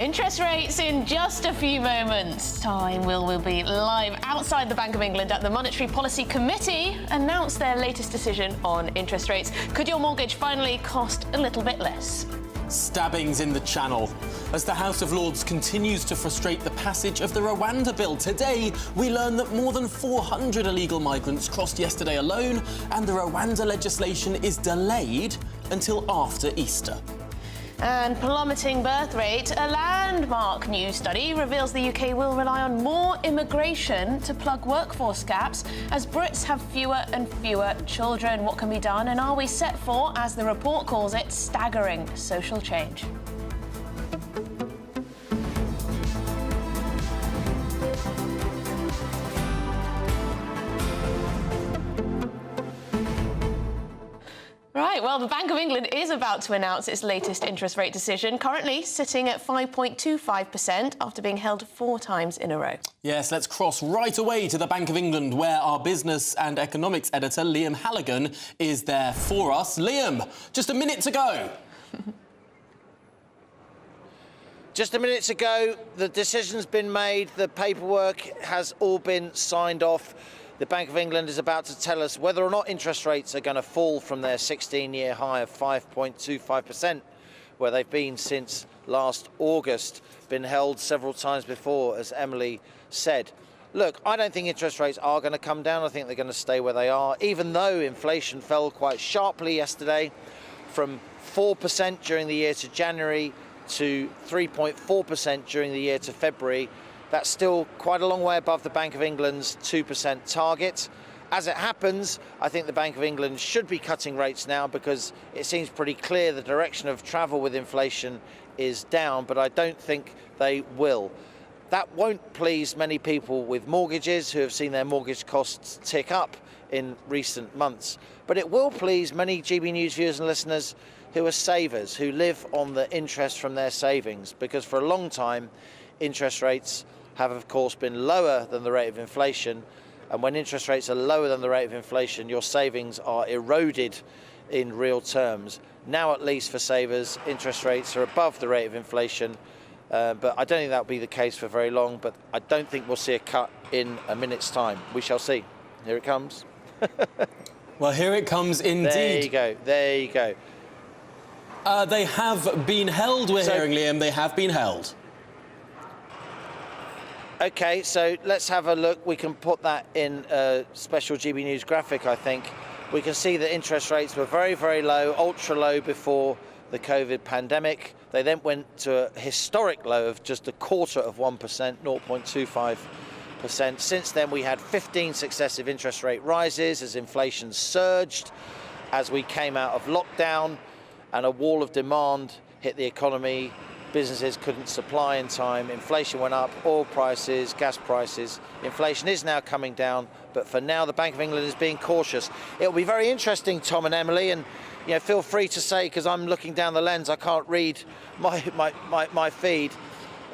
Interest rates in just a few moments' time. We'll be live outside the Bank of England at the Monetary Policy Committee announce their latest decision on interest rates. Could your mortgage finally cost a little bit less? Stabbings in the Channel. As the House of Lords continues to frustrate the passage of the Rwanda bill, today we learn that more than 400 illegal migrants crossed yesterday alone, and the Rwanda legislation is delayed until after Easter. And plummeting birth rate. A landmark new study reveals the UK will rely on more immigration to plug workforce gaps as Brits have fewer and fewer children. What can be done, and are we set for, as the report calls it, staggering social change? Right, well, the Bank of England is about to announce its latest interest rate decision, currently sitting at 5.25% after being held 4 times in a row. Yes, let's cross right away to the Bank of England, where our business and economics editor, Liam Halligan, is there for us. Liam, just a minute to go. Just a minute to go. The decision's been made. The paperwork has all been signed off. The Bank of England is about to tell us whether or not interest rates are going to fall from their 16-year high of 5.25%, where they've been since last August, been held several times before, as Emily said. Look, I don't think interest rates are going to come down. I think they're going to stay where they are, even though inflation fell quite sharply yesterday from 4% during the year to January to 3.4% during the year to February. That's still quite a long way above the Bank of England's 2% target. As it happens, I think the Bank of England should be cutting rates now because it seems pretty clear the direction of travel with inflation is down, but I don't think they will. That won't please many people with mortgages who have seen their mortgage costs tick up in recent months. But it will please many GB News viewers and listeners who are savers, who live on the interest from their savings, because for a long time, interest rates have, of course, been lower than the rate of inflation. And when interest rates are lower than the rate of inflation, your savings are eroded in real terms. Now, at least for savers, interest rates are above the rate of inflation. But I don't think that will be the case for very long. But I don't think we'll see a cut in a minute's time. We shall see. Here it comes. Well, here it comes indeed. There you go. There you go. They have been held, we're hearing, Liam. They have been held. OK, so let's have a look. We can put that in a special GB News graphic, I think. We can see that interest rates were very, very low, ultra low before the COVID pandemic. They then went to a historic low of just a quarter of 1%, 0.25%. Since then, we had 15 successive interest rate rises as inflation surged, as we came out of lockdown and a wall of demand hit the economy. Businesses couldn't supply in time, inflation went up, oil prices, gas prices. Inflation is now coming down, but for now the Bank of England is being cautious. It'll be very interesting, Tom and Emily, and feel free to say, because I'm looking down the lens, I can't read my feed.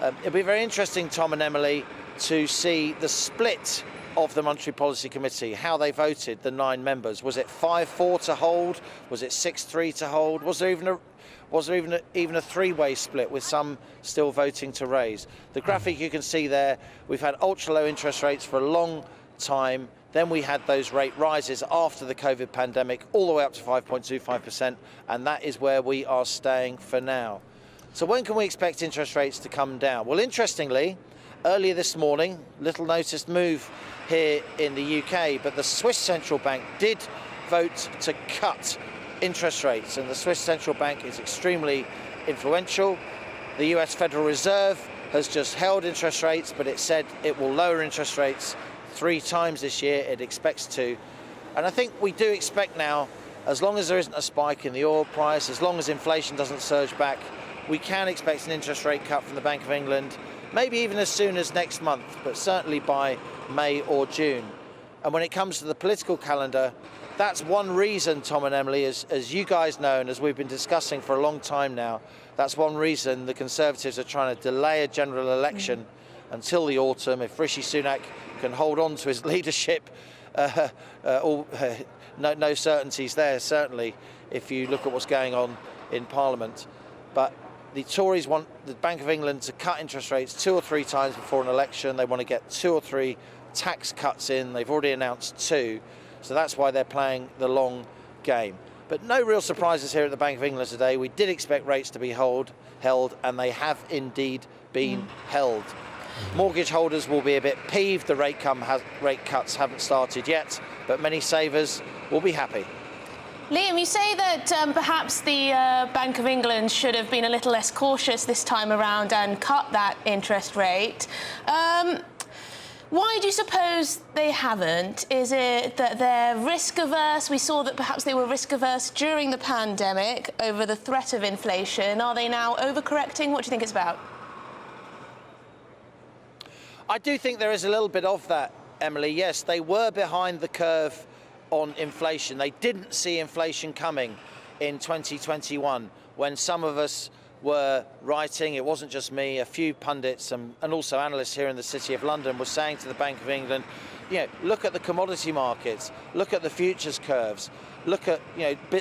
It'll be very interesting, Tom and Emily, to see the split of the Monetary Policy Committee, how they voted, the 9 members. Was it 5-4 to hold? Was it 6-3 to hold? Was there even a 3-way split, with some still voting to raise? The graphic you can see there, we've had ultra low interest rates for a long time. Then we had those rate rises after the COVID pandemic, all the way up to 5.25%, and that is where we are staying for now. So when can we expect interest rates to come down? Well, interestingly, earlier this morning, little noticed move here in the UK, but the Swiss Central Bank did vote to cut interest rates, and the Swiss Central Bank is extremely influential. The US Federal Reserve has just held interest rates, but it said it will lower interest rates 3 times this year. It expects to. And I think we do expect now, as long as there isn't a spike in the oil price, as long as inflation doesn't surge back, we can expect an interest rate cut from the Bank of England, maybe even as soon as next month, but certainly by May or June. And when it comes to the political calendar, that's one reason, Tom and Emily, as you guys know, and as we've been discussing for a long time now, that's one reason the Conservatives are trying to delay a general election until the autumn. If Rishi Sunak can hold on to his leadership, no certainties there, certainly, if you look at what's going on in Parliament. But The Tories want the Bank of England to cut interest rates 2 or 3 times before an election. They want to get 2 or 3 tax cuts in. They've already announced 2. So that's why they're playing the long game. But no real surprises here at the Bank of England today. We did expect rates to be held, and they have indeed been held. Mortgage holders will be a bit peeved the rate cuts haven't started yet, but many savers will be happy. Liam, you say that perhaps the Bank of England should have been a little less cautious this time around and cut that interest rate. Why do you suppose they haven't? Is it that they're risk averse? We saw that perhaps they were risk averse during the pandemic over the threat of inflation. Are they now overcorrecting? What do you think it's about? I do think there is a little bit of that, Emily. Yes, they were behind the curve on inflation. They didn't see inflation coming in 2021 when some of us were writing, it wasn't just me, a few pundits and also analysts here in the City of London were saying to the Bank of England, look at the commodity markets, look at the futures curves, look at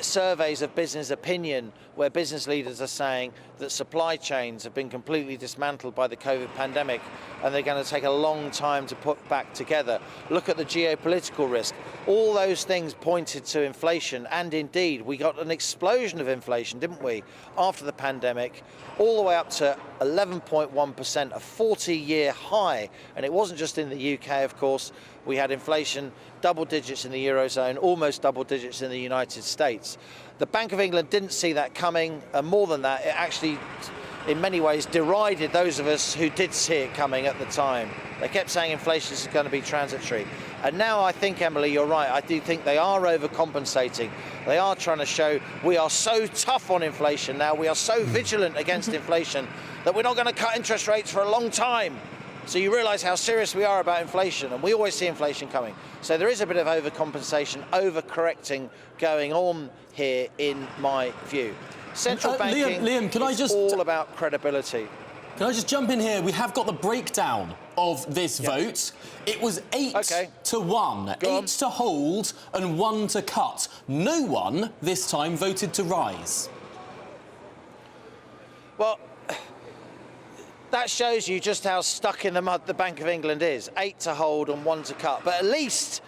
surveys of business opinion where business leaders are saying that supply chains have been completely dismantled by the COVID pandemic and they're going to take a long time to put back together. Look at the geopolitical risk. All those things pointed to inflation, and indeed we got an explosion of inflation, didn't we, after the pandemic, all the way up to 11.1%, a 40-year high. And it wasn't just in the UK, of course. We had inflation double digits in the Eurozone, almost double digits in the United States. The Bank of England didn't see that coming, and more than that, it actually, in many ways, derided those of us who did see it coming at the time. They kept saying inflation is going to be transitory. And now I think, Emily, you're right. I do think they are overcompensating. They are trying to show we are so tough on inflation now, we are so vigilant against inflation that we're not going to cut interest rates for a long time. So you realise how serious we are about inflation, and we always see inflation coming. So there is a bit of overcompensation, overcorrecting going on here, in my view. Central banking Liam, can I is just all about credibility. Can I just jump in here? We have got the breakdown of this vote. It was 8 to 1. 8 to hold and 1 to cut. No one this time voted to rise. Well, that shows you just how stuck in the mud the Bank of England is. 8 to hold and 1 to cut. But at least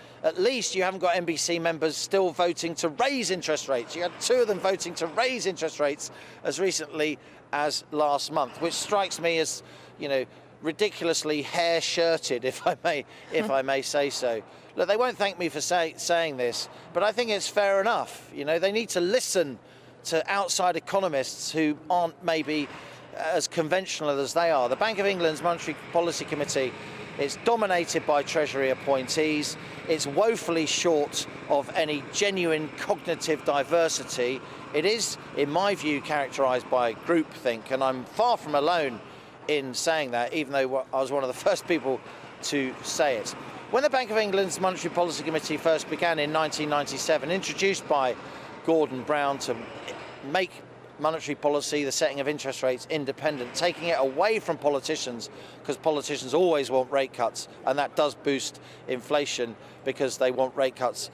you haven't got NBC members still voting to raise interest rates. You had 2 of them voting to raise interest rates as recently as last month, which strikes me as, ridiculously hair-shirted, if I may say so. Look, they won't thank me for saying this, but I think it's fair enough. They need to listen to outside economists who aren't maybe as conventional as they are. The Bank of England's Monetary Policy Committee is dominated by Treasury appointees. It's woefully short of any genuine cognitive diversity. It is, in my view, characterised by groupthink, and I'm far from alone in saying that, even though I was one of the first people to say it. When the Bank of England's Monetary Policy Committee first began in 1997, introduced by Gordon Brown to make monetary policy, the setting of interest rates, independent, taking it away from politicians, because politicians always want rate cuts, and that does boost inflation because they want rate cuts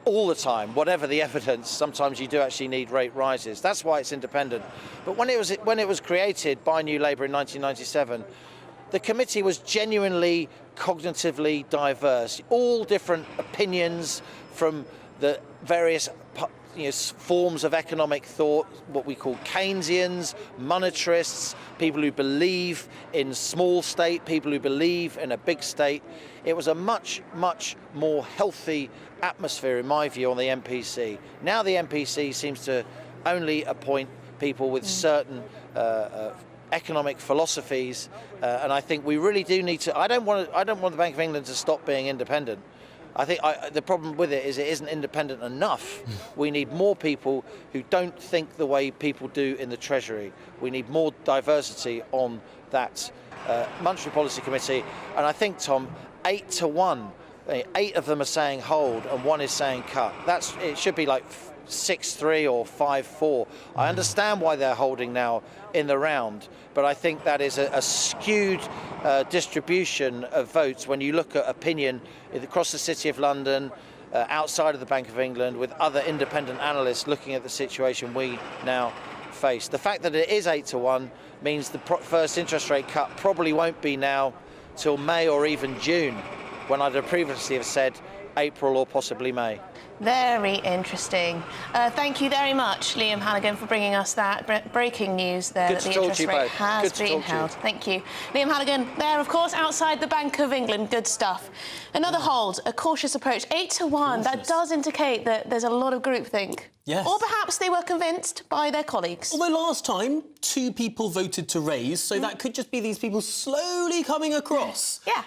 all the time, whatever the evidence. Sometimes you do actually need rate rises. That's why it's independent. But when it was created by New Labour in 1997, the committee was genuinely cognitively diverse, all different opinions from the various forms of economic thought, what we call Keynesians, monetarists, people who believe in small state, people who believe in a big state. It was a much, much more healthy atmosphere, in my view, on the MPC. Now the MPC seems to only appoint people with certain economic philosophies, and I think we really do need to. I don't want the Bank of England to stop being independent. I think the problem with it isn't independent enough. We need more people who don't think the way people do in the Treasury. We need more diversity on that Monetary Policy Committee. And I think, Tom, 8 to 1, 8 of them are saying hold and 1 is saying cut. It should be like 6-3 or 5-4. I understand why they're holding now in the round, but I think that is a skewed distribution of votes when you look at opinion across the City of London, outside of the Bank of England, with other independent analysts looking at the situation we now face. The fact that it is 8-1 means the first interest rate cut probably won't be now till May or even June, when I'd previously have said April or possibly May. Very interesting. Thank you very much, Liam Halligan, for bringing us that breaking news there that the interest rate has been held. Thank you. Liam Halligan there, of course, outside the Bank of England. Good stuff. Another hold, a cautious approach. 8-1, that does indicate that there's a lot of groupthink. Yes. Or perhaps they were convinced by their colleagues. Although last time, 2 people voted to raise, so that could just be these people slowly coming across. Yeah.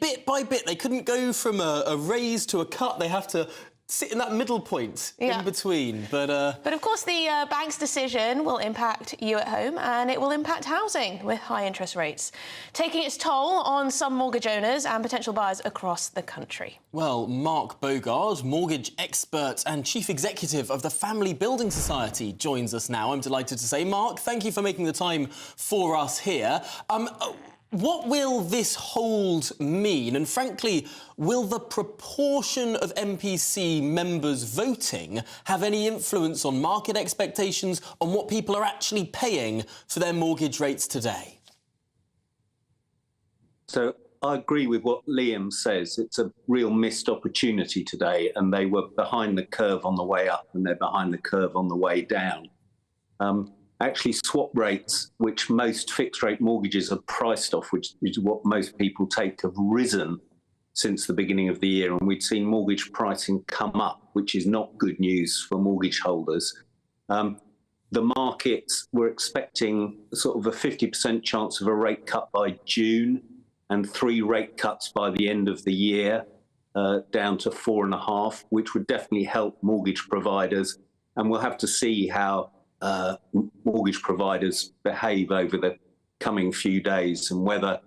Bit by bit. They couldn't go from a raise to a cut. They have to sit in that middle point in between. But of course, the bank's decision will impact you at home, and it will impact housing with high interest rates, taking its toll on some mortgage owners and potential buyers across the country. Well, Mark Bogard, mortgage expert and chief executive of the Family Building Society, joins us now. I'm delighted to say, Mark, thank you for making the time for us here. What will this hold mean? And frankly, will the proportion of MPC members voting have any influence on market expectations, on what people are actually paying for their mortgage rates today? So I agree with what Liam says. It's a real missed opportunity today, and they were behind the curve on the way up and they're behind the curve on the way down. Actually, swap rates, which most fixed-rate mortgages are priced off, which is what most people take, have risen since the beginning of the year. And we'd seen mortgage pricing come up, which is not good news for mortgage holders. The markets were expecting sort of a 50% chance of a rate cut by June and 3 rate cuts by the end of the year, down to 4.5, which would definitely help mortgage providers. And we'll have to see how mortgage providers behave over the coming few days, and whether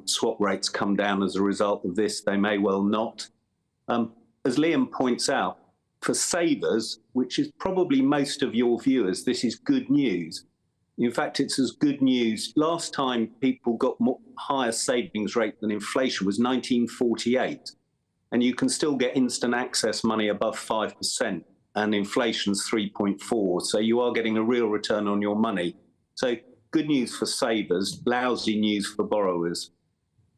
swap rates come down as a result of this. They may well not. As Liam points out, for savers, which is probably most of your viewers, this is good news. In fact, it's as good news. Last time people got higher savings rate than inflation was 1948, and you can still get instant access money above 5%. And inflation's 3.4, so you are getting a real return on your money. So good news for savers, lousy news for borrowers.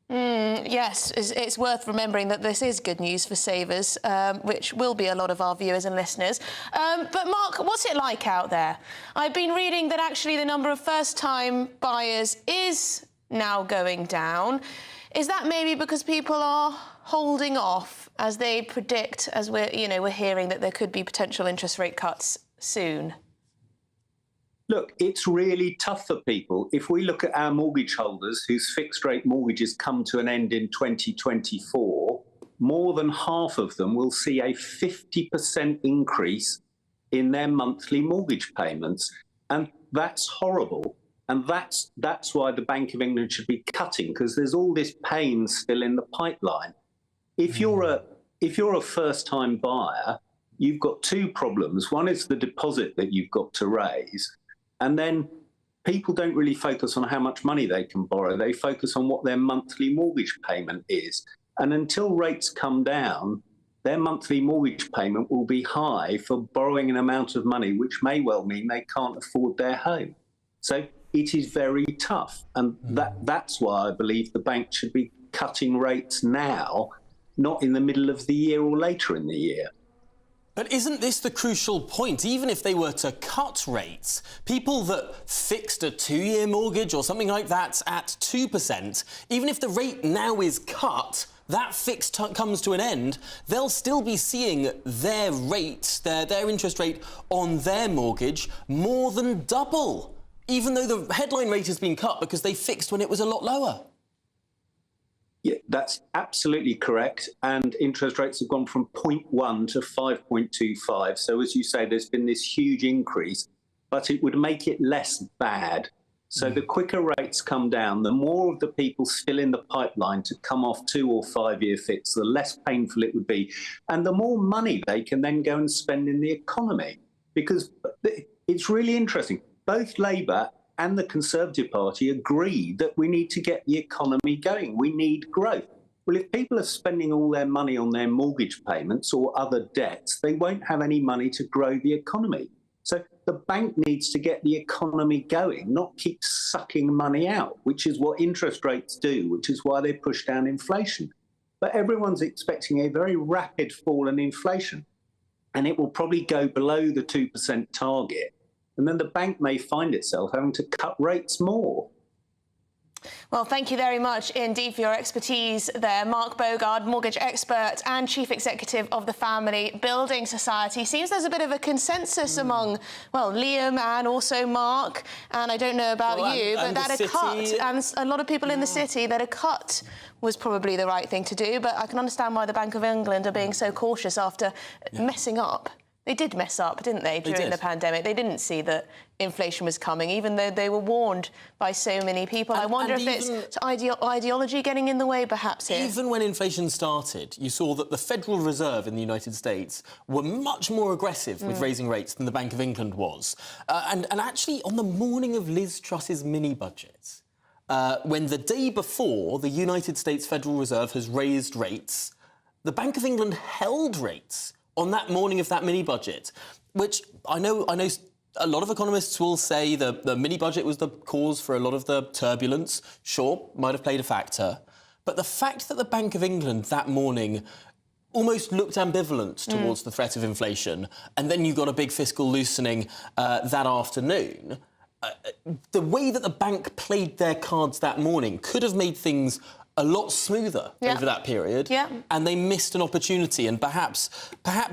Yes, it's worth remembering that this is good news for savers, which will be a lot of our viewers and listeners. But Mark, what's it like out there? I've been reading that actually the number of first-time buyers is now going down. Is that maybe because people are holding off as they predict, as we're hearing that there could be potential interest rate cuts soon? Look, it's really tough for people. If we look at our mortgage holders whose fixed rate mortgages come to an end in 2024, more than half of them will see a 50% increase in their monthly mortgage payments. And that's horrible. And that's why the Bank of England should be cutting, because there's all this pain still in the pipeline. If you're a first-time buyer, you've got 2 problems. One is the deposit that you've got to raise, and then people don't really focus on how much money they can borrow. They focus on what their monthly mortgage payment is. And until rates come down, their monthly mortgage payment will be high for borrowing an amount of money which may well mean they can't afford their home. So it is very tough, and that's why I believe the bank should be cutting rates now, not in the middle of the year or later in the year. But isn't this the crucial point? Even if they were to cut rates, people that fixed a 2-year mortgage or something like that at 2%, even if the rate now is cut, that fix comes to an end, they'll still be seeing their rate, their interest rate on their mortgage more than double, even though the headline rate has been cut because they fixed when it was a lot lower. Yeah, that's absolutely correct. And interest rates have gone from 0.1 to 5.25. So as you say, there's been this huge increase, but it would make it less bad. So the quicker rates come down, the more of the people still in the pipeline to come off 2 or 5 year fix, the less painful it would be. And the more money they can then go and spend in the economy. Because it's really interesting. Both Labour and the Conservative Party agree that we need to get the economy going. We need growth. Well, if people are spending all their money on their mortgage payments or other debts, they won't have any money to grow the economy. So the bank needs to get the economy going, not keep sucking money out, which is what interest rates do, which is why they push down inflation. But everyone's expecting a very rapid fall in inflation, and it will probably go below the 2% target. And then the bank may find itself having to cut rates more. Well, thank you very much indeed for your expertise there. Mark Bogard, mortgage expert and chief executive of the Family Building Society. Seems there's a bit of a consensus among, well, Liam and also Mark, and I don't know about you, but that a cut, and a lot of people in the city, that a cut was probably the right thing to do. But I can understand why the Bank of England are being so cautious after messing up. They did mess up, didn't they, during the pandemic? They didn't see that inflation was coming, even though they were warned by so many people. I wonder if it's ideology getting in the way, perhaps, here. Even when inflation started, you saw that the Federal Reserve in the United States were much more aggressive with raising rates than the Bank of England was. And actually, on the morning of Liz Truss's mini-budget, when the day before the United States Federal Reserve has raised rates, the Bank of England held rates on that morning of that mini-budget, which I know a lot of economists will say the mini-budget was the cause for a lot of the turbulence. Sure, might have played a factor. But the fact that the Bank of England that morning almost looked ambivalent towards the threat of inflation, and then you got a big fiscal loosening that afternoon, the way that the bank played their cards that morning could have made things a lot smoother over that period, and they missed an opportunity and perhaps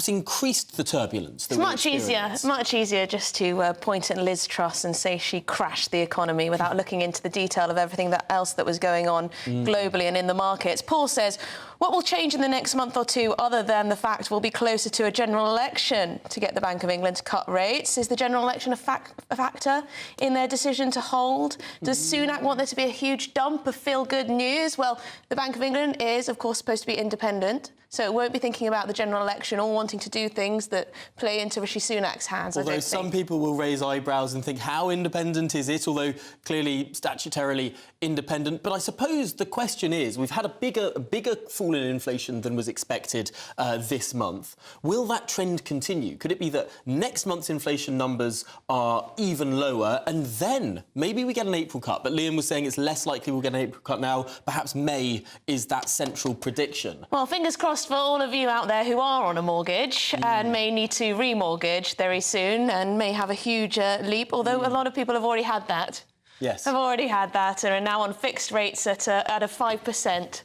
increased the turbulence. It's much easier just to point at Liz Truss and say she crashed the economy without looking into the detail of everything else that was going on globally and in the markets. Paul says, what will change in the next month or two other than the fact we'll be closer to a general election to get the Bank of England to cut rates? Is the general election a factor in their decision to hold? Does Sunak want there to be a huge dump of feel-good news? Well, the Bank of England is, of course, supposed to be independent, so it won't be thinking about the general election or wanting to do things that play into Rishi Sunak's hands. Although some people will raise eyebrows and think, how independent is it? Although clearly statutorily independent. But I suppose the question is, we've had a bigger fall in inflation than was expected this month. Will that trend continue? Could it be that next month's inflation numbers are even lower and then maybe we get an April cut? But Liam was saying it's less likely we'll get an April cut now. Perhaps May is that central prediction. Well, fingers crossed for all of you out there who are on a mortgage and may need to remortgage very soon and may have a huge leap, although a lot of people have already had that. Yes. Have already had that and are now on fixed rates at a 5%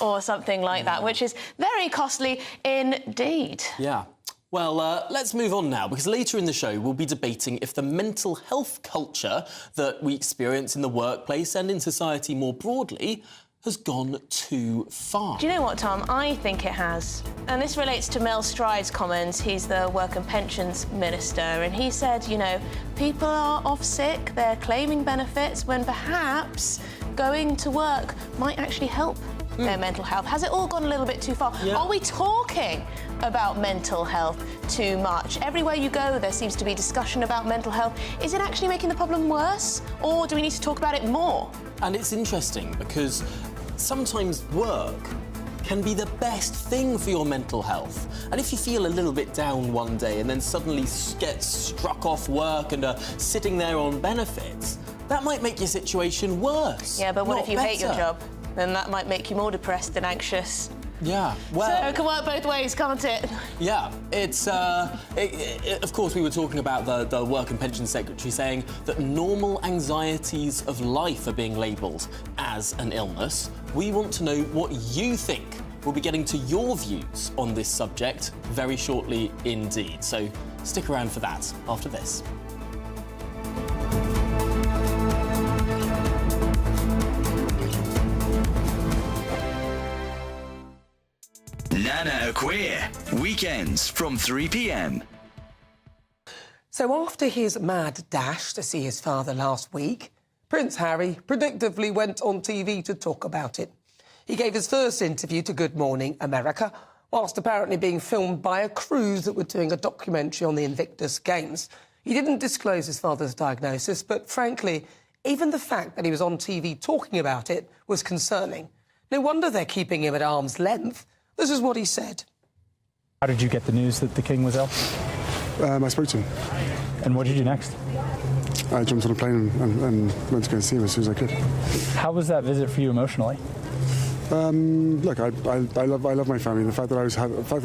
or something like that, which is very costly indeed. Yeah. Well, let's move on now, because later in the show we'll be debating if the mental health culture that we experience in the workplace and in society more broadly has gone too far. Do you know what, Tom? I think it has. And this relates to Mel Stride's comments. He's the Work and Pensions Minister, and he said, you know, people are off sick, they're claiming benefits, when perhaps going to work might actually help their mental health. Has it all gone a little bit too far? Yeah. Are we talking about mental health too much? Everywhere you go, there seems to be discussion about mental health. Is it actually making the problem worse, or do we need to talk about it more? And it's interesting because sometimes work can be the best thing for your mental health. And if you feel a little bit down one day and then suddenly get struck off work and are sitting there on benefits, that might make your situation worse. Yeah, but what if you hate your job? Then that might make you more depressed and anxious. Yeah, well... So it can work both ways, can't it? Yeah, it's... of course, we were talking about the Work and Pensions Secretary saying that normal anxieties of life are being labelled as an illness. We want to know what you think. We'll be getting to your views on this subject very shortly indeed. So stick around for that after this. Nana Queer, weekends from 3 p.m. So after his mad dash to see his father last week, Prince Harry predictably went on TV to talk about it. He gave his first interview to Good Morning America, whilst apparently being filmed by a crew that were doing a documentary on the Invictus Games. He didn't disclose his father's diagnosis, but frankly, even the fact that he was on TV talking about it was concerning. No wonder they're keeping him at arm's length. This is what he said. How did you get the news that the King was ill? I spoke to him. And what did you do next? I jumped on a plane and went to go and see him as soon as I could. How was that visit for you emotionally? Look, I love my family. The fact that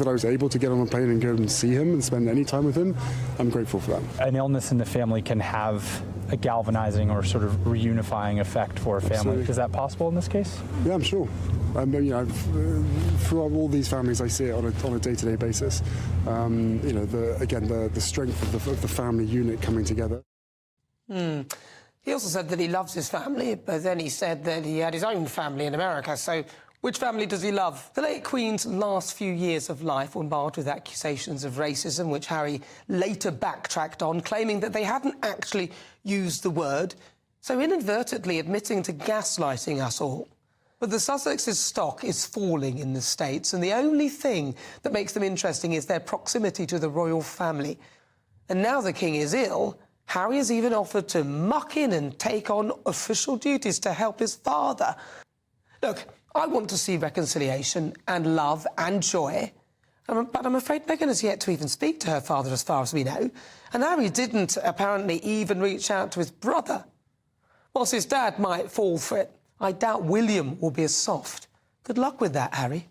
I was able to get on a plane and go and see him and spend any time with him, I'm grateful for that. An illness in the family can have a galvanizing or sort of reunifying effect for a family. Absolutely. Is that possible in this case? Yeah, I'm sure. Throughout all these families, I see it on a day-to-day basis. The strength of the family unit coming together. He also said that he loves his family, but then he said that he had his own family in America. So which family does he love? The late Queen's last few years of life were marred with accusations of racism, which Harry later backtracked on, claiming that they hadn't actually used the word, so inadvertently admitting to gaslighting us all. But the Sussex's stock is falling in the States, and the only thing that makes them interesting is their proximity to the royal family. And now the King is ill, Harry has even offered to muck in and take on official duties to help his father. Look, I want to see reconciliation and love and joy, but I'm afraid Meghan has yet to even speak to her father as far as we know, and Harry didn't apparently even reach out to his brother. Whilst his dad might fall for it, I doubt William will be as soft. Good luck with that, Harry.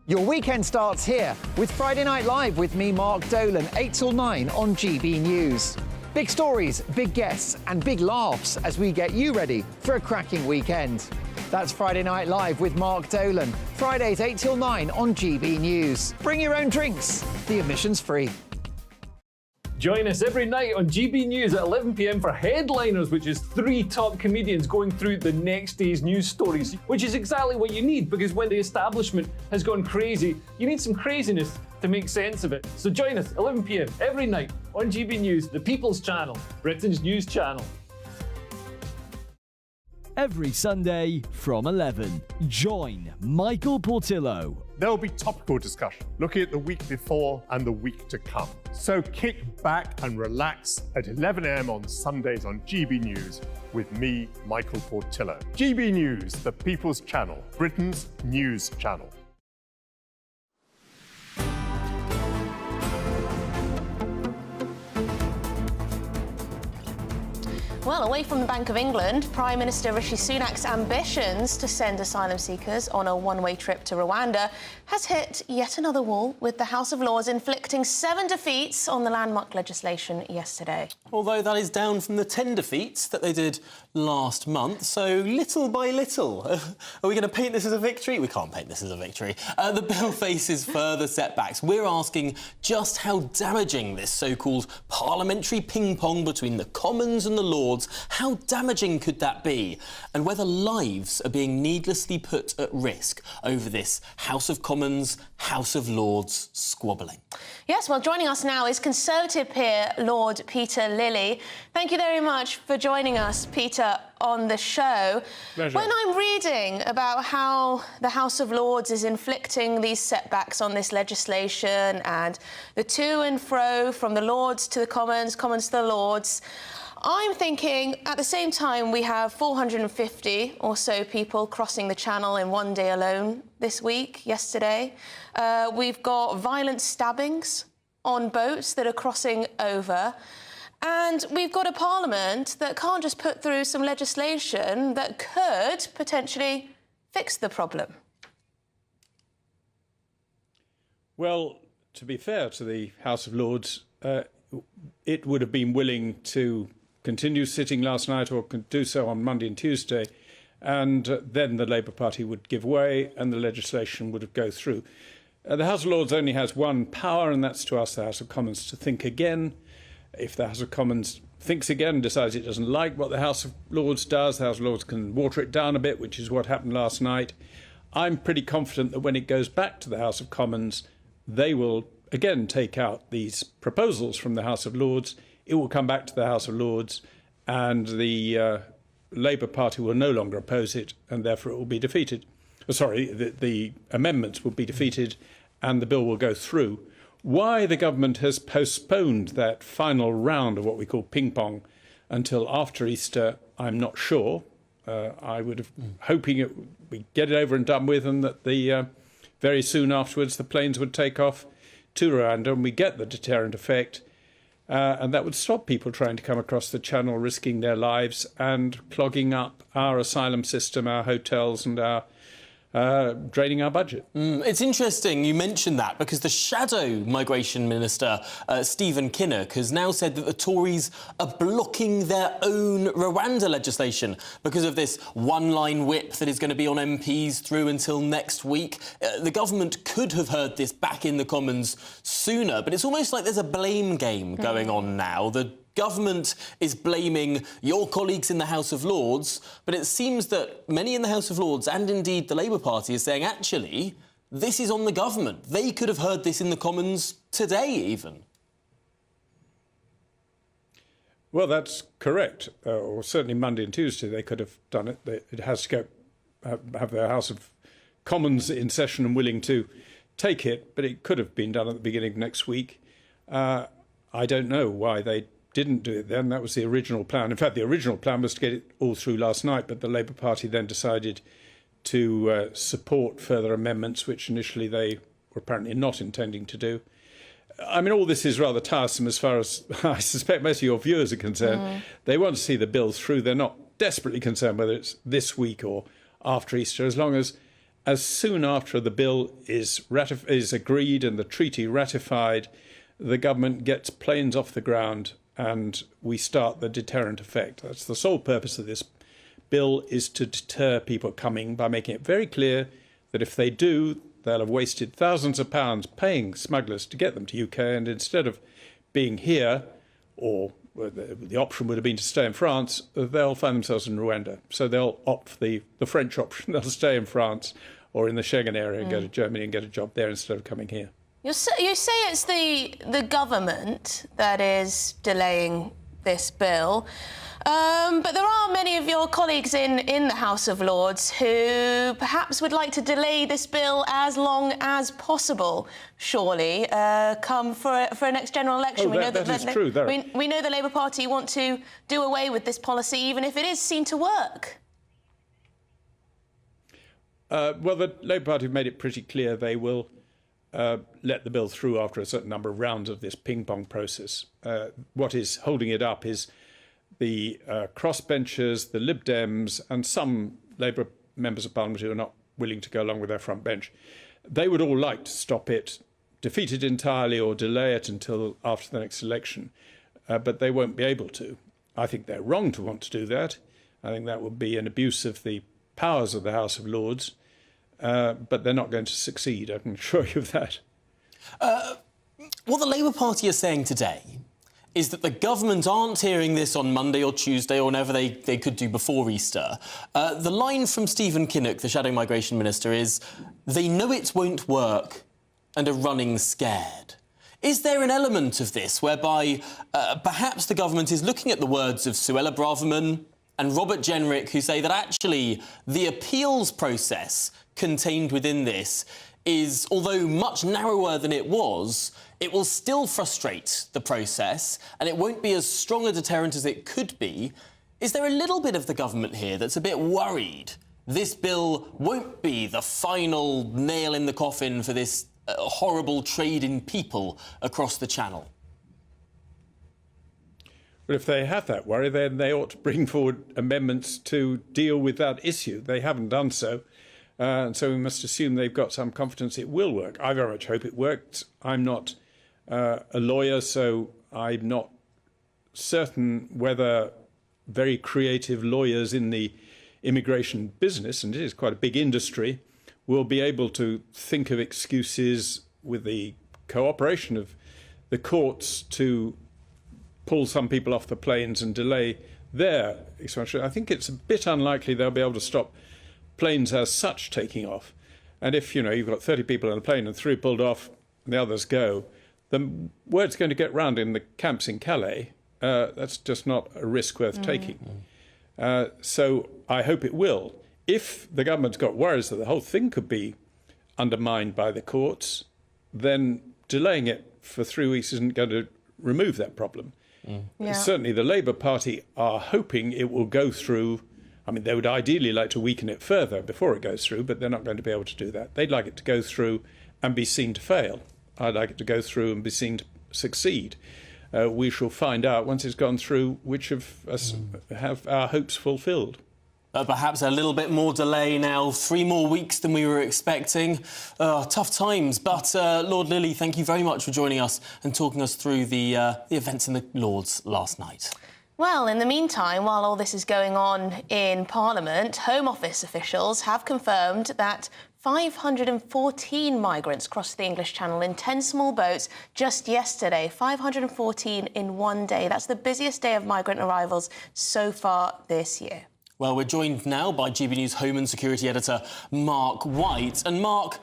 Your weekend starts here with Friday Night Live with me, Mark Dolan, 8 till 9 on GB News. Big stories, big guests and big laughs as we get you ready for a cracking weekend. That's Friday Night Live with Mark Dolan, Fridays 8 till 9 on GB News. Bring your own drinks, the admission's free. Join us every night on GB News at 11 p.m. for Headliners, which is 3 top comedians going through the next day's news stories, which is exactly what you need, because when the establishment has gone crazy, you need some craziness to make sense of it. So join us 11 p.m. every night on GB News, the People's Channel, Britain's news channel. Every Sunday from 11, join Michael Portillo. There will be topical discussion, looking at the week before and the week to come. So kick back and relax at 11 a.m. on Sundays on GB News with me, Michael Portillo. GB News, the People's Channel, Britain's news channel. Well, away from the Bank of England, Prime Minister Rishi Sunak's ambitions to send asylum seekers on a one-way trip to Rwanda has hit yet another wall, with the House of Lords inflicting 7 defeats on the landmark legislation yesterday. Although that is down from the 10 defeats that they did last month, so little by little. Are we going to paint this as a victory? We can't paint this as a victory. The bill faces further setbacks. We're asking just how damaging this so-called parliamentary ping-pong between the Commons and the Lords, how damaging could that be? And whether lives are being needlessly put at risk over this House of Commons, House of Lords squabbling. Yes, well, joining us now is Conservative peer Lord Peter Lilly. Thank you very much for joining us, Peter, on the show. Pleasure. When I'm reading about how the House of Lords is inflicting these setbacks on this legislation and the to and fro from the Lords to the Commons, Commons to the Lords, I'm thinking, at the same time, we have 450 or so people crossing the Channel in one day alone this week, yesterday. We've got violent stabbings on boats that are crossing over. And we've got a parliament that can't just put through some legislation that could potentially fix the problem. Well, to be fair to the House of Lords, it would have been willing to continue sitting last night or can do so on Monday and Tuesday, and then the Labour Party would give way and the legislation would go through. The House of Lords only has one power, and that's to ask the House of Commons to think again. If the House of Commons thinks again and decides it doesn't like what the House of Lords does, the House of Lords can water it down a bit, which is what happened last night. I'm pretty confident that when it goes back to the House of Commons, they will again take out these proposals from the House of Lords. It will come back to the House of Lords, and the Labour Party will no longer oppose it, and therefore it will be defeated. The amendments will be defeated, and the bill will go through. Why the government has postponed that final round of what we call ping-pong until after Easter, I'm not sure. I would have hoping we get it over and done with, and that very soon afterwards the planes would take off to Rwanda and we get the deterrent effect. And that would stop people trying to come across the channel, risking their lives and clogging up our asylum system, our hotels and our draining our budget. It's interesting you mentioned that, because the shadow migration minister, Stephen Kinnock, has now said that the Tories are blocking their own Rwanda legislation because of this one-line whip that is going to be on MPs through until next week. The government could have heard this back in the Commons sooner, but it's almost like there's a blame game going on now. The government is blaming your colleagues in the House of Lords, but it seems that many in the House of Lords, and indeed the Labour Party, is saying, actually, this is on the government. They could have heard this in the Commons today, even. Well, that's correct. Or certainly Monday and Tuesday they could have done it. It has to go have the House of Commons in session and willing to take it, but it could have been done at the beginning of next week. I don't know why they didn't do it then. That was the original plan. In fact, the original plan was to get it all through last night, but the Labour Party then decided to support further amendments, which initially they were apparently not intending to do. I mean, all this is rather tiresome as far as I suspect most of your viewers are concerned. They want to see the bill through. They're not desperately concerned whether it's this week or after Easter, as soon after the bill is agreed and the treaty ratified, the government gets planes off the ground and we start the deterrent effect. That's the sole purpose of this bill, is to deter people coming by making it very clear that if they do, they'll have wasted thousands of pounds paying smugglers to get them to UK, and instead of being here, or the option would have been to stay in France, they'll find themselves in Rwanda. So they'll opt for the French option. They'll stay in France or in the Schengen area and go to Germany and get a job there instead of coming here. You say it's the government that is delaying this bill, but there are many of your colleagues in the House of Lords who perhaps would like to delay this bill as long as possible, surely, come for a next general election. We know that is true. We know the Labour Party want to do away with this policy, even if it is seen to work. Well, the Labour Party have made it pretty clear they will let the bill through after a certain number of rounds of this ping-pong process. What is holding it up is the crossbenchers, the Lib Dems, and some Labour members of Parliament who are not willing to go along with their front bench. They would all like to stop it, defeat it entirely, or delay it until after the next election, but they won't be able to. I think they're wrong to want to do that. I think that would be an abuse of the powers of the House of Lords. But they're not going to succeed, I can assure you of that. What the Labour Party are saying today is that the government aren't hearing this on Monday or Tuesday or whenever they could do before Easter. The line from Stephen Kinnock, the Shadow Migration Minister, is they know it won't work and are running scared. Is there an element of this whereby perhaps the government is looking at the words of Suella Braverman and Robert Jenrick, who say that actually the appeals process contained within this is, although much narrower than it was, it will still frustrate the process and it won't be as strong a deterrent as it could be? Is there a little bit of the government here that's a bit worried this bill won't be the final nail in the coffin for this horrible trade in people across the Channel? But if they have that worry, then they ought to bring forward amendments to deal with that issue. They haven't done so. And so we must assume they've got some confidence it will work. I very much hope it works. I'm not a lawyer, so I'm not certain whether very creative lawyers in the immigration business, and it is quite a big industry, will be able to think of excuses with the cooperation of the courts to pull some people off the planes and delay their expansion. I think it's a bit unlikely they'll be able to stop planes as such taking off. And if, you've got 30 people on a plane and 3 pulled off and the others go, the word's going to get round in the camps in Calais. That's just not a risk worth taking. So I hope it will. If the government's got worries that the whole thing could be undermined by the courts, then delaying it for 3 weeks isn't going to remove that problem. Yeah. Certainly the Labour Party are hoping it will go through. I mean, they would ideally like to weaken it further before it goes through, but they're not going to be able to do that. They'd like it to go through and be seen to fail. I'd like it to go through and be seen to succeed. we shall find out once it's gone through which of us have our hopes fulfilled. Perhaps a little bit more delay now, 3 more weeks than we were expecting. Tough times, but Lord Lilly, thank you very much for joining us and talking us through the events in the Lords last night. Well, in the meantime, while all this is going on in Parliament, Home Office officials have confirmed that 514 migrants crossed the English Channel in 10 small boats just yesterday. 514 in one day. That's the busiest day of migrant arrivals so far this year. Well, we're joined now by GB News Home and Security Editor Mark White. And Mark,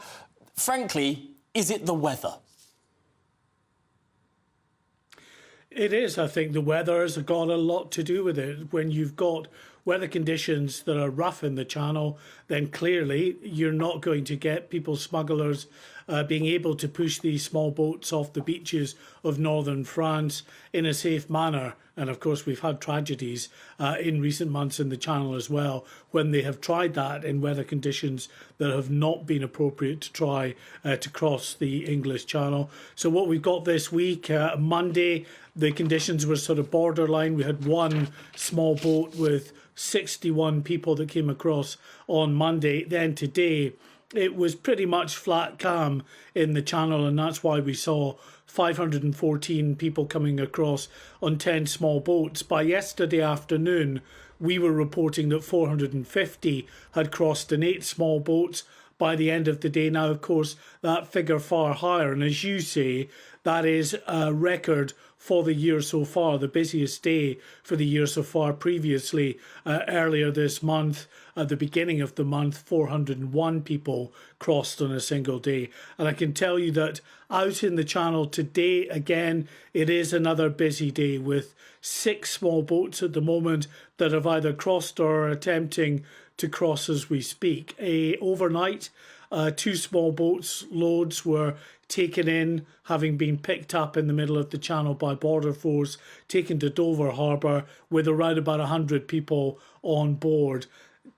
frankly, is it the weather? It is. I think the weather has got a lot to do with it. When you've got weather conditions that are rough in the Channel, then clearly you're not going to get people smugglers being able to push these small boats off the beaches of northern France in a safe manner. And of course, we've had tragedies in recent months in the Channel as well, when they have tried that in weather conditions that have not been appropriate to try to cross the English Channel. So what we've got this week, Monday, the conditions were sort of borderline. We had one small boat with 61 people that came across on Monday. Then today, it was pretty much flat calm in the Channel, and that's why we saw 514 people coming across on 10 small boats. By yesterday afternoon, we were reporting that 450 had crossed in 8 small boats by the end of the day. Now, of course, that figure far higher, and as you say, that is a record for the year so far, the busiest day for the year so far. Previously, earlier this month, at the beginning of the month, 401 people crossed on a single day. And I can tell you that out in the Channel today, again, it is another busy day with 6 small boats at the moment that have either crossed or are attempting to cross as we speak. Overnight, 2 small boats loads were taken in, having been picked up in the middle of the Channel by Border Force, taken to Dover Harbour with around about 100 people on board.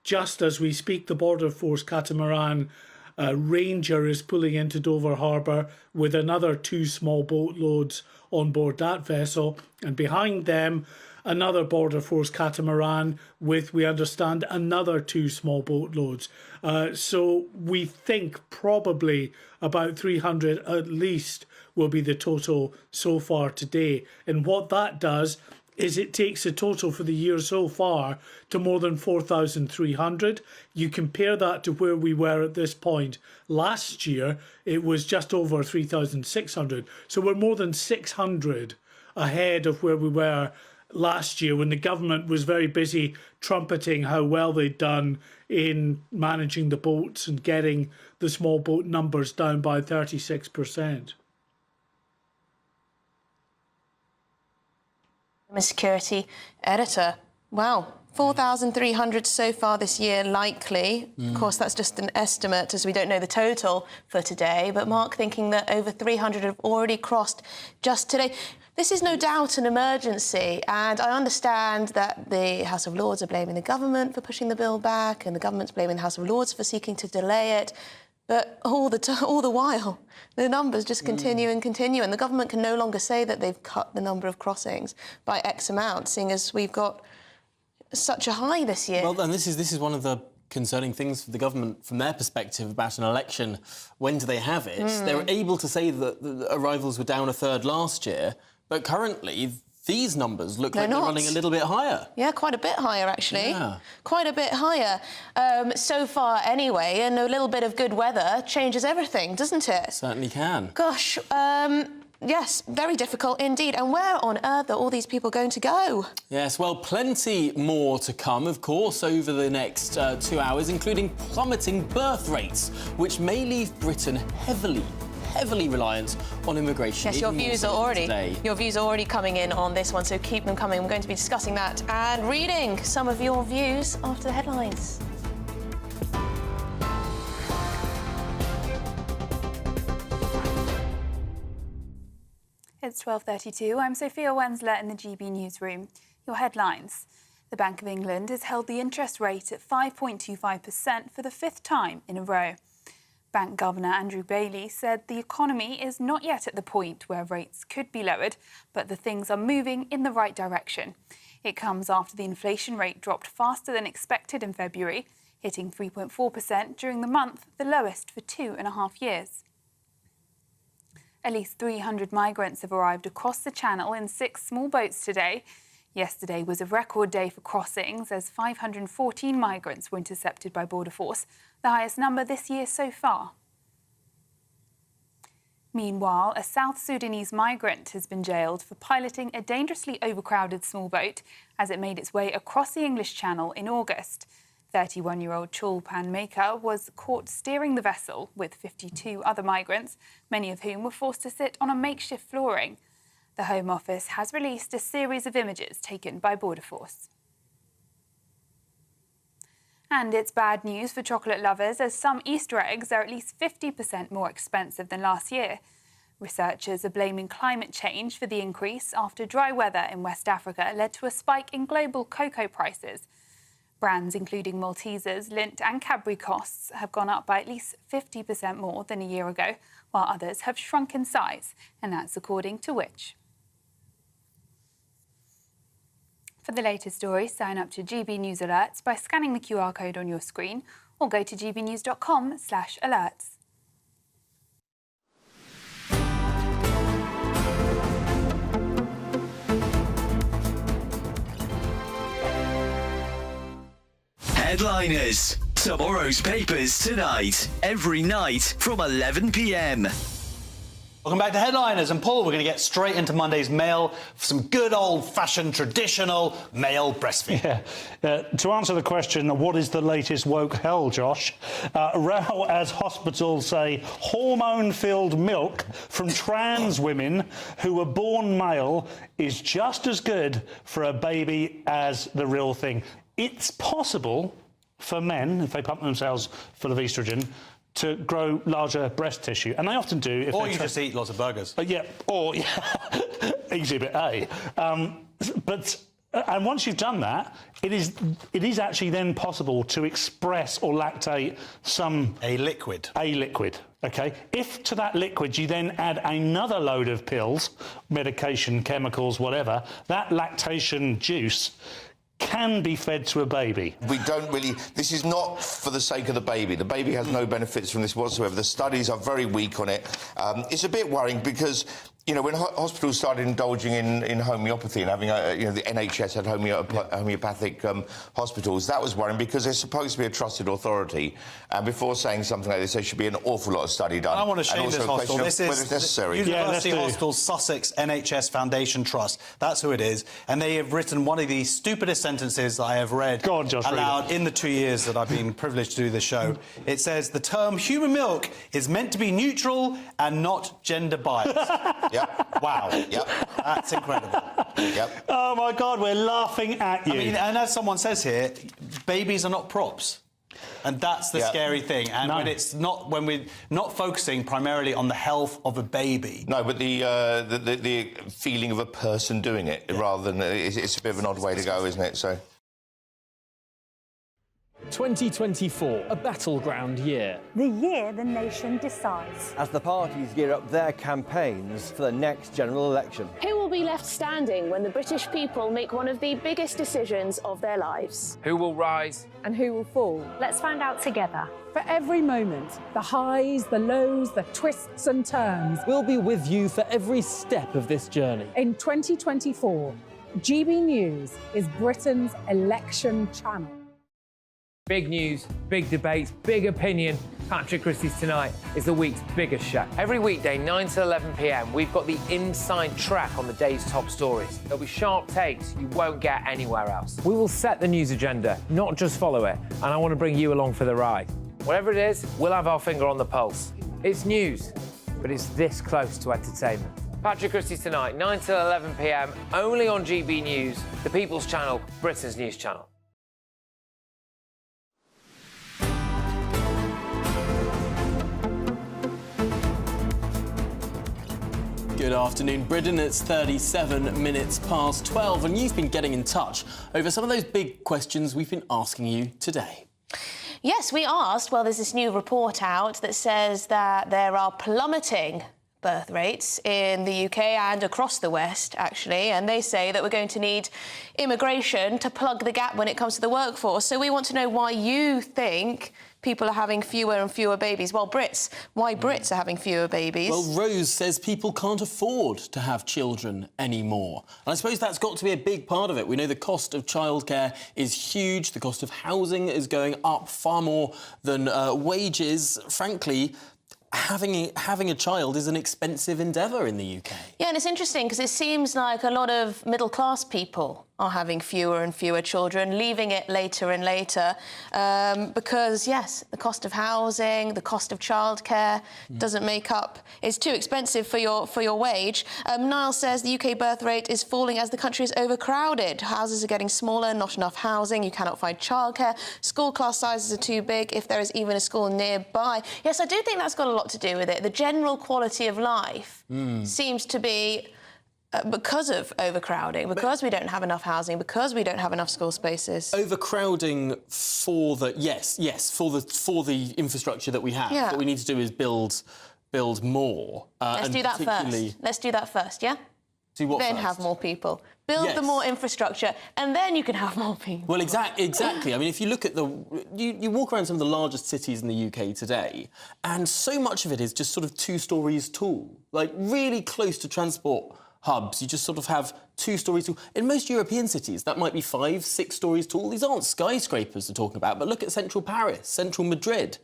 Just as we speak, the Border Force catamaran Ranger is pulling into Dover Harbour with another 2 small boat loads on board that vessel, and behind them another Border Force catamaran with, we understand, another 2 small boat loads. So we think probably about 300 at least will be the total so far today. And what that does is it takes the total for the year so far to more than 4,300. You compare that to where we were at this point last year, it was just over 3,600. So we're more than 600 ahead of where we were last year, when the government was very busy trumpeting how well they'd done in managing the boats and getting the small boat numbers down by 36%. Security Editor. Wow. 4,300 so far this year, likely. Of course, that's just an estimate, as we don't know the total for today. But Mark, thinking that over 300 have already crossed just today. This is no doubt an emergency, and I understand that the House of Lords are blaming the government for pushing the bill back, and the government's blaming the House of Lords for seeking to delay it. But all the while, the numbers just continue and continue, and the government can no longer say that they've cut the number of crossings by X amount, seeing as we've got such a high this year. Well, and this is one of the concerning things for the government from their perspective about an election. When do they have it? They were able to say that the arrivals were down a third last year, but currently these numbers look like they're running a little bit higher. Yeah, quite a bit higher, actually. Yeah. Quite a bit higher. So far, anyway, and a little bit of good weather changes everything, doesn't it? Certainly can. Gosh, yes, very difficult indeed. And where on earth are all these people going to go? Yes, well, plenty more to come, of course, over the next 2 hours, including plummeting birth rates, which may leave Britain heavily reliant on immigration. Yes, your views are already coming in on this one, so keep them coming. We're going to be discussing that and reading some of your views after the headlines. It's 12:32. I'm Sophia Wensler in the GB newsroom. Your headlines. The Bank of England has held the interest rate at 5.25% for the 5th time in a row. Bank Governor Andrew Bailey said the economy is not yet at the point where rates could be lowered, but the things are moving in the right direction. It comes after the inflation rate dropped faster than expected in February, hitting 3.4% during the month, the lowest for 2.5 years. At least 300 migrants have arrived across the Channel in 6 small boats today. Yesterday was a record day for crossings as 514 migrants were intercepted by Border Force, the highest number this year so far. Meanwhile, a South Sudanese migrant has been jailed for piloting a dangerously overcrowded small boat as it made its way across the English Channel in August. 31-year-old Chulpan Maker was caught steering the vessel with 52 other migrants, many of whom were forced to sit on a makeshift flooring. The Home Office has released a series of images taken by Border Force. And it's bad news for chocolate lovers as some Easter eggs are at least 50% more expensive than last year. Researchers are blaming climate change for the increase after dry weather in West Africa led to a spike in global cocoa prices. Brands including Maltesers, Lindt and Cadbury costs have gone up by at least 50% more than a year ago, while others have shrunk in size, and that's according to Which. For the latest stories, sign up to GB News Alerts by scanning the QR code on your screen or go to gbnews.com/alerts. Headliners. Tomorrow's papers tonight. Every night from 11 p.m. Welcome back to Headliners. And Paul, we're going to get straight into Monday's mail for some good old-fashioned traditional male breastfeeding. Yeah. To answer the question, what is the latest woke hell, Josh? Row as hospitals say hormone-filled milk from trans women who were born male is just as good for a baby as the real thing. It's possible for men, if they pump themselves full of estrogen, to grow larger breast tissue, and they often do. Or you just eat lots of burgers. Exhibit A. And once you've done that, it is actually then possible to express or lactate a liquid. Okay. If to that liquid you then add another load of pills, medication, chemicals, whatever, that lactation juice can be fed to a baby. We don't really... This is not for the sake of the baby. The baby has no benefits from this whatsoever. The studies are very weak on it. It's a bit worrying because, you know, when hospitals started indulging in homeopathy and having, the NHS had homeopathic hospitals, that was worrying because they're supposed to be a trusted authority. And before saying something like this, there should be an awful lot of study done. I want to shame this hospital. This is whether it's necessary. University Hospitals Sussex NHS Foundation Trust. That's who it is. And they have written one of the stupidest sentences I have read aloud in the 2 years that I've been privileged to do this show. It says, the term human milk is meant to be neutral and not gender biased. Yep. Wow. Yep. That's incredible. Yep. Oh, my God, we're laughing at you. I mean, and as someone says here, babies are not props. And that's the scary thing. And when we're not focusing primarily on the health of a baby. No, but the feeling of a person doing it rather than... It's a bit of an odd way to go, isn't it? So... 2024, a battleground year. The year the nation decides. As the parties gear up their campaigns for the next general election. Who will be left standing when the British people make one of the biggest decisions of their lives? Who will rise? And who will fall? Let's find out together. For every moment, the highs, the lows, the twists and turns. We'll be with you for every step of this journey. In 2024, GB News is Britain's election channel. Big news, big debates, big opinion. Patrick Christie's Tonight is the week's biggest show. Every weekday, 9 to 11 p.m, we've got the inside track on the day's top stories. There'll be sharp takes you won't get anywhere else. We will set the news agenda, not just follow it, and I want to bring you along for the ride. Whatever it is, we'll have our finger on the pulse. It's news, but it's this close to entertainment. Patrick Christie's Tonight, 9 to 11 p.m, only on GB News, the People's Channel, Britain's news channel. Good afternoon, Britain. It's 37 minutes past 12, and you've been getting in touch over some of those big questions we've been asking you today. Yes, we asked. Well, there's this new report out that says that there are plummeting birth rates in the UK and across the West, actually, and they say that we're going to need immigration to plug the gap when it comes to the workforce. So we want to know why you think people are having fewer and fewer babies. Well, why Brits are having fewer babies. Well, Rose says people can't afford to have children anymore. And I suppose that's got to be a big part of it. We know the cost of childcare is huge. The cost of housing is going up far more than wages. Frankly, having a child is an expensive endeavour in the UK. Yeah, and it's interesting because it seems like a lot of middle-class people are having fewer and fewer children, leaving it later and later, because, yes, the cost of housing, the cost of childcare doesn't make up. It's too expensive for your wage. Niall says the UK birth rate is falling as the country is overcrowded. Houses are getting smaller, not enough housing, you cannot find childcare, school class sizes are too big, if there is even a school nearby. Yes, I do think that's got a lot to do with it. The general quality of life seems to be... because of overcrowding, because we don't have enough housing, because we don't have enough school spaces. Overcrowding for the for the infrastructure that we have. Yeah. What we need to do is build more. Let's do that first. Let's do that first, yeah? Do what then first? have more people. Build the more infrastructure, and then you can have more people. Well, exactly. I mean, if you look at you walk around some of the largest cities in the UK today, and so much of it is just sort of 2 stories tall, like really close to transport hubs. You just sort of have 2 stories tall. In most European cities, that might be 5, 6 stories tall. These aren't skyscrapers we're talking about, but look at central Paris, central Madrid.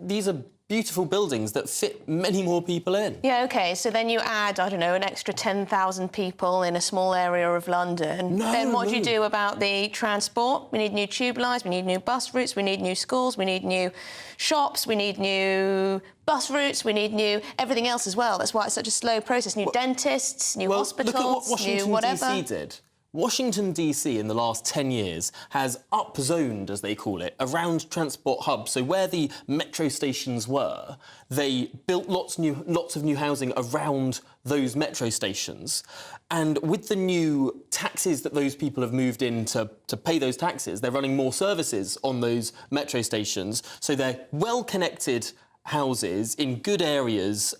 These are beautiful buildings that fit many more people in. Yeah, OK, so then you add, I don't know, an extra 10,000 people in a small area of London. Then what do you do about the transport? We need new tube lines, we need new bus routes, we need new schools, we need new shops, we need new bus routes, we need new everything else as well. That's why it's such a slow process. New dentists, new hospitals, look at what Washington, new whatever. DC did. Washington, DC, in the last 10 years, has up-zoned, as they call it, around transport hubs. So where the metro stations were, they built lots of new housing around those metro stations. And with the new taxes that those people have moved in to pay those taxes, they're running more services on those metro stations. So they're well-connected houses in good areas,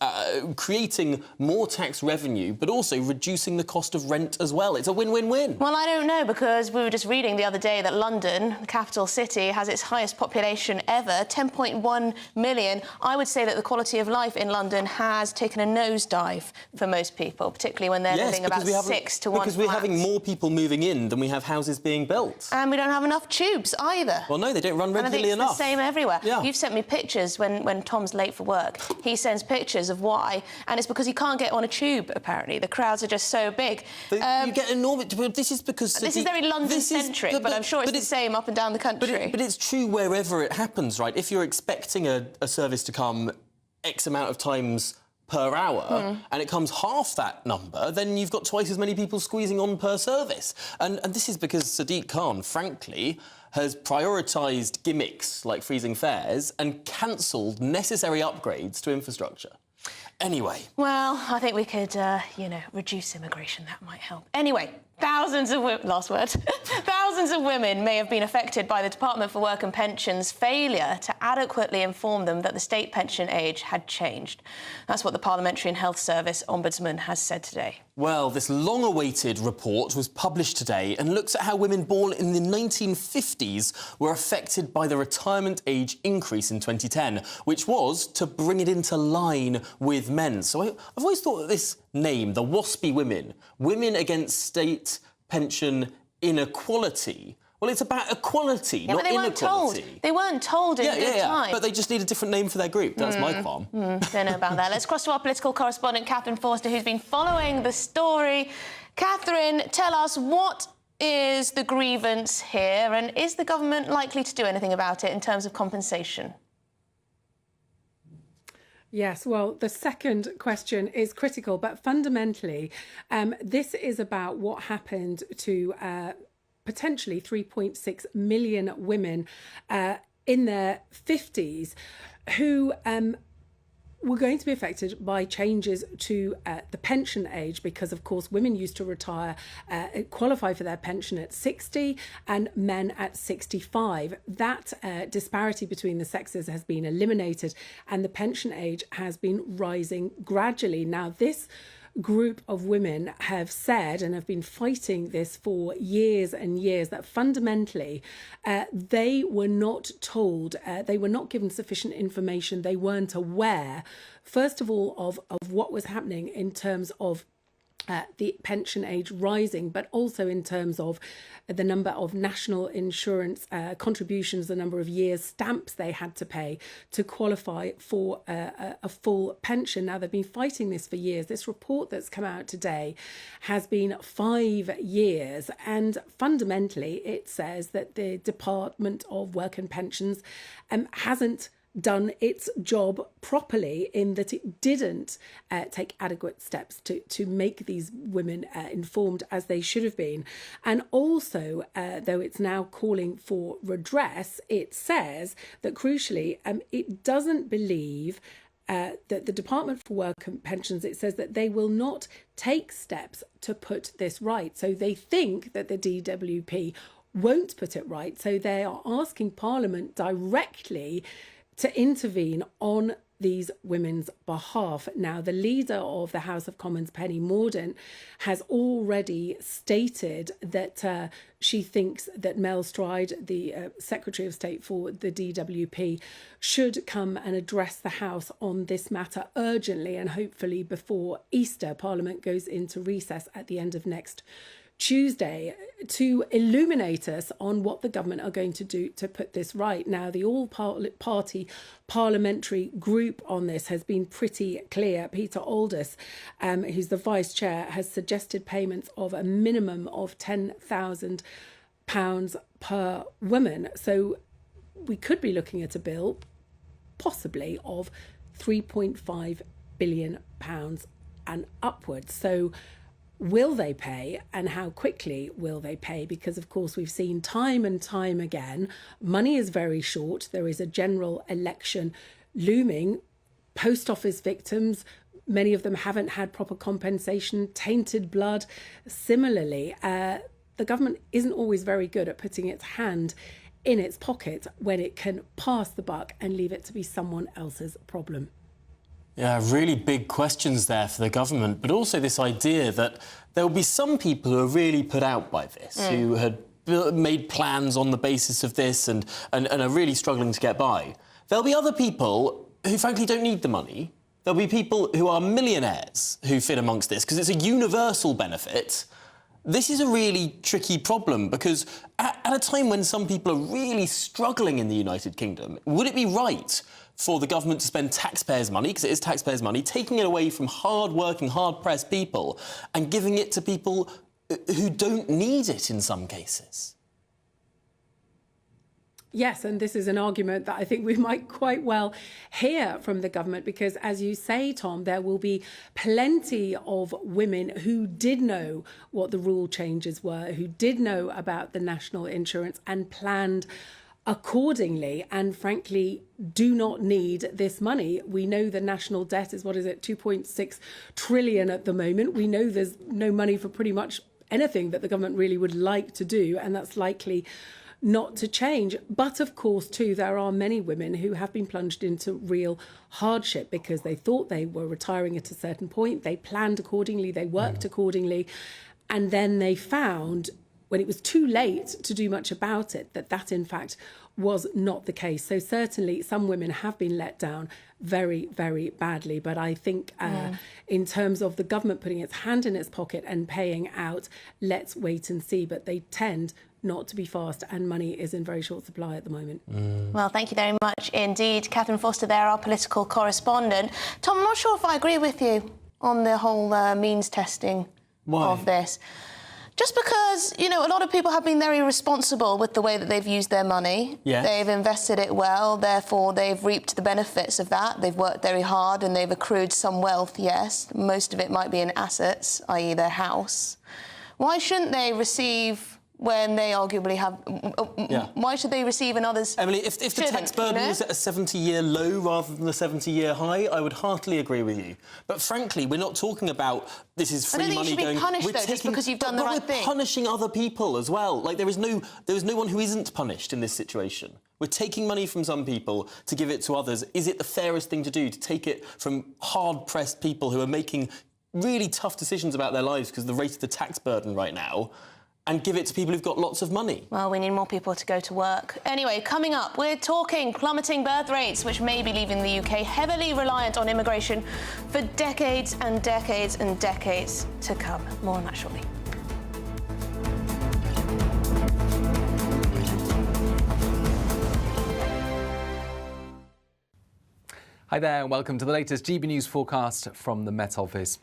creating more tax revenue, but also reducing the cost of rent as well. It's a win-win-win. Well, I don't know, because we were just reading the other day that London, the capital city, has its highest population ever, 10.1 million. I would say that the quality of life in London has taken a nosedive for most people, particularly when they're living about 6 to 1 Because we're having more people moving in than we have houses being built. And we don't have enough tubes either. Well, no, they don't run regularly enough. It's the same everywhere. Yeah. You've sent me pictures when Tom's late for work. He sends pictures of why, and it's because he can't get on a tube, apparently. The crowds are just so big. You get enormous... This is because... This is very London-centric, but I'm sure it's the same up and down the country. But it's true wherever it happens, right? If you're expecting a service to come X amount of times per hour, and it comes half that number, then you've got twice as many people squeezing on per service. And this is because Sadiq Khan, frankly, has prioritised gimmicks like freezing fares and cancelled necessary upgrades to infrastructure. Anyway. Well, I think we could, reduce immigration. That might help. Anyway, thousands of women may have been affected by the Department for Work and Pensions' failure to adequately inform them that the state pension age had changed. That's what the Parliamentary and Health Service Ombudsman has said today. Well, this long-awaited report was published today and looks at how women born in the 1950s were affected by the retirement age increase in 2010, which was to bring it into line with men. So I've always thought that this name, the WASPI Women Against State Pension Inequality, well, it's about equality, not inequality. They weren't told in good time. But they just need a different name for their group. That's my qualm. Don't know about that. Let's cross to our political correspondent, Catherine Forster, who's been following the story. Catherine, tell us, what is the grievance here, and is the government likely to do anything about it in terms of compensation? Yes, well, the second question is critical, but fundamentally, this is about what happened to potentially 3.6 million women in their 50s who were going to be affected by changes to the pension age, because of course women used to retire, qualify for their pension at 60 and men at 65. That disparity between the sexes has been eliminated and the pension age has been rising gradually. Now, this group of women have said and have been fighting this for years and years, that fundamentally they were not told, they were not given sufficient information, they weren't aware, first of all, of what was happening in terms of the pension age rising, but also in terms of the number of national insurance contributions, the number of years stamps they had to pay to qualify for a full pension. Now, they've been fighting this for years. This report that's come out today has been 5 years, and fundamentally it says that the Department of Work and Pensions hasn't done its job properly, in that it didn't take adequate steps to make these women informed as they should have been. And also, though it's now calling for redress, it says that crucially it doesn't believe that the Department for Work and Pensions, it says that they will not take steps to put this right. So they think that the DWP won't put it right. So they are asking Parliament directly to intervene on these women's behalf. Now, the leader of the House of Commons, Penny Mordaunt, has already stated that she thinks that Mel Stride, the Secretary of State for the DWP, should come and address the House on this matter urgently, and hopefully before Easter. Parliament goes into recess at the end of next Tuesday, to illuminate us on what the government are going to do to put this right. Now, the all-party parliamentary group on this has been pretty clear. Peter Aldous, who's the vice chair, has suggested payments of a minimum of £10,000 per woman. So we could be looking at a bill possibly of £3.5 billion and upwards. So will they pay, and how quickly will they pay? Because, of course, we've seen time and time again, money is very short. There is a general election looming. Post office victims, many of them haven't had proper compensation, tainted blood. Similarly, the government isn't always very good at putting its hand in its pocket when it can pass the buck and leave it to be someone else's problem. Yeah, really big questions there for the government, but also this idea that there will be some people who are really put out by this, who had made plans on the basis of this and are really struggling to get by. There'll be other people who, frankly, don't need the money. There'll be people who are millionaires who fit amongst this, because it's a universal benefit. This is a really tricky problem, because at a time when some people are really struggling in the United Kingdom, would it be right for the government to spend taxpayers' money, because it is taxpayers' money, taking it away from hard-working, hard-pressed people and giving it to people who don't need it in some cases? Yes, and this is an argument that I think we might quite well hear from the government, because, as you say, Tom, there will be plenty of women who did know what the rule changes were, who did know about the national insurance and planned accordingly, and frankly do not need this money. We know the national debt is, 2.6 trillion at the moment. We know there's no money for pretty much anything that the government really would like to do, and that's likely not to change. But of course, too, there are many women who have been plunged into real hardship because they thought they were retiring at a certain point, they planned accordingly, they worked accordingly, and then they found, when it was too late to do much about it, that in fact was not the case. So certainly some women have been let down very, very badly. But I think in terms of the government putting its hand in its pocket and paying out, let's wait and see. But they tend not to be fast, and money is in very short supply at the moment. Well, thank you very much indeed. Catherine Foster there, our political correspondent. Tom, I'm not sure if I agree with you on the whole means testing of this. Just because, you know, a lot of people have been very responsible with the way that they've used their money. Yes. They've invested it well, therefore they've reaped the benefits of that. They've worked very hard and they've accrued some wealth, yes. Most of it might be in assets, i.e. their house. Why shouldn't they receive when they arguably have... Why should they receive and others Emily, if the tax burden was at a 70-year low rather than a 70-year high, I would heartily agree with you. But frankly, we're not talking about this is free money going... I don't think you should be punished, though, just because you've done the right thing. We're punishing other people as well. Like, there is no one who isn't punished in this situation. We're taking money from some people to give it to others. Is it the fairest thing to do, to take it from hard-pressed people who are making really tough decisions about their lives because of the rate of the tax burden right now, and give it to people who've got lots of money? Well, we need more people to go to work. Anyway, coming up, we're talking plummeting birth rates, which may be leaving the UK heavily reliant on immigration for decades and decades and decades to come. More on that shortly. Hi there, and welcome to the latest GB News forecast from the Met Office.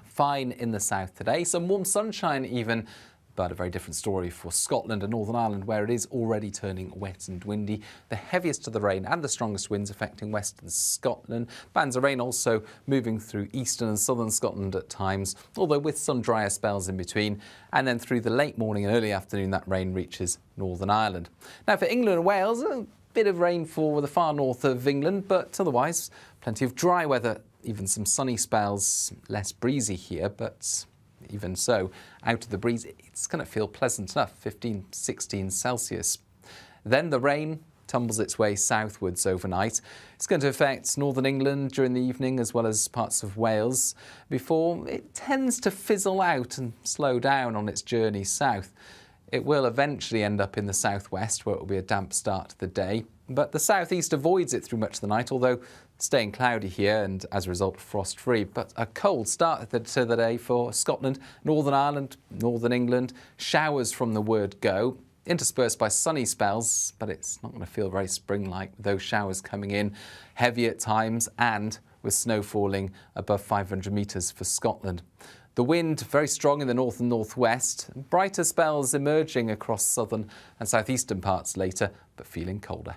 Fine in the south today, some warm sunshine even, but a very different story for Scotland and Northern Ireland, where it is already turning wet and windy. The heaviest of the rain and the strongest winds affecting western Scotland. Bands of rain also moving through eastern and southern Scotland at times, although with some drier spells in between. And then through the late morning and early afternoon, that rain reaches Northern Ireland. Now for England and Wales, a bit of rainfall with the far north of England, but otherwise plenty of dry weather, even some sunny spells, less breezy here, but even so, out of the breeze, it's going to feel pleasant enough, 15, 16 Celsius. Then the rain tumbles its way southwards overnight. It's going to affect northern England during the evening as well as parts of Wales before it tends to fizzle out and slow down on its journey south. It will eventually end up in the southwest, where it will be a damp start to the day. But the southeast avoids it through much of the night, although staying cloudy here and, as a result, frost-free. But a cold start to the day for Scotland, Northern Ireland, Northern England. Showers from the word go, interspersed by sunny spells, but it's not going to feel very spring-like with those showers coming in heavy at times and with snow falling above 500 metres for Scotland. The wind very strong in the north and northwest, brighter spells emerging across southern and southeastern parts later, but feeling colder.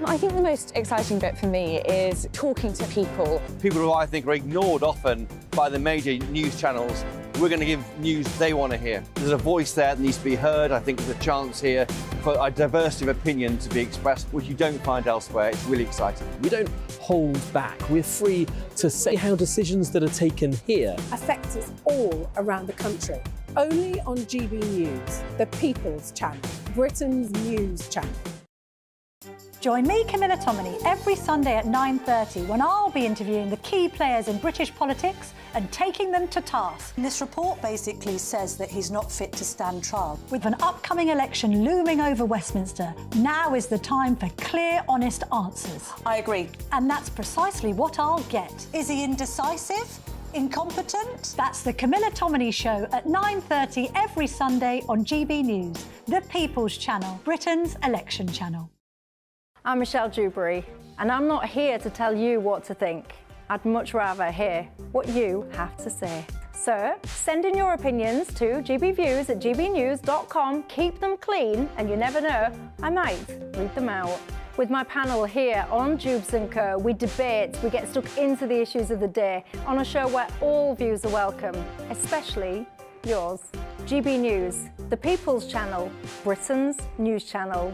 I think the most exciting bit for me is talking to people. People who I think are ignored often by the major news channels. We're going to give news they want to hear. There's a voice there that needs to be heard. I think there's a chance here for a diversity of opinion to be expressed, which you don't find elsewhere. It's really exciting. We don't hold back. We're free to say how decisions that are taken here affect us all around the country. Only on GB News, the People's Channel, Britain's news channel. Join me, Camilla Tominey, every Sunday at 9:30 when I'll be interviewing the key players in British politics and taking them to task. This report basically says that he's not fit to stand trial. With an upcoming election looming over Westminster, now is the time for clear, honest answers. I agree. And that's precisely what I'll get. Is he indecisive? Incompetent? That's the Camilla Tominey Show at 9:30 every Sunday on GB News, the People's Channel, Britain's election channel. I'm Michelle Dewberry, and I'm not here to tell you what to think. I'd much rather hear what you have to say. So send in your opinions to gbviews@gbnews.com. Keep them clean, and you never know, I might read them out. With my panel here on Jubes & Co, we debate, we get stuck into the issues of the day on a show where all views are welcome, especially yours. GB News, the People's Channel, Britain's news channel.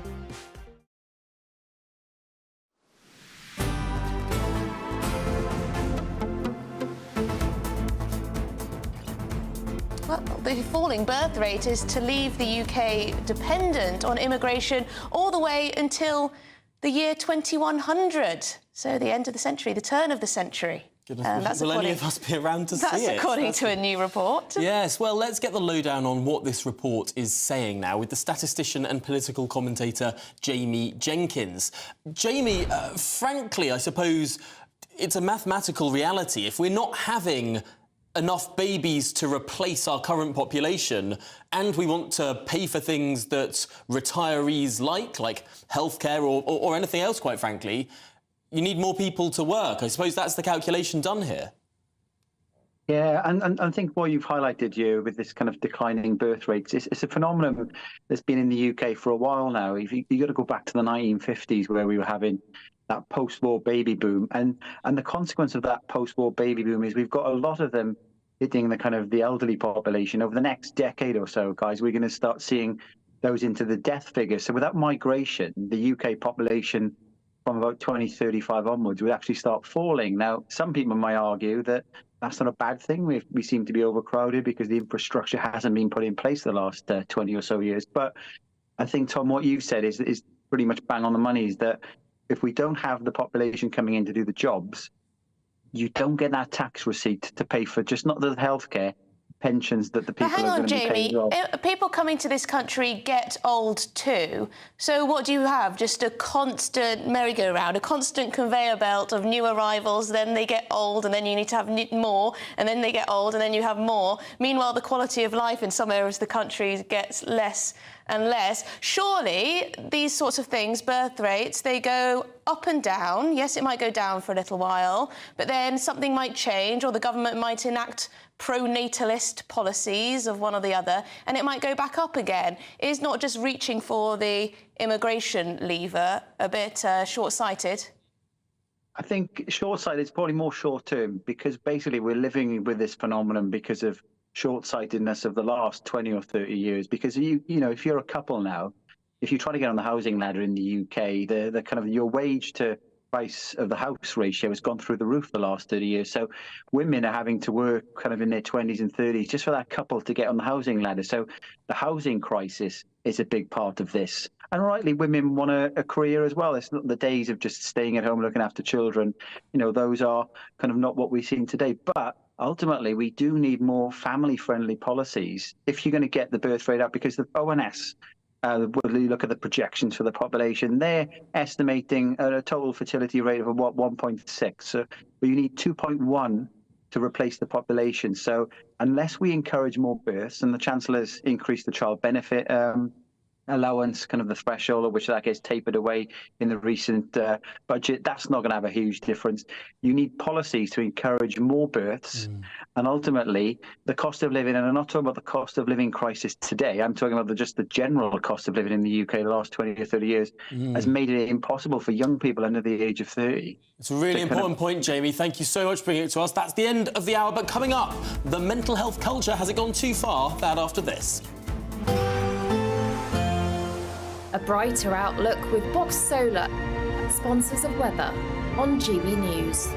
Well, the falling birth rate is to leave the UK dependent on immigration all the way until the year 2100. So the end of the century, the turn of the century. Goodness, will any of us be around to see it? That's according to a new report. Yes, well, let's get the lowdown on what this report is saying now with the statistician and political commentator Jamie Jenkins. Jamie, frankly, I suppose it's a mathematical reality. If we're not having enough babies to replace our current population and we want to pay for things that retirees like healthcare or anything else, quite frankly, you need more people to work. I suppose that's the calculation done here. Yeah, and I think what you've highlighted, you, with this kind of declining birth rates, it's a phenomenon that's been in the UK for a while now. You got to go back to the 1950s where we were having that post-war baby boom, and the consequence of that post-war baby boom is we've got a lot of them hitting the kind of the elderly population. Over the next decade or so, guys, we're going to start seeing those into the death figures. So without migration, the UK population from about 2035 onwards would actually start falling. Now, some people might argue that that's not a bad thing. We seem to be overcrowded because the infrastructure hasn't been put in place the last 20 or so years. But I think, Tom, what you've said is pretty much bang on the money, is that if we don't have the population coming in to do the jobs, you don't get that tax receipt to pay for just not the healthcare, pensions that the people But hang are on, going to be paying. Jamie, people coming to this country get old too. So what do you have? Just a constant merry-go-round, a constant conveyor belt of new arrivals, then they get old, and then you need to have more, and then they get old, and then you have more. Meanwhile, the quality of life in some areas of the country gets less and less. Surely these sorts of things, birth rates, they go up and down. Yes, it might go down for a little while, but then something might change, or the government might enact pro-natalist policies of one or the other, and it might go back up again. Is not just reaching for the immigration lever a bit short-sighted? I think short-sighted is probably more short-term, because basically we're living with this phenomenon because of short-sightedness of the last 20 or 30 years. Because you know, if you're a couple now, if you try to get on the housing ladder in the UK, the kind of your wage to price of the house ratio has gone through the roof the last 30 years. So women are having to work kind of in their 20s and 30s just for that couple to get on the housing ladder. So the housing crisis is a big part of this. And rightly, women want a career as well. It's not the days of just staying at home looking after children. You know, those are kind of not what we've seen today. But ultimately, we do need more family-friendly policies if you're going to get the birth rate up, because the ONS, when you look at the projections for the population, they're estimating a total fertility rate of what, 1.6. So you need 2.1 to replace the population. So unless we encourage more births, and the Chancellor's increased the child benefit allowance, kind of the threshold at which that gets tapered away in the recent budget, that's not going to have a huge difference. You need policies to encourage more births, and ultimately the cost of living, and I'm not talking about the cost of living crisis today, I'm talking about just the general cost of living in the UK the last 20 or 30 years has made it impossible for young people under the age of 30. It's a really important point, Jamie. Thank you so much for bringing it to us. That's the end of the hour, but coming up, the mental health culture, has it gone too far? That after this. A brighter outlook with Box Solar, sponsors of weather on GB News.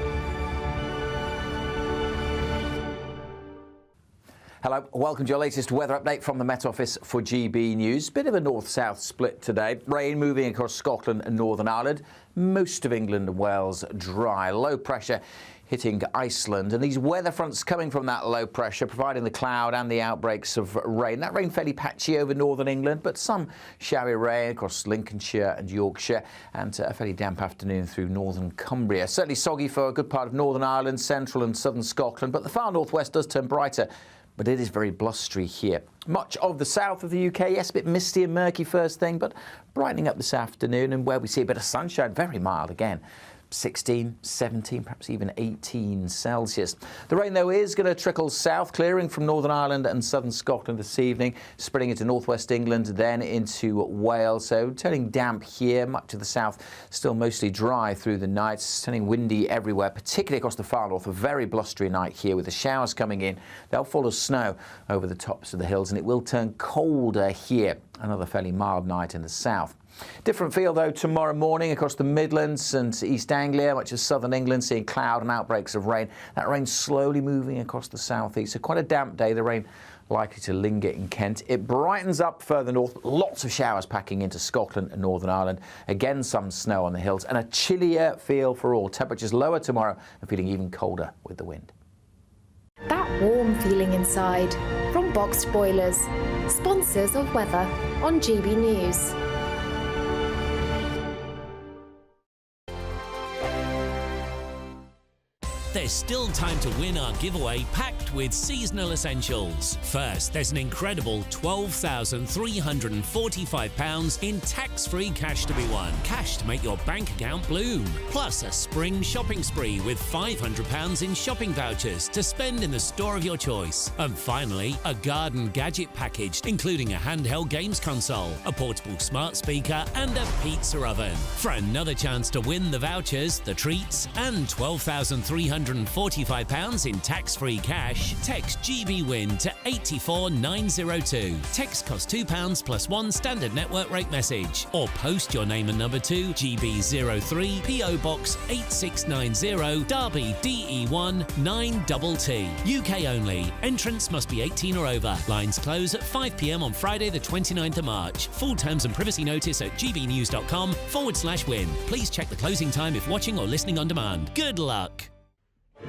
Hello, welcome to your latest weather update from the Met Office for GB News. Bit of a north-south split today. Rain moving across Scotland and Northern Ireland. Most of England and Wales dry. Low pressure hitting Iceland, and these weather fronts coming from that low pressure providing the cloud and the outbreaks of rain. That rain fairly patchy over northern England, but some showery rain across Lincolnshire and Yorkshire, and a fairly damp afternoon through northern Cumbria. Certainly soggy for a good part of Northern Ireland, central and southern Scotland, but the far northwest does turn brighter, but it is very blustery here. Much of the south of the UK, yes, a bit misty and murky first thing, but brightening up this afternoon, and where we see a bit of sunshine, very mild again. 16, 17, perhaps even 18 Celsius. The rain, though, is going to trickle south, clearing from Northern Ireland and southern Scotland this evening, spreading into northwest England, then into Wales. So turning damp here, much of the south still mostly dry through the night, turning windy everywhere, particularly across the far north. A very blustery night here with the showers coming in. They'll fall as snow over the tops of the hills, and it will turn colder here. Another fairly mild night in the south. Different feel, though, tomorrow morning across the Midlands and East Anglia, much of southern England, seeing cloud and outbreaks of rain. That rain slowly moving across the southeast. So quite a damp day. The rain likely to linger in Kent. It brightens up further north. Lots of showers packing into Scotland and Northern Ireland. Again, some snow on the hills and a chillier feel for all. Temperatures lower tomorrow and feeling even colder with the wind. That warm feeling inside from Boxed Boilers, sponsors of weather on GB News. There's still time to win our giveaway packed with seasonal essentials. First, there's an incredible £12,345 in tax-free cash to be won. Cash to make your bank account bloom. Plus a spring shopping spree with £500 in shopping vouchers to spend in the store of your choice. And finally, a garden gadget package including a handheld games console, a portable smart speaker and a pizza oven. For another chance to win the vouchers, the treats and £12,345 £245 in tax-free cash, text GBWIN to 84902. Text costs £2 plus one standard network rate message. Or post your name and number to GB03 PO Box 8690 Derby DE1 9TT. UK only. Entrance must be 18 or over. Lines close at 5 p.m. on Friday the 29th of March. Full terms and privacy notice at gbnews.com/win. Please check the closing time if watching or listening on demand. Good luck.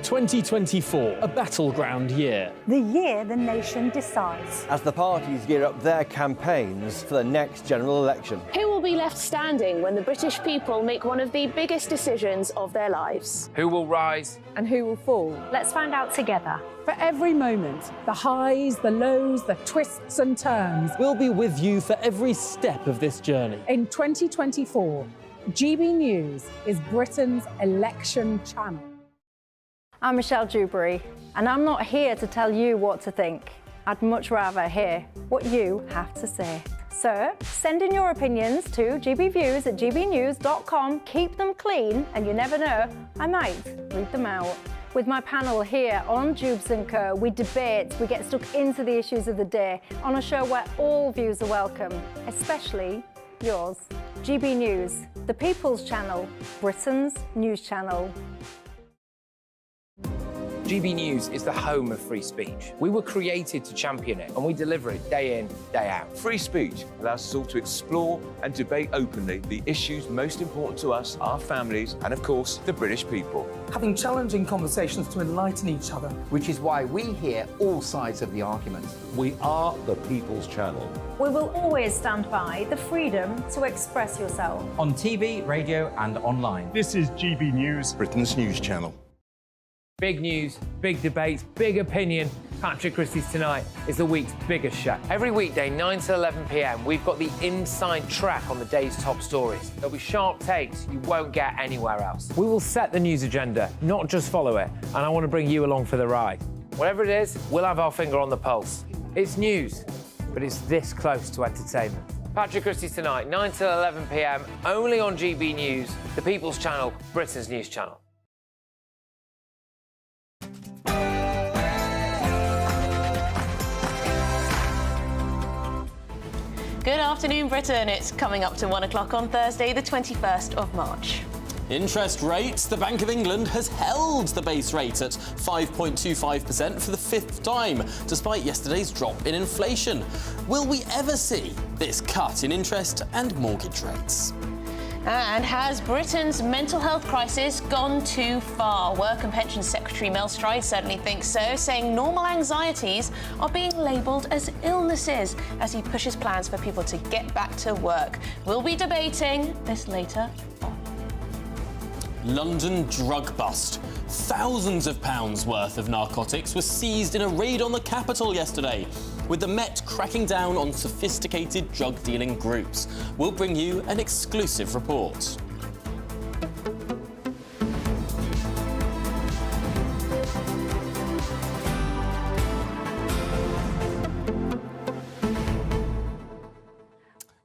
2024, a battleground year. The year the nation decides. As the parties gear up their campaigns for the next general election. Who will be left standing when the British people make one of the biggest decisions of their lives? Who will rise? And who will fall? Let's find out together. For every moment, the highs, the lows, the twists and turns. We'll be with you for every step of this journey. In 2024, GB News is Britain's election channel. I'm Michelle Dewberry, and I'm not here to tell you what to think. I'd much rather hear what you have to say. So send in your opinions to gbviews@gbnews.com. Keep them clean, and you never know, I might read them out. With my panel here on Jubes & Co, we debate, we get stuck into the issues of the day on a show where all views are welcome, especially yours. GB News, the People's Channel, Britain's news channel. GB News is the home of free speech. We were created to champion it, and we deliver it day in, day out. Free speech allows us all to explore and debate openly the issues most important to us, our families, and of course, the British people. Having challenging conversations to enlighten each other. Which is why we hear all sides of the argument. We are the People's Channel. We will always stand by the freedom to express yourself. On TV, radio and online. This is GB News, Britain's news channel. Big news, big debates, big opinion. Patrick Christie's Tonight is the week's biggest show. Every weekday, 9 to 11 p.m, we've got the inside track on the day's top stories. There'll be sharp takes you won't get anywhere else. We will set the news agenda, not just follow it, and I want to bring you along for the ride. Whatever it is, we'll have our finger on the pulse. It's news, but it's this close to entertainment. Patrick Christie's Tonight, 9 to 11 p.m, only on GB News, the People's Channel, Britain's news channel. Good afternoon, Britain. It's coming up to 1 o'clock on Thursday, the 21st of March. Interest rates. The Bank of England has held the base rate at 5.25% for the fifth time, despite yesterday's drop in inflation. Will we ever see this cut in interest and mortgage rates? And has Britain's mental health crisis gone too far? Work and Pensions Secretary Mel Stride certainly thinks so, saying normal anxieties are being labelled as illnesses as he pushes plans for people to get back to work. We'll be debating this later on. London drug bust. Thousands of pounds worth of narcotics were seized in a raid on the capital yesterday, with the Met cracking down on sophisticated drug-dealing groups. We'll bring you an exclusive report.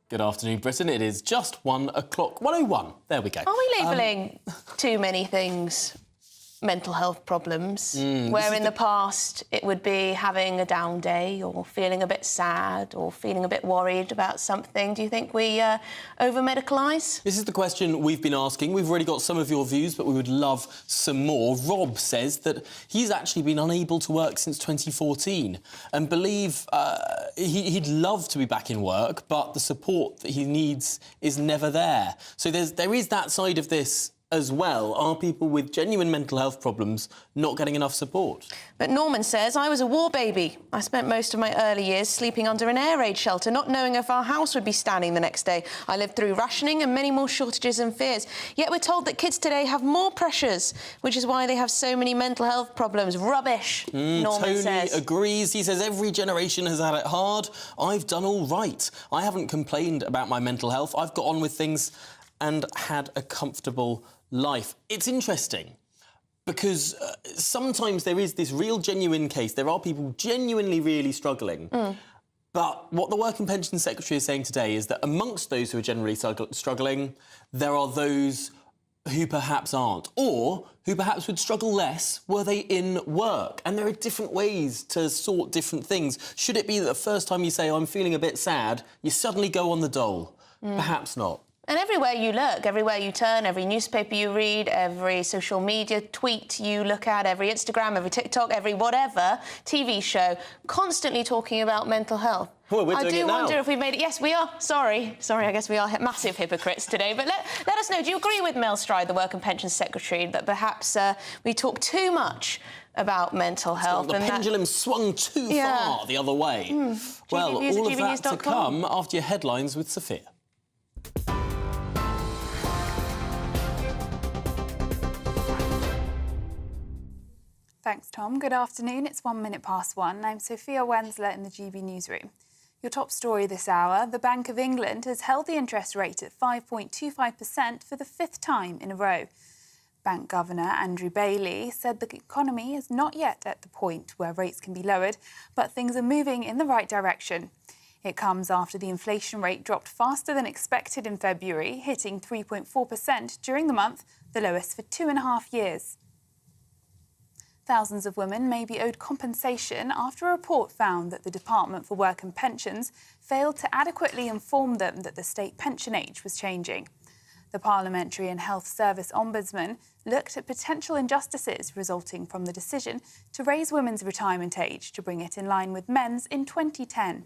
Good afternoon, Britain. It is just 1 o'clock. 1:01. There we go. Are we labelling too many things mental health problems, where in the past it would be having a down day or feeling a bit sad or feeling a bit worried about something? Do you think we over-medicalise? This is the question we've been asking. We've already got some of your views, but we would love some more. Rob says that he's actually been unable to work since 2014 and believe he'd love to be back in work, but the support that he needs is never there. So there is that side of this as well. Are people with genuine mental health problems not getting enough support? But Norman says, I was a war baby. I spent most of my early years sleeping under an air raid shelter, not knowing if our house would be standing the next day. I lived through rationing and many more shortages and fears. Yet we're told that kids today have more pressures, which is why they have so many mental health problems. Rubbish, Norman says. Tony agrees. He says every generation has had it hard. I've done all right. I haven't complained about my mental health. I've got on with things and had a comfortable life. It's interesting because sometimes there is this real genuine case. There are people genuinely really struggling. But what the Work and Pensions Secretary is saying today is that amongst those who are generally struggling, there are those who perhaps aren't, or who perhaps would struggle less were they in work. And there are different ways to sort different things. Should it be that the first time you say, I'm feeling a bit sad, you suddenly go on the dole? Perhaps not. And everywhere you look, everywhere you turn, every newspaper you read, every social media tweet you look at, every Instagram, every TikTok, every whatever TV show, constantly talking about mental health. Well, we're doing I do it now. wonder if we've made it. Yes, we are. Sorry, I guess we are massive hypocrites today. But let us know, do you agree with Mel Stride, the Work and Pensions Secretary, that perhaps we talk too much about mental health? The pendulum swung too far the other way. Well, all of that to come after your headlines with Sophia. Thanks, Tom. Good afternoon. It's 1 minute past 1. I'm Sophia Wensler in the GB newsroom. Your top story this hour, the Bank of England has held the interest rate at 5.25% for the 5th time in a row. Bank Governor Andrew Bailey said the economy is not yet at the point where rates can be lowered, but things are moving in the right direction. It comes after the inflation rate dropped faster than expected in February, hitting 3.4% during the month, the lowest for 2.5 years. Thousands of women may be owed compensation after a report found that the Department for Work and Pensions failed to adequately inform them that the state pension age was changing. The Parliamentary and Health Service Ombudsman looked at potential injustices resulting from the decision to raise women's retirement age to bring it in line with men's in 2010.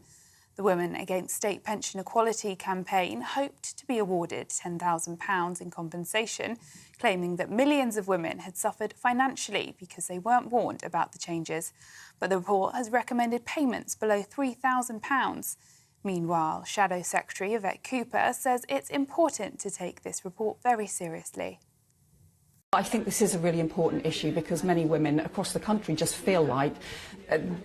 The Women Against State Pension Equality campaign hoped to be awarded £10,000 in compensation, claiming that millions of women had suffered financially because they weren't warned about the changes. But the report has recommended payments below £3,000. Meanwhile, Shadow Secretary Yvette Cooper says it's important to take this report very seriously. I think this is a really important issue because many women across the country just feel like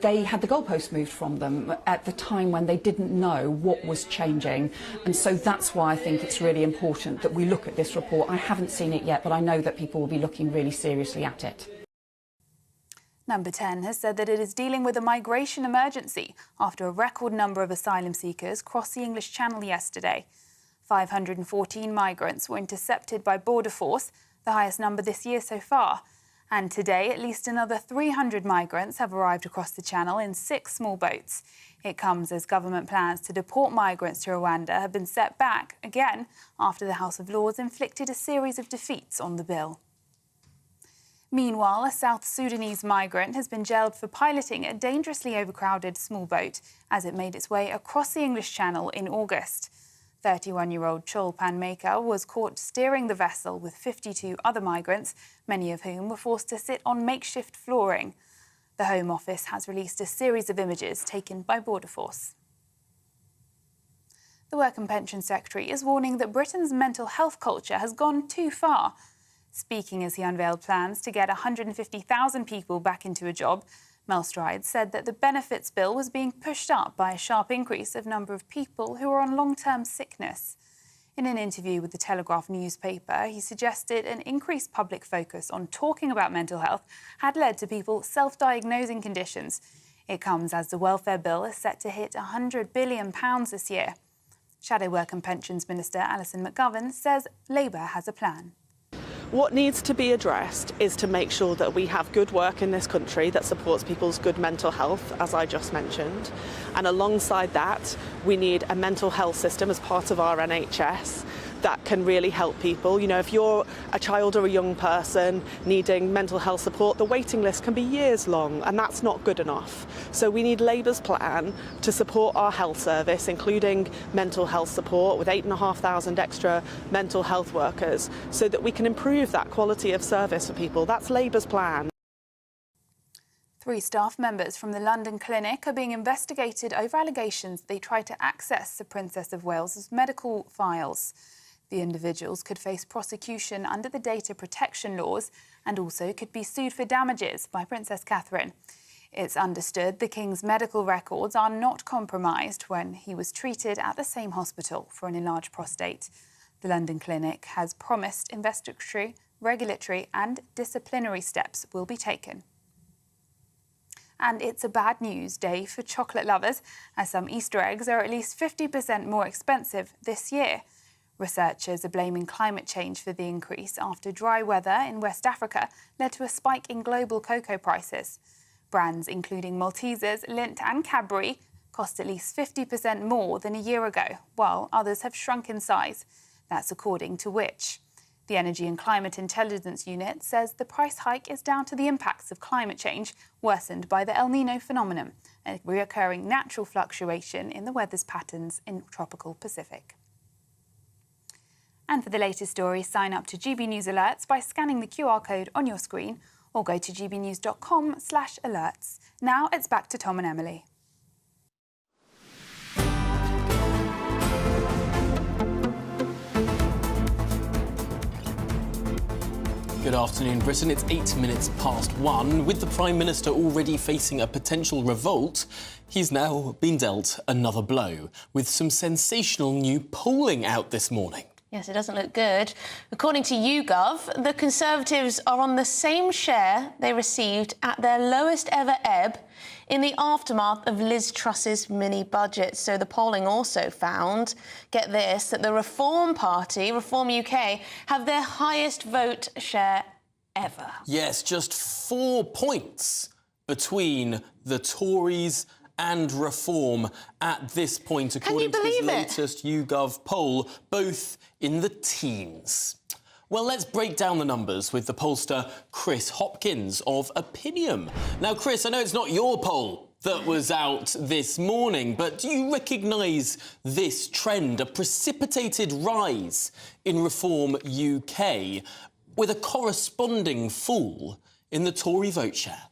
they had the goalpost moved from them at the time when they didn't know what was changing. And so that's why I think it's really important that we look at this report. I haven't seen it yet, but I know that people will be looking really seriously at it. Number 10 has said that it is dealing with a migration emergency after a record number of asylum seekers crossed the English Channel yesterday. 514 migrants were intercepted by Border Force, the highest number this year so far. And today, at least another 300 migrants have arrived across the Channel in 6 small boats. It comes as government plans to deport migrants to Rwanda have been set back again after the House of Lords inflicted a series of defeats on the bill. Meanwhile, a South Sudanese migrant has been jailed for piloting a dangerously overcrowded small boat as it made its way across the English Channel in August. 31-year-old Chol Panmaker was caught steering the vessel with 52 other migrants, many of whom were forced to sit on makeshift flooring. The Home Office has released a series of images taken by Border Force. The Work and Pensions Secretary is warning that Britain's mental health culture has gone too far. Speaking as he unveiled plans to get 150,000 people back into a job, Mel Stride said that the benefits bill was being pushed up by a sharp increase of number of people who are on long-term sickness. In an interview with the Telegraph newspaper, he suggested an increased public focus on talking about mental health had led to people self-diagnosing conditions. It comes as the welfare bill is set to hit £100 billion this year. Shadow Work and Pensions Minister Alison McGovern says Labour has a plan. What needs to be addressed is to make sure that we have good work in this country that supports people's good mental health, as I just mentioned. And alongside that, we need a mental health system as part of our NHS that can really help people. You know, if you're a child or a young person needing mental health support, the waiting list can be years long, and that's not good enough. So we need Labour's plan to support our health service, including mental health support with 8,500 extra mental health workers, so that we can improve that quality of service for people. That's Labour's plan. 3 staff members from the London clinic are being investigated over allegations they tried to access the Princess of Wales's medical files. The individuals could face prosecution under the data protection laws and also could be sued for damages by Princess Catherine. It's understood the King's medical records are not compromised when he was treated at the same hospital for an enlarged prostate. The London clinic has promised investigatory, regulatory and disciplinary steps will be taken. And it's a bad news day for chocolate lovers, as some Easter eggs are at least 50% more expensive this year. Researchers are blaming climate change for the increase after dry weather in West Africa led to a spike in global cocoa prices. Brands including Maltesers, Lindt and Cadbury cost at least 50% more than a year ago, while others have shrunk in size. That's according to Which. The Energy and Climate Intelligence Unit says the price hike is down to the impacts of climate change worsened by the El Niño phenomenon, a reoccurring natural fluctuation in the weather's patterns in tropical Pacific. And for the latest stories, sign up to GB News Alerts by scanning the QR code on your screen or go to gbnews.com/alerts. Now it's back to Tom and Emily. Good afternoon, Britain. It's 8 minutes past 1. With the Prime Minister already facing a potential revolt, he's now been dealt another blow with some sensational new polling out this morning. Yes, it doesn't look good. According to YouGov, the Conservatives are on the same share they received at their lowest ever ebb in the aftermath of Liz Truss's mini-budget. So the polling also found, get this, that the Reform Party, Reform UK, have their highest vote share ever. Yes, just 4 points between the Tories and Reform at this point, according to this latest YouGov poll, both in the teens. Well, let's break down the numbers with the pollster Chris Hopkins of Opinium. Now, Chris, I know it's not your poll that was out this morning, but do you recognise this trend, a precipitated rise in Reform UK with a corresponding fall in the Tory vote share?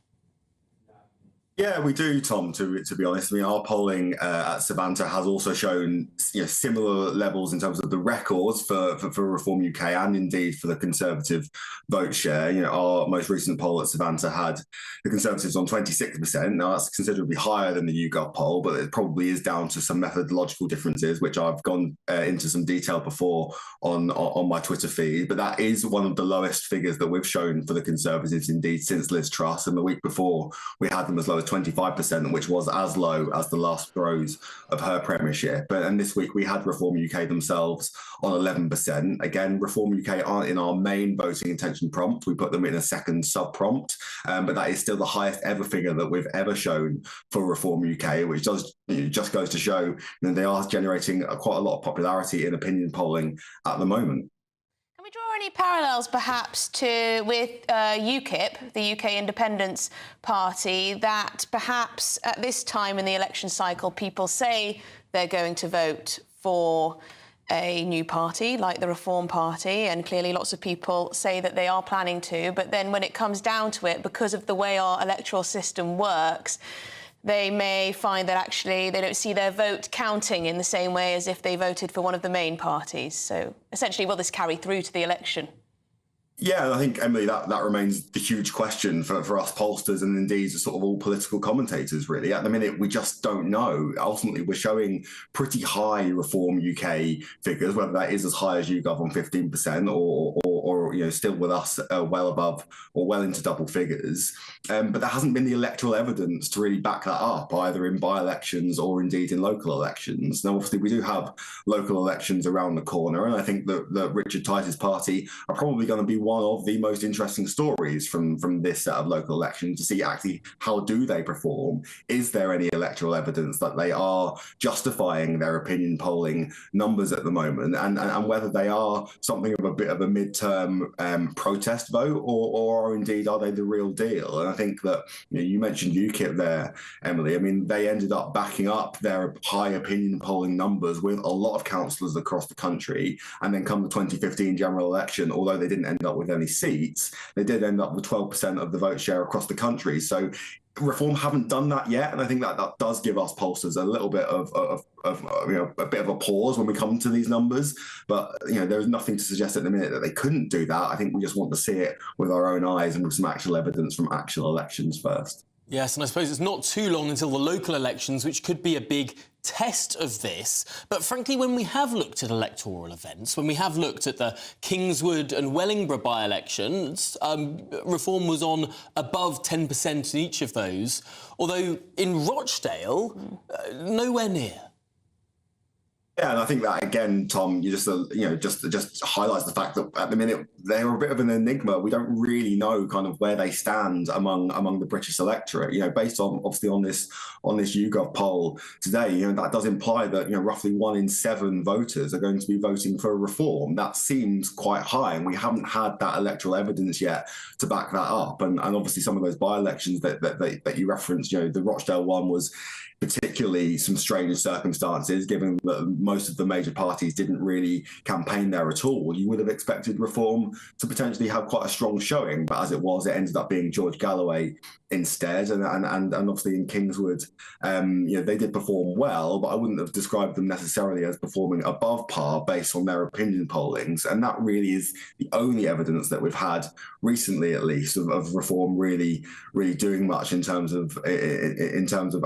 Yeah, we do, Tom, to be honest. I mean, our polling at Savanta has also shown similar levels in terms of the records for Reform UK and indeed for the Conservative vote share. Our most recent poll at Savanta had the Conservatives on 26%. Now, that's considerably higher than the YouGov poll, but it probably is down to some methodological differences, which I've gone into some detail before on my Twitter feed. But that is one of the lowest figures that we've shown for the Conservatives, indeed, since Liz Truss. And the week before, we had them as low as 25%, which was as low as the last throes of her premiership. And this week we had Reform UK themselves on 11%. Again, Reform UK aren't in our main voting intention prompt. We put them in a second sub-prompt, but that is still the highest ever figure that we've ever shown for Reform UK, which just goes to show they are generating quite a lot of popularity in opinion polling at the moment. Can we draw any parallels, perhaps, with UKIP, the UK Independence Party, that perhaps at this time in the election cycle, people say they're going to vote for a new party like the Reform Party, and clearly lots of people say that they are planning to, but then when it comes down to it, because of the way our electoral system works, they may find that actually they don't see their vote counting in the same way as if they voted for one of the main parties. So essentially, will this carry through to the election? Yeah, I think, Emily, that remains the huge question for us pollsters and indeed sort of all political commentators, really. At the minute, we just don't know. Ultimately, we're showing pretty high Reform UK figures, whether that is as high as YouGov on 15% or still with us well above or well into double figures. But there hasn't been the electoral evidence to really back that up, either in by-elections or indeed in local elections. Now, obviously, we do have local elections around the corner, and I think that Richard Tice's party are probably going to be one of the most interesting stories from this set of local elections, to see actually how do they perform. Is there any electoral evidence that they are justifying their opinion polling numbers at the moment, and whether they are something of a bit of a midterm protest vote, or indeed are they the real deal? And I think that you mentioned UKIP there, Emily. I mean, they ended up backing up their high opinion polling numbers with a lot of councillors across the country, and then come the 2015 general election, although they didn't end up with any seats, they did end up with 12% of the vote share across the country. So Reform haven't done that yet, and I think that does give us pollsters a little bit of a bit of a pause when we come to these numbers. But there is nothing to suggest at the minute that they couldn't do that. I think we just want to see it with our own eyes and with some actual evidence from actual elections first. Yes, and I suppose it's not too long until the local elections, which could be a big test of this. But frankly, when we have looked at electoral events, when we have looked at the Kingswood and Wellingborough by-elections, Reform was on above 10% in each of those, although in Rochdale, nowhere near. Yeah, and I think that again, Tom, you just highlights the fact that at the minute they're a bit of an enigma. We don't really know kind of where they stand among the British electorate. Based on obviously on this YouGov poll today, that does imply that roughly 1 in 7 voters are going to be voting for reform. That seems quite high, and we haven't had that electoral evidence yet to back that up. And obviously some of those by-elections that you referenced, the Rochdale one was particularly some strange circumstances, given that most of the major parties didn't really campaign there at all. You would have expected Reform to potentially have quite a strong showing, but as it was, it ended up being George Galloway instead. And obviously in Kingswood, they did perform well, but I wouldn't have described them necessarily as performing above par based on their opinion pollings. And that really is the only evidence that we've had recently, at least, of Reform really doing much in terms of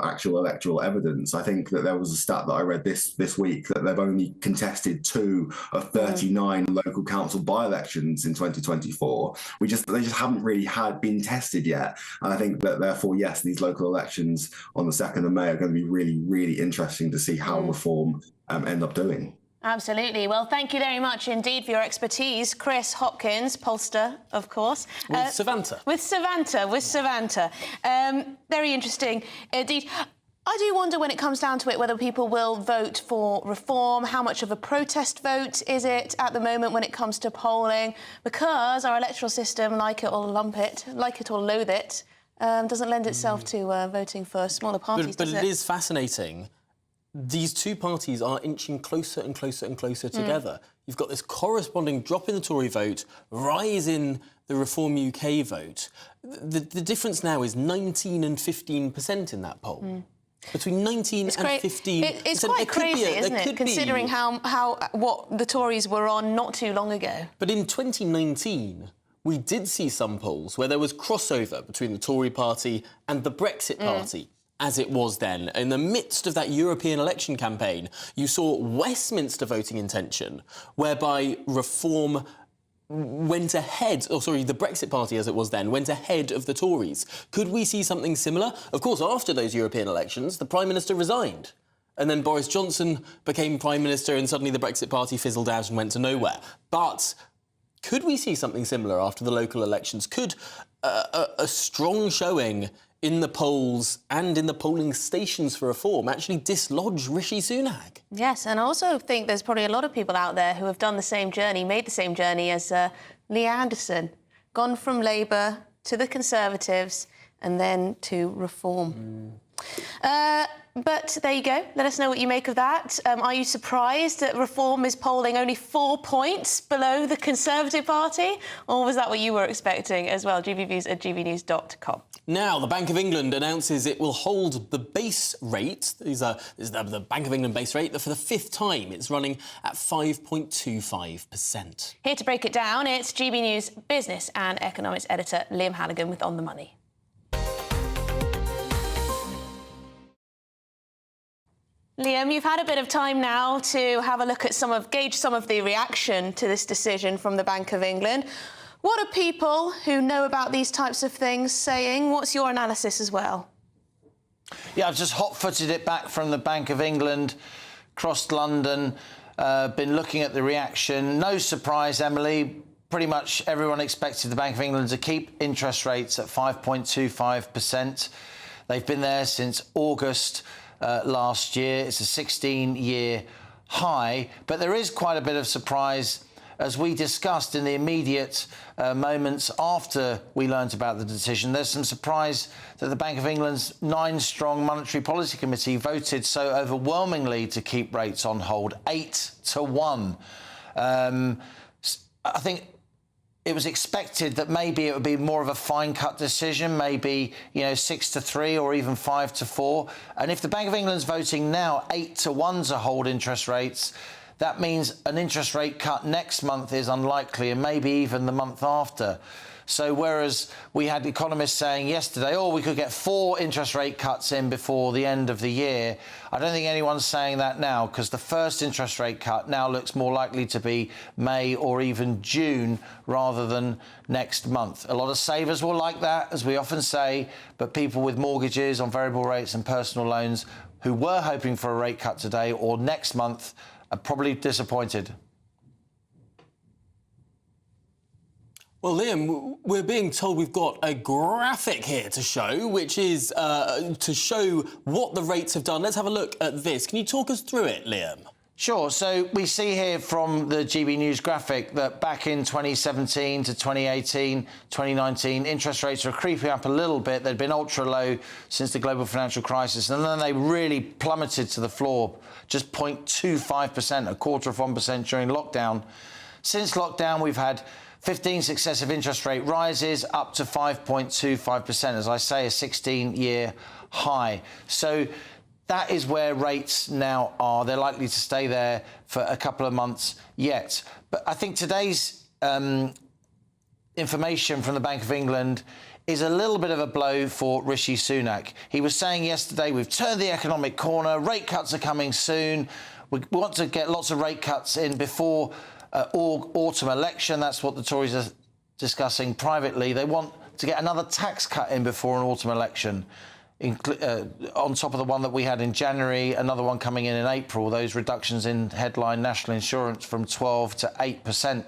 actual electoral evidence. I think that there was a stat that I read this week that they've only contested 2 of 39 local council by-elections in 2024. They just haven't really been tested yet. And I think that therefore, yes, these local elections on the 2nd of May are going to be really, really interesting to see how Reform end up doing. Absolutely. Well, thank you very much indeed for your expertise. Chris Hopkins, pollster, of course. With Savanta. With Savanta. Very interesting indeed. I do wonder when it comes down to it whether people will vote for Reform. How much of a protest vote is it at the moment when it comes to polling? Because our electoral system, like it or lump it, like it or loathe it, doesn't lend itself to voting for smaller parties, but does it is fascinating. These two parties are inching closer and closer and closer together. You've got this corresponding drop in the Tory vote, rise in the Reform UK vote. The difference now is 19 and 15% in that poll. Between 19 and 15. It's quite crazy, isn't it, considering what the Tories were on not too long ago. But in 2019, we did see some polls where there was crossover between the Tory party and the Brexit party. As it was then. In the midst of that European election campaign, you saw Westminster voting intention, whereby Reform went ahead, the Brexit party as it was then, went ahead of the Tories. Could we see something similar? Of course, after those European elections, the Prime Minister resigned. And then Boris Johnson became Prime Minister and suddenly the Brexit party fizzled out and went to nowhere. But could we see something similar after the local elections? Could a strong showing in the polls and in the polling stations for Reform actually dislodge Rishi Sunak? Yes, and I also think there's probably a lot of people out there who have done the same journey, made the same journey as Lee Anderson, gone from Labour to the Conservatives and then to Reform. But there you go. Let us know what you make of that. Are you surprised that Reform is polling only 4 points below the Conservative Party? Or was that what you were expecting as well? gbviews@gbnews.com. Now, the Bank of England announces it will hold the base rate. This is the Bank of England base rate. For the 5th time, it's running at 5.25%. Here to break it down, it's GB News business and economics editor Liam Halligan with On the Money. Liam, you've had a bit of time now to have a look at gauge some of the reaction to this decision from the Bank of England. What are people who know about these types of things saying? What's your analysis as well? Yeah, I've just hot-footed it back from the Bank of England, crossed London, been looking at the reaction. No surprise, Emily. Pretty much everyone expected the Bank of England to keep interest rates at 5.25%. They've been there since August last year. It's a 16-year high, but there is quite a bit of surprise, as we discussed in the immediate moments after we learnt about the decision. There's some surprise that the Bank of England's 9-strong Monetary Policy Committee voted so overwhelmingly to keep rates on hold, 8-1. I think it was expected that maybe it would be more of a fine-cut decision, maybe 6-3 or even 5-4. And if the Bank of England's voting now 8-1 to hold interest rates, that means an interest rate cut next month is unlikely, and maybe even the month after. So whereas we had economists saying yesterday, we could get 4 interest rate cuts in before the end of the year, I don't think anyone's saying that now, because the first interest rate cut now looks more likely to be May or even June rather than next month. A lot of savers will like that, as we often say, but people with mortgages on variable rates and personal loans who were hoping for a rate cut today or next month are probably disappointed. Well, Liam, we're being told we've got a graphic here to show, which is to show what the rates have done. Let's have a look at this. Can you talk us through it, Liam? Sure. So we see here from the GB News graphic that back in 2017 to 2018, 2019, interest rates were creeping up a little bit. They'd been ultra low since the global financial crisis, and then they really plummeted to the floor, just 0.25%, a quarter of 1% during lockdown. Since lockdown, we've had 15 successive interest rate rises up to 5.25%, as I say, a 16-year high. So that is where rates now are. They're likely to stay there for a couple of months yet. But I think today's information from the Bank of England is a little bit of a blow for Rishi Sunak. He was saying yesterday, we've turned the economic corner, rate cuts are coming soon. We want to get lots of rate cuts in before autumn election. That's what the Tories are discussing privately. They want to get another tax cut in before an autumn election, on top of the one that we had in January, another one coming in April, those reductions in headline national insurance from 12 to 8%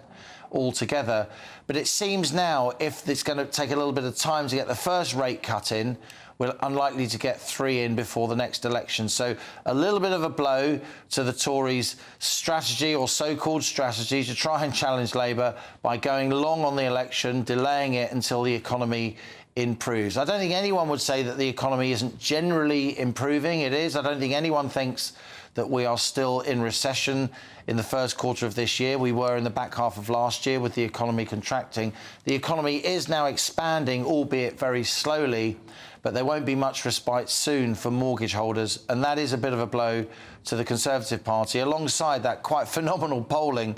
altogether. But it seems now, if it's going to take a little bit of time to get the first rate cut in, we're unlikely to get 3 in before the next election. So a little bit of a blow to the Tories' strategy, or so-called strategy, to try and challenge Labour by going long on the election, delaying it until the economy improves. I don't think anyone would say that the economy isn't generally improving. It is. I don't think anyone thinks that we are still in recession in the first quarter of this year. We were in the back half of last year with the economy contracting. The economy is now expanding, albeit very slowly, but there won't be much respite soon for mortgage holders, and that is a bit of a blow to the Conservative Party, alongside that quite phenomenal polling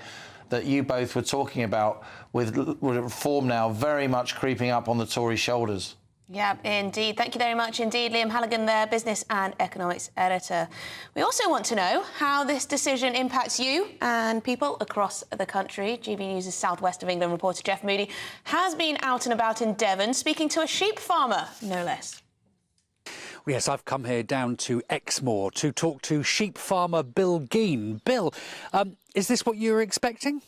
that you both were talking about, with Reform now very much creeping up on the Tory shoulders. Yeah, indeed. Thank you very much indeed, Liam Halligan there, Business and Economics Editor. We also want to know how this decision impacts you and people across the country. GB News' South West of England reporter Jeff Moody has been out and about in Devon, speaking to a sheep farmer, no less. Yes, I've come here down to Exmoor to talk to sheep farmer Bill Geen. Bill, is this what you were expecting?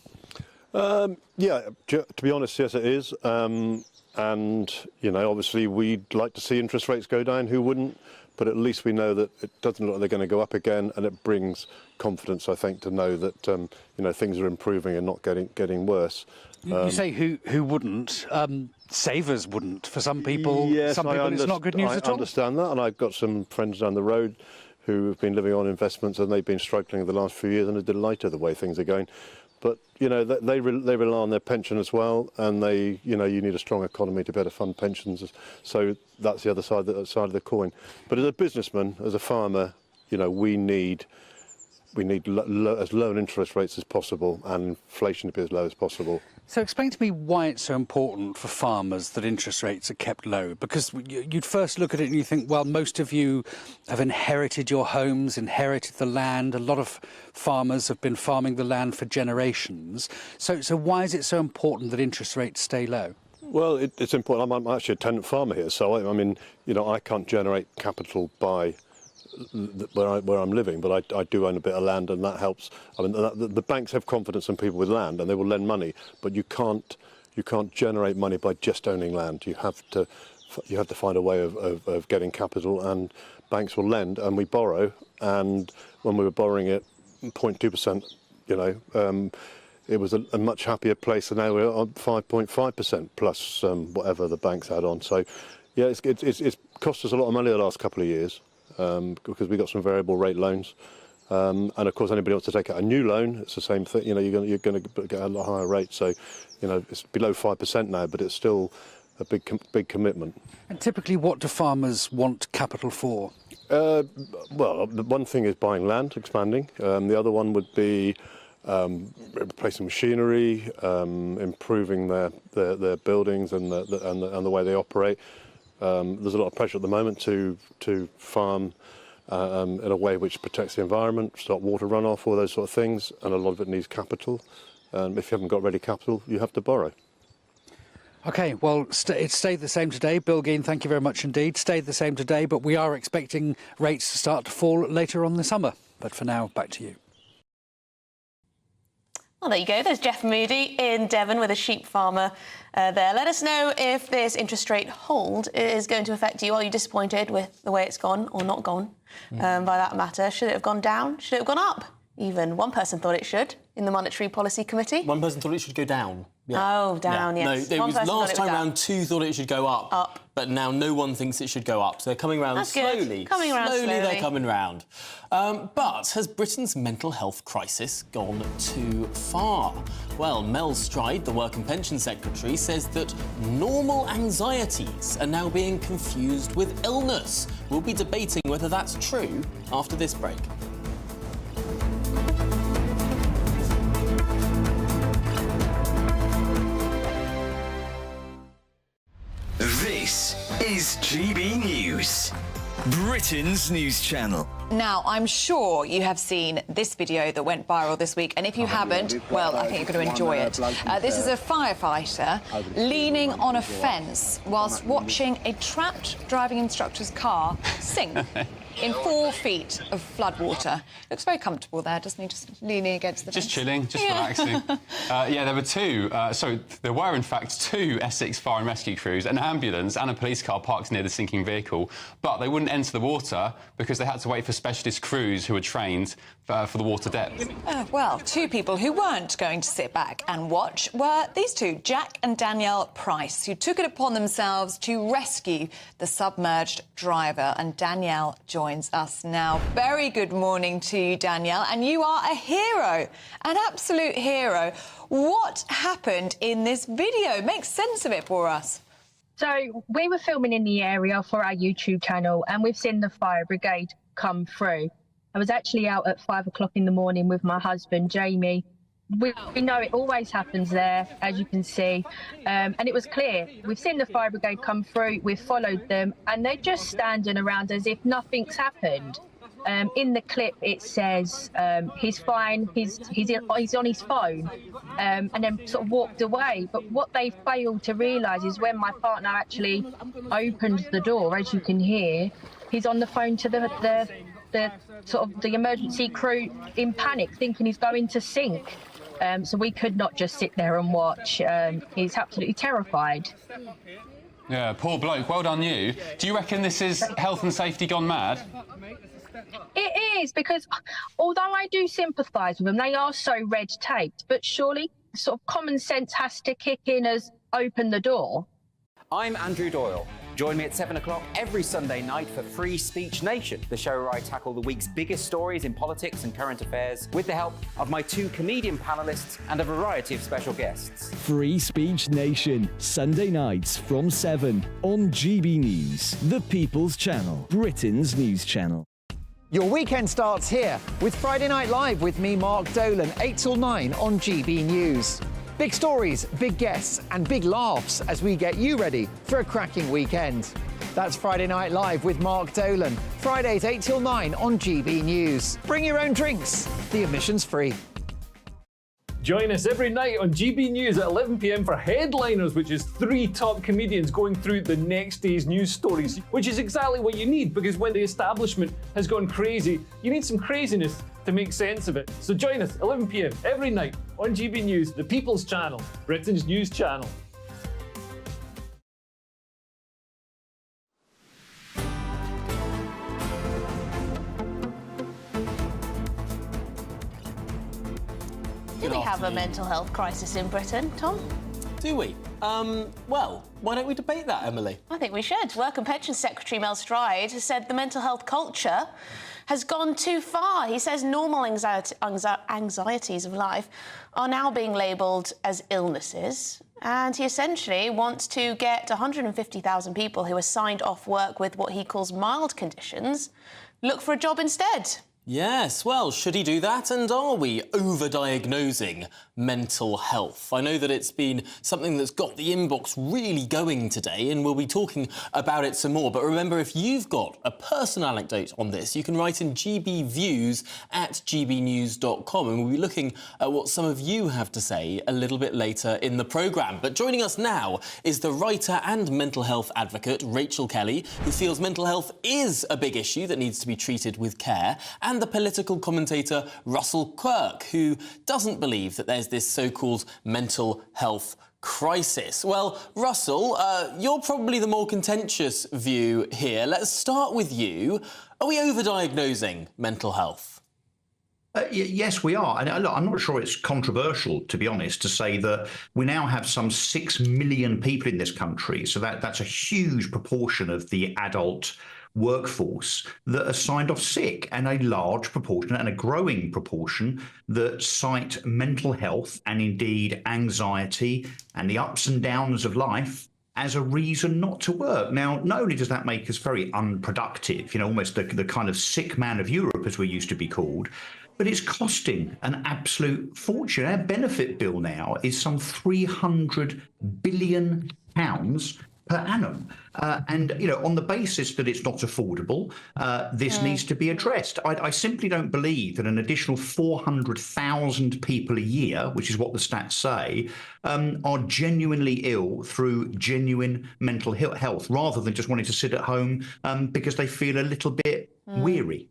Yeah, to be honest, yes, it is. And, you know, obviously we'd like to see interest rates go down. Who wouldn't? But at least we know that it doesn't look like they're going to go up again, and it brings confidence, I think, to know that, you know, things are improving and not getting worse. You say who wouldn't? Savers wouldn't. For some people, yes, it's not good news at all. I understand that, and I've got some friends down the road who have been living on investments, and they've been struggling the last few years and are delighted the way things are going. But, you know, they rely on their pension as well, and you need a strong economy to be able to fund pensions. So that's the other side of the coin. But as a businessman, as a farmer, you know, we need as low an interest rates as possible and inflation to be as low as possible. So explain to me why it's so important for farmers that interest rates are kept low. Because you'd first look at it and you think, well, most of you have inherited your homes, inherited the land. A lot of farmers have been farming the land for generations. So why is it so important that interest rates stay low? Well, it's important. I'm actually a tenant farmer here, so I mean, you know, I can't generate capital by where I'm living, but I do own a bit of land, and that helps. I mean, the banks have confidence in people with land, and they will lend money, but you can't generate money by just owning land. You have to find a way of getting capital, and banks will lend, and we borrow. And when we were borrowing at 0.2%, you know, it was a much happier place, and now we're on 5.5% plus whatever the banks add on. So, yeah, it's cost us a lot of money the last couple of years. Because we got some variable rate loans, and of course anybody wants to take out a new loan, it's the same thing. You know, you're going to get a lot higher rate. So, you know, it's below 5% now, but it's still a big commitment. And typically, what do farmers want capital for? Well, the one thing is buying land, expanding. The other one would be replacing machinery, improving their buildings and the way they operate. There's a lot of pressure at the moment to farm in a way which protects the environment, stop water runoff, all those sort of things, and a lot of it needs capital. If you haven't got ready capital, you have to borrow. OK, well, it stayed the same today. Bill Geen, thank you very much indeed. Stayed the same today, but we are expecting rates to start to fall later on in the summer. But for now, back to you. Well, there you go. There's Jeff Moody in Devon with a sheep farmer there. Let us know if this interest rate hold is going to affect you. Are you disappointed with the way it's gone or not gone, by that matter? Should it have gone down? Should it have gone up? Even one person thought it should in the Monetary Policy Committee. One person thought it should go down. Yeah. Oh, down, yeah. yes. No, it was last time round, 2 thought it should go up. Up. But now no one thinks it should go up. So they're coming round slowly. Coming round slowly. They're coming round. But has Britain's mental health crisis gone too far? Well, Mel Stride, the Work and Pension Secretary, says that normal anxieties are now being confused with illness. We'll be debating whether that's true after this break. This is GB News, Britain's news channel. Now, I'm sure you have seen this video that went viral this week, and if you haven't, well, I think you're going to enjoy it. This is a firefighter leaning on a fence whilst watching a trapped driving instructor's car sink in 4 feet of floodwater. Looks very comfortable there, doesn't he? Just leaning against the fence. Just chilling, just relaxing. Yeah, there were in fact 2 Essex fire and rescue crews, an ambulance and a police car parked near the sinking vehicle, but they wouldn't enter the water because they had to wait for specialist crews who were trained for the water depth. Well, 2 people who weren't going to sit back and watch were these 2, Jack and Danielle Price, who took it upon themselves to rescue the submerged driver. And Danielle joins us now. Very good morning to you, Danielle, and you are a hero, an absolute hero. What happened in this video? Make sense of it for us. So we were filming in the area for our YouTube channel, and we've seen the fire brigade come through. I was actually out at 5 o'clock in the morning with my husband, Jamie. We know it always happens there, as you can see, and it was clear. We've seen the fire brigade come through, we've followed them, and they're just standing around as if nothing's happened. In the clip, it says he's fine, he's on his phone, and then sort of walked away. But what they failed to realise is when my partner actually opened the door, as you can hear, he's on the phone to the emergency crew in panic, thinking he's going to sink. So we could not just sit there and watch. He's absolutely terrified. Yeah, poor bloke. Well done you. Do you reckon this is health and safety gone mad? It is, because although I do sympathise with them, they are so red-taped, but surely sort of common sense has to kick in as open the door. I'm Andrew Doyle. Join me at 7 o'clock every Sunday night for Free Speech Nation, the show where I tackle the week's biggest stories in politics and current affairs with the help of my 2 comedian panellists and a variety of special guests. Free Speech Nation, Sunday nights from 7 on GB News, the People's Channel, Britain's news channel. Your weekend starts here with Friday Night Live with me, Mark Dolan, 8 till 9 on GB News. Big stories, big guests and big laughs as we get you ready for a cracking weekend. That's Friday Night Live with Mark Dolan, Fridays 8 till 9 on GB News. Bring your own drinks, the admission's free. Join us every night on GB News at 11 p.m. for Headliners, which is 3 top comedians going through the next day's news stories, which is exactly what you need, because when the establishment has gone crazy, you need some craziness to make sense of it. So join us 11 p.m. every night on GB News, the People's Channel, Britain's news channel. Do we have a mental health crisis in Britain, Tom? Do we? Well, why don't we debate that, Emily? I think we should. Work and Pension Secretary Mel Stride has said the mental health culture has gone too far. He says normal anxieties of life are now being labelled as illnesses, and he essentially wants to get 150,000 people who are signed off work with what he calls mild conditions look for a job instead. Yes, well, should he do that? And are we over-diagnosing mental health? I know that it's been something that's got the inbox really going today, and we'll be talking about it some more. But remember, if you've got a personal anecdote on this, you can write in gbviews@gbnews.com, and we'll be looking at what some of you have to say a little bit later in the programme. But joining us now is the writer and mental health advocate, Rachel Kelly, who feels mental health is a big issue that needs to be treated with care, and and the political commentator Russell Kirk, who doesn't believe that there's this so-called mental health crisis. Well, Russell, you're probably the more contentious view here. Let's start with you. Are we overdiagnosing mental health? Yes, we are. And look, I'm not sure it's controversial, to be honest, to say that we now have some 6 million people in this country. So that's a huge proportion of the adult workforce that are signed off sick, and a large proportion and a growing proportion that cite mental health and indeed anxiety and the ups and downs of life as a reason not to work. Now, not only does that make us very unproductive, almost the kind of sick man of Europe, as we used to be called, but it's costing an absolute fortune. Our benefit bill now is some £300 billion per annum. And, on the basis that it's not affordable, this needs to be addressed. I simply don't believe that an additional 400,000 people a year, which is what the stats say, are genuinely ill through genuine mental health, rather than just wanting to sit at home because they feel a little bit weary.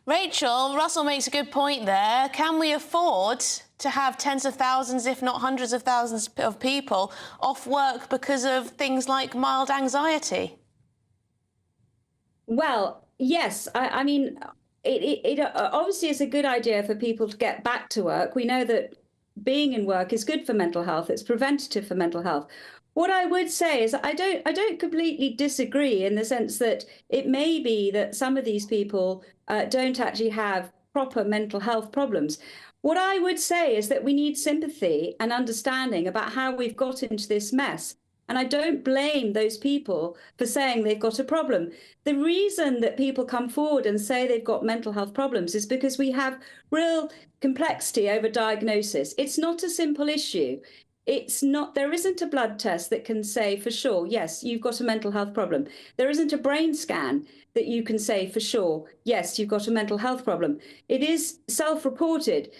Rachel, Russell makes a good point there. Can we afford to have tens of thousands, if not hundreds of thousands of people off work because of things like mild anxiety? Well, yes. I mean, it obviously is a good idea for people to get back to work. We know that being in work is good for mental health. It's preventative for mental health. What I would say is I don't completely disagree in the sense that it may be that some of these people don't actually have proper mental health problems. What I would say is that we need sympathy and understanding about how we've got into this mess. And I don't blame those people for saying they've got a problem. The reason that people come forward and say they've got mental health problems is because we have real complexity over diagnosis. It's not a simple issue. There isn't a blood test that can say for sure, yes, you've got a mental health problem. There isn't a brain scan that you can say for sure, yes, you've got a mental health problem. It is self-reported.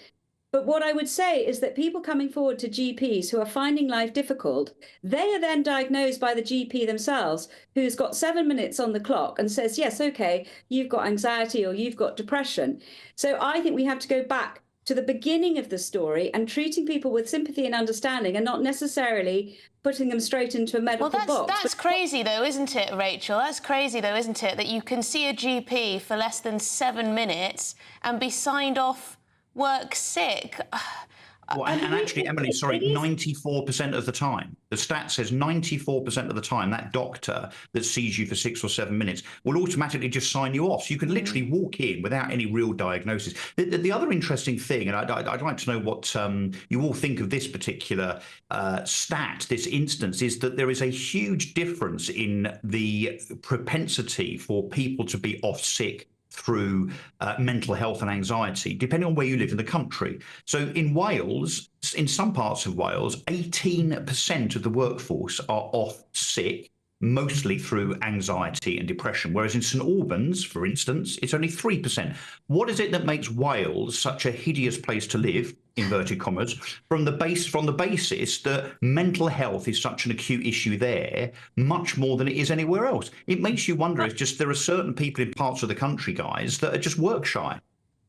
But what I would say is that people coming forward to GPs who are finding life difficult, they are then diagnosed by the GP themselves, who's got 7 minutes on the clock and says, yes, OK, you've got anxiety or you've got depression. So I think we have to go back to the beginning of the story and treating people with sympathy and understanding and not necessarily putting them straight into a medical box. Well, that's crazy, though, isn't it, Rachel? That's crazy, though, isn't it, that you can see a GP for less than 7 minutes and be signed off work sick. Well, and actually, Emily, sorry, 94% of the time, the stat says 94% of the time, that doctor that sees you for 6 or 7 minutes will automatically just sign you off. So you can literally walk in without any real diagnosis. The other interesting thing, and I'd like to know what you all think of this particular stat, this instance, is that there is a huge difference in the propensity for people to be off sick through mental health and anxiety, depending on where you live in the country. So in Wales, in some parts of Wales, 18% of the workforce are off sick, mostly through anxiety and depression, whereas in St Albans, for instance, it's only 3%. What is it that makes Wales such a hideous place to live, inverted commas, from the basis that mental health is such an acute issue there, much more than it is anywhere else? It makes you wonder if just there are certain people in parts of the country, guys, that are just work shy.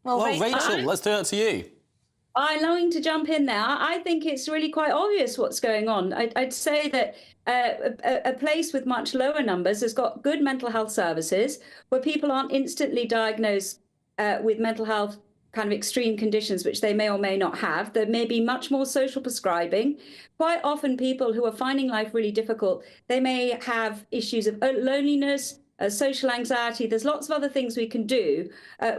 Well, Rachel, let's do it to you. I'm longing to jump in there. I think it's really quite obvious what's going on. I'd say that a place with much lower numbers has got good mental health services where people aren't instantly diagnosed with mental health kind of extreme conditions, which they may or may not have. There may be much more social prescribing. Quite often people who are finding life really difficult, they may have issues of loneliness, social anxiety. There's lots of other things we can do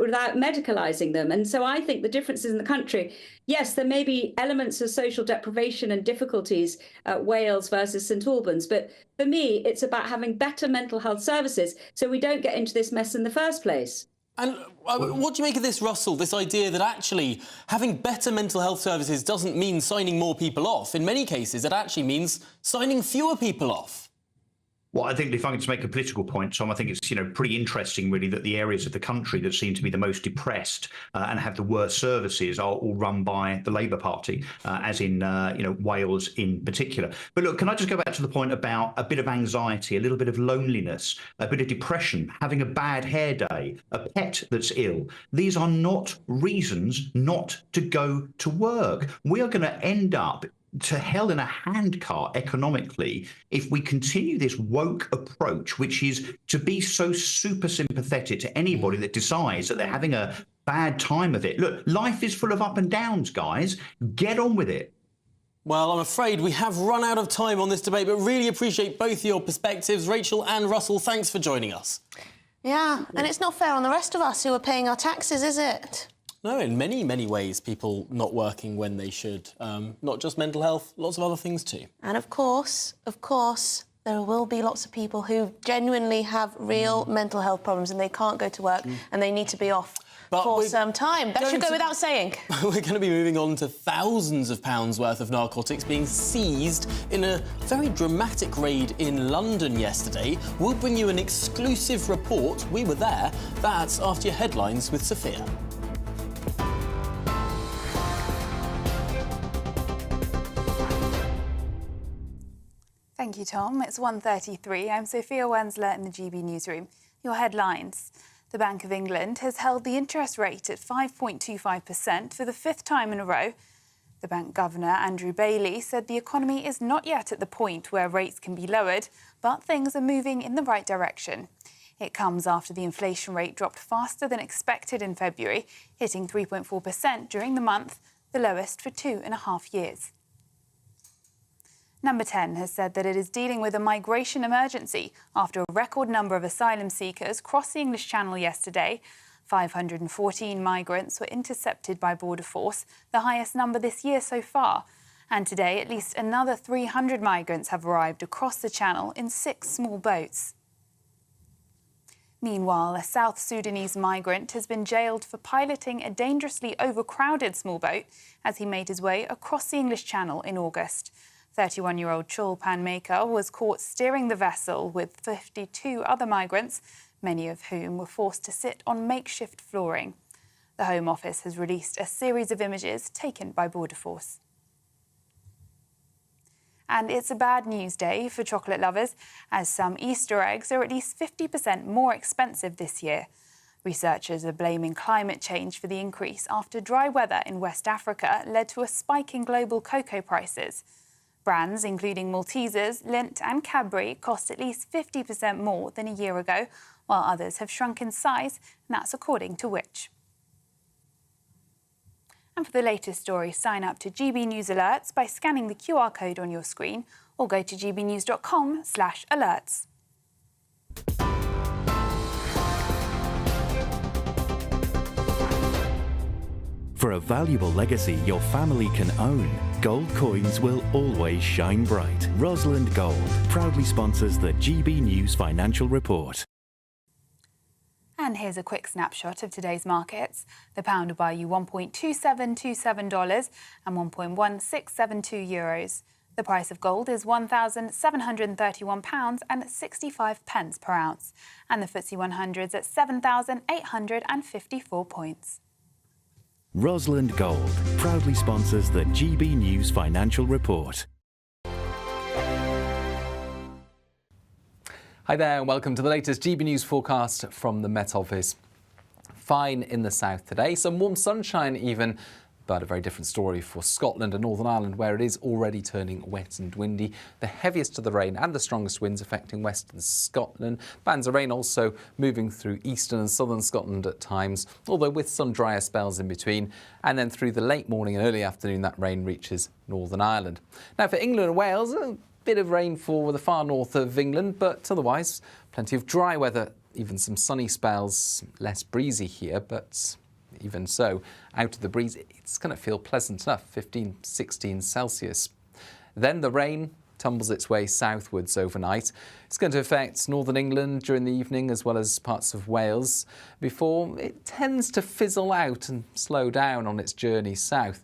without medicalising them. And so I think the differences in the country, yes, there may be elements of social deprivation and difficulties at Wales versus St Albans. But for me, it's about having better mental health services so we don't get into this mess in the first place. And what do you make of this, Russell, this idea that actually having better mental health services doesn't mean signing more people off? In many cases, it actually means signing fewer people off. Well, I think if I could just make a political point, Tom, I think it's pretty interesting, really, that the areas of the country that seem to be the most depressed and have the worst services are all run by the Labour Party, as in Wales in particular. But look, can I just go back to the point about a bit of anxiety, a little bit of loneliness, a bit of depression, having a bad hair day, a pet that's ill? These are not reasons not to go to work. We are going to end up to hell in a handcart economically if we continue this woke approach, which is to be so super sympathetic to anybody that decides that they're having a bad time of it. Look, life is full of up and downs, guys. Get on with it. Well, I'm afraid we have run out of time on this debate, but really appreciate both your perspectives. Rachel and Russell, thanks for joining us. Yeah, and it's not fair on the rest of us who are paying our taxes, is it? No, in many, many ways, people not working when they should. Not just mental health, lots of other things too. And of course, there will be lots of people who genuinely have real mental health problems and they can't go to work and they need to be off for some time. That should go without saying. We're going to be moving on to thousands of pounds worth of narcotics being seized in a very dramatic raid in London yesterday. We'll bring you an exclusive report. We were there. That's after your headlines with Sophia. Thank you, Tom. It's 1:33. I'm Sophia Wensler in the GB newsroom. Your headlines. The Bank of England has held the interest rate at 5.25% for the fifth time in a row. The bank governor, Andrew Bailey, said the economy is not yet at the point where rates can be lowered, but things are moving in the right direction. It comes after the inflation rate dropped faster than expected in February, hitting 3.4% during the month, the lowest for 2.5 years. Number 10 has said that it is dealing with a migration emergency after a record number of asylum seekers crossed the English Channel yesterday. 514 migrants were intercepted by Border Force, the highest number this year so far. And today, at least another 300 migrants have arrived across the Channel in 6 small boats. Meanwhile, a South Sudanese migrant has been jailed for piloting a dangerously overcrowded small boat as he made his way across the English Channel in August. 31-year-old Chulpan Maker was caught steering the vessel with 52 other migrants, many of whom were forced to sit on makeshift flooring. The Home Office has released a series of images taken by Border Force. And it's a bad news day for chocolate lovers, as some Easter eggs are at least 50% more expensive this year. Researchers are blaming climate change for the increase after dry weather in West Africa led to a spike in global cocoa prices. Brands, including Maltesers, Lindt and Cadbury, cost at least 50% more than a year ago, while others have shrunk in size, and that's according to Which. And for the latest story, sign up to GB News Alerts by scanning the QR code on your screen or go to gbnews.com/alerts. For a valuable legacy your family can own, gold coins will always shine bright. Rosalind Gold proudly sponsors the GB News Financial Report. And here's a quick snapshot of today's markets. The pound will buy you $1.2727 and €1.1672 euros. The price of gold is £1,731 and 65 pence per ounce. And the FTSE 100's at 7,854 points. Rosalind Gold proudly sponsors the GB News Financial Report. Hi there and welcome to the latest GB News forecast from the Met Office. Fine in the south today, some warm sunshine even, but a very different story for Scotland and Northern Ireland, where it is already turning wet and windy. The heaviest of the rain and the strongest winds affecting western Scotland. Bands of rain also moving through eastern and southern Scotland at times, although with some drier spells in between. And then through the late morning and early afternoon, that rain reaches Northern Ireland. Now for England and Wales, a bit of rain for the far north of England, but otherwise plenty of dry weather, even some sunny spells, less breezy here, but even so, out of the breeze, it's going to feel pleasant enough, 15, 16 Celsius. Then the rain tumbles its way southwards overnight. It's going to affect northern England during the evening as well as parts of Wales before it tends to fizzle out and slow down on its journey south.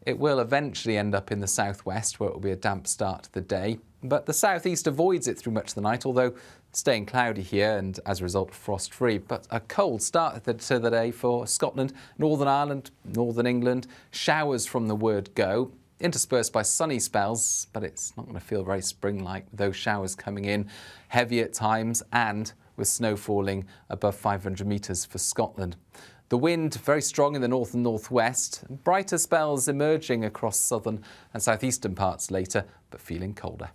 It will eventually end up in the southwest where it will be a damp start to the day. But the southeast avoids it through much of the night, although staying cloudy here and as a result frost-free. But a cold start to the day for Scotland, Northern Ireland, Northern England. Showers from the word go, interspersed by sunny spells, but it's not going to feel very spring-like with those showers coming in heavy at times and with snow falling above 500 metres for Scotland. The wind very strong in the north and northwest, brighter spells emerging across southern and southeastern parts later, but feeling colder.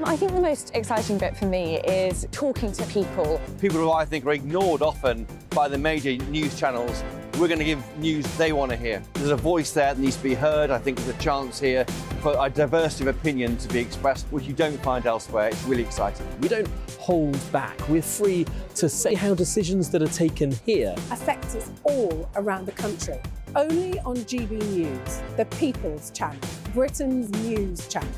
I think the most exciting bit for me is talking to people. People who I think are ignored often by the major news channels. We're going to give news they want to hear. There's a voice there that needs to be heard. I think there's a chance here for a diversity of opinion to be expressed, which you don't find elsewhere. It's really exciting. We don't hold back. We're free to say how decisions that are taken here affect us all around the country. Only on GB News, the People's Channel, Britain's news channel.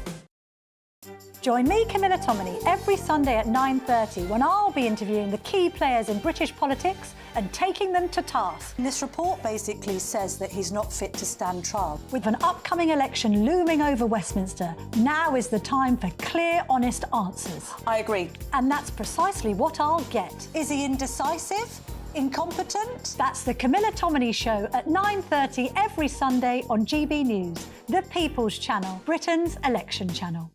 Join me, Camilla Tominey, every Sunday at 9:30 when I'll be interviewing the key players in British politics and taking them to task. This report basically says that he's not fit to stand trial. With an upcoming election looming over Westminster, now is the time for clear, honest answers. I agree. And that's precisely what I'll get. Is he indecisive? Incompetent? That's the Camilla Tominey Show at 9:30 every Sunday on GB News, the People's Channel, Britain's election channel.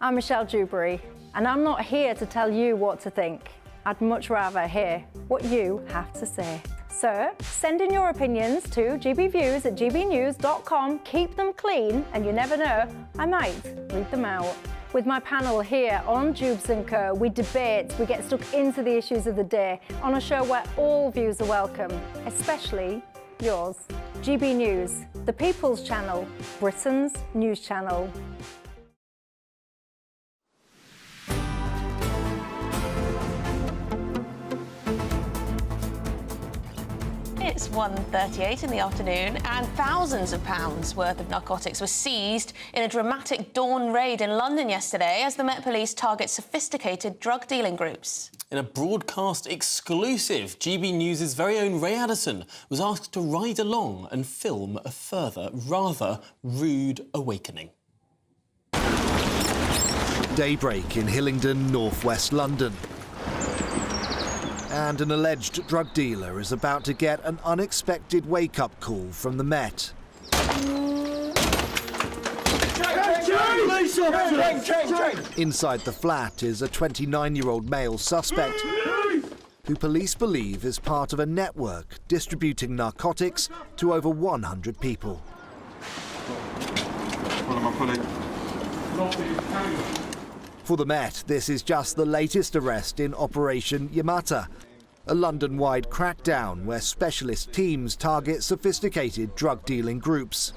I'm Michelle Dewberry, and I'm not here to tell you what to think. I'd much rather hear what you have to say. So send in your opinions to gbviews@gbnews.com. Keep them clean, and you never know, I might read them out. With my panel here on Jubes & Co, we debate, we get stuck into the issues of the day on a show where all views are welcome, especially yours. GB News, the People's Channel, Britain's news channel. It's 1:38 in the afternoon, and thousands of pounds worth of narcotics were seized in a dramatic dawn raid in London yesterday as the Met Police target sophisticated drug dealing groups. In a broadcast exclusive, GB News' very own Ray Addison was asked to ride along and film a further, rather rude awakening. Daybreak in Hillingdon, northwest London. And an alleged drug dealer is about to get an unexpected wake-up call from the Met. Inside the flat is a 29-year-old male suspect who police believe is part of a network distributing narcotics to over 100 people. For the Met, this is just the latest arrest in Operation Yamata, a London-wide crackdown where specialist teams target sophisticated drug-dealing groups.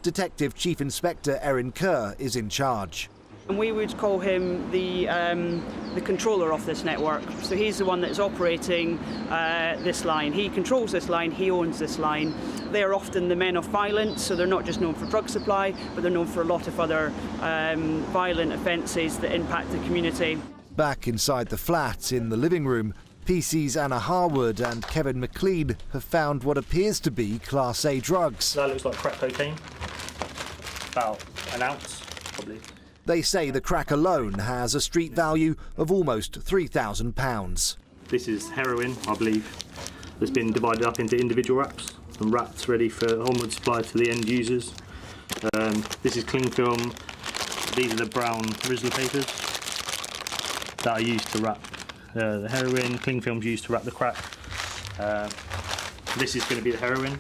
Detective Chief Inspector Erin Kerr is in charge. And we would call him the controller of this network. So he's the one that's operating this line. He controls this line, he owns this line. They're often the men of violence, so they're not just known for drug supply, but they're known for a lot of other violent offences that impact the community. Back inside the flat in the living room, PC's Anna Harwood and Kevin McLean have found what appears to be Class A drugs. That looks like crack cocaine, about an ounce, probably. They say the crack alone has a street value of almost £3,000. This is heroin, I believe, that's been divided up into individual wraps and wrapped ready for onward supply to the end users. This is cling film. These are the brown Rizzler papers that are used to wrap the heroin. Cling film's used to wrap the crack. This is going to be the heroin.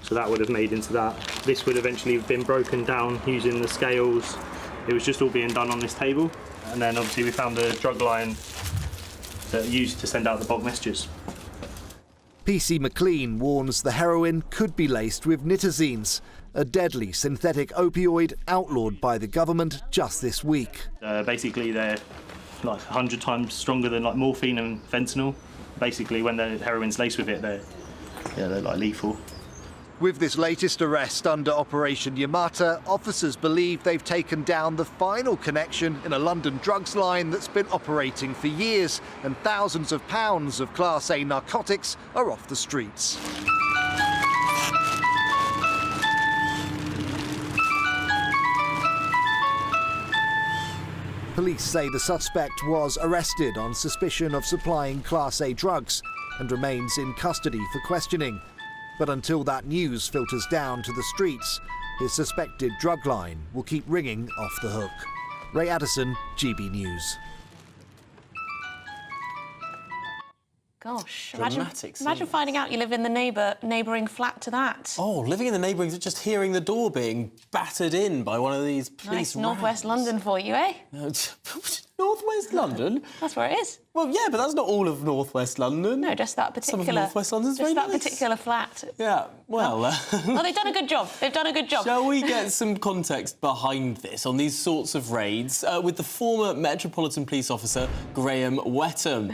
So that would have made into that. This would eventually have been broken down using the scales. It was just all being done on this table. And then obviously we found the drug line that used to send out the bulk messages. PC McLean warns the heroin could be laced with nitazines, a deadly synthetic opioid outlawed by the government just this week. Basically they're like 100 times stronger than like morphine and fentanyl. Basically when the heroin's laced with it, they're like lethal. With this latest arrest under Operation Yamata, officers believe they've taken down the final connection in a London drugs line that's been operating for years, and thousands of pounds of Class A narcotics are off the streets. Police say the suspect was arrested on suspicion of supplying Class A drugs and remains in custody for questioning. But until that news filters down to the streets, his suspected drug line will keep ringing off the hook. Ray Addison, GB News. Gosh, Dramatic imagine finding out you live in the neighbouring flat to that. Oh, living in the neighbouring, just hearing the door being battered in by one of these police Nice northwest London for you, eh? Northwest London? That's where it is. Well, yeah, but that's not all of northwest London. No, just that particular. Some of northwest London's just very that nice. particular flat. Yeah, well... Well, they've done a good job. They've done a good job. Shall we get some context behind this on these sorts of raids with the former Metropolitan Police officer, Graham Wetham.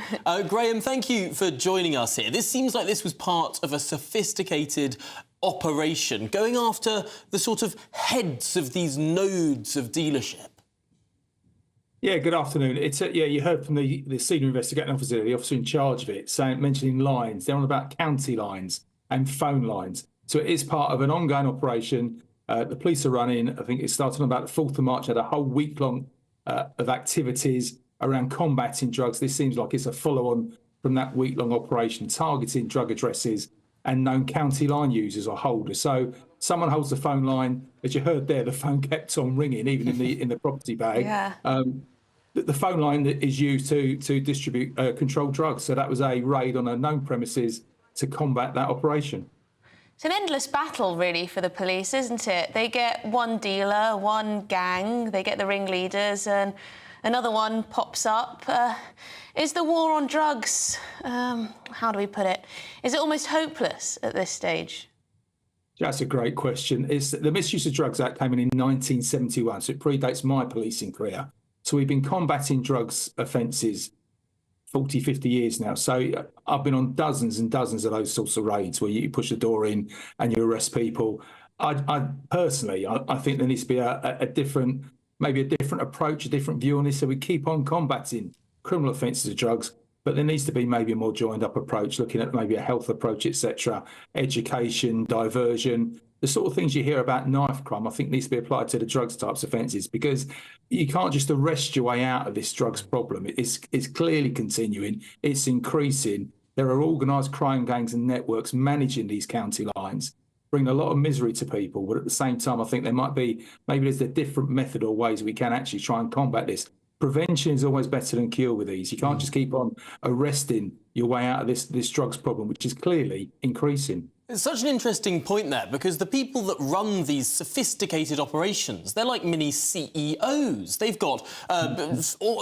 Graham, thank you for joining us here. This seems like this was part of a sophisticated operation going after the sort of heads of these nodes of dealership. Yeah, good afternoon. It's you heard from the senior investigating officer, the officer in charge of it, mentioning lines. They're on about county lines and phone lines. So it is part of an ongoing operation. The police are running. I think it started on about the 4th of March. Had a whole week long of activities around combating drugs. This seems like it's a follow-on from that week-long operation targeting drug addresses and known county line users or holders. So someone holds the phone line. As you heard there, the phone kept on ringing, even in the property bag. Yeah. The phone line that is used to distribute controlled drugs. So that was a raid on a known premises to combat that operation. It's an endless battle, really, for the police, isn't it? They get one dealer, one gang, they get the ringleaders, and another one pops up. Is the war on drugs, how do we put it, is it almost hopeless at this stage? That's a great question. The Misuse of Drugs Act came in 1971, so it predates my policing career. So we've been combating drugs offences 40, 50 years now. So I've been on dozens and dozens of those sorts of raids where you push the door in and you arrest people. I personally think there needs to be a different approach, a different view on this. So we keep on combating criminal offences of drugs, but there needs to be maybe a more joined up approach, looking at maybe a health approach, etc., education, diversion, the sort of things you hear about knife crime, I think needs to be applied to the drugs types offences, because you can't just arrest your way out of this drugs problem. It's clearly continuing. It's increasing. There are organised crime gangs and networks managing these county lines, bringing a lot of misery to people. But at the same time, I think there might be, maybe there's a different method or ways we can actually try and combat this. Prevention is always better than cure with these. You can't just keep on arresting your way out of this drugs problem, which is clearly increasing. It's such an interesting point there, because the people that run these sophisticated operations, they're like mini CEOs. They've got